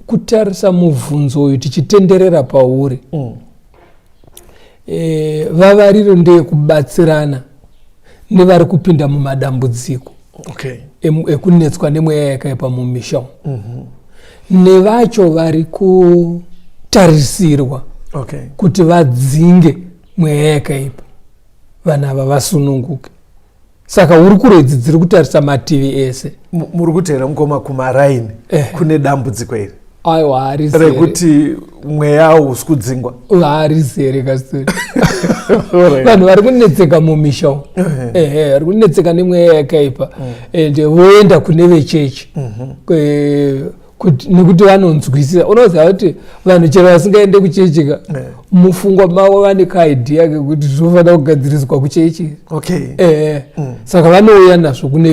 kutarisa mubvunzo uyu tichitenderera pauri. Vavariro ndeyekubatsirana nevari kupinda mumadambudziko. Okay. Ekunetswa nemweya yakaipa mumisha. Nevacho vari kutarisirwa kuti vadzinge mweya yakaipa, vana ava vasununguke. Saka uri kuredzi dziri kutarisa mativi ese. Muri kutera mukoma kumaraini kune dambudziko iri. Aiwa, hari zere. Rekuti mweya usi kudzingwa. Hari zere kastori. Vanhu vari kunetseka mumisha. Vari kunetseka nemweya yakaipa. Ende voenda kune vechechi. Nekuti vanonzwisisa. Unoziva kuti vanhu chero vasingaende kuchechika, mufungwa mavo vane kaidhiya kekuti zvinofanira kugadziriswa kuchechi. Okay. Saka vanouya nazvo kune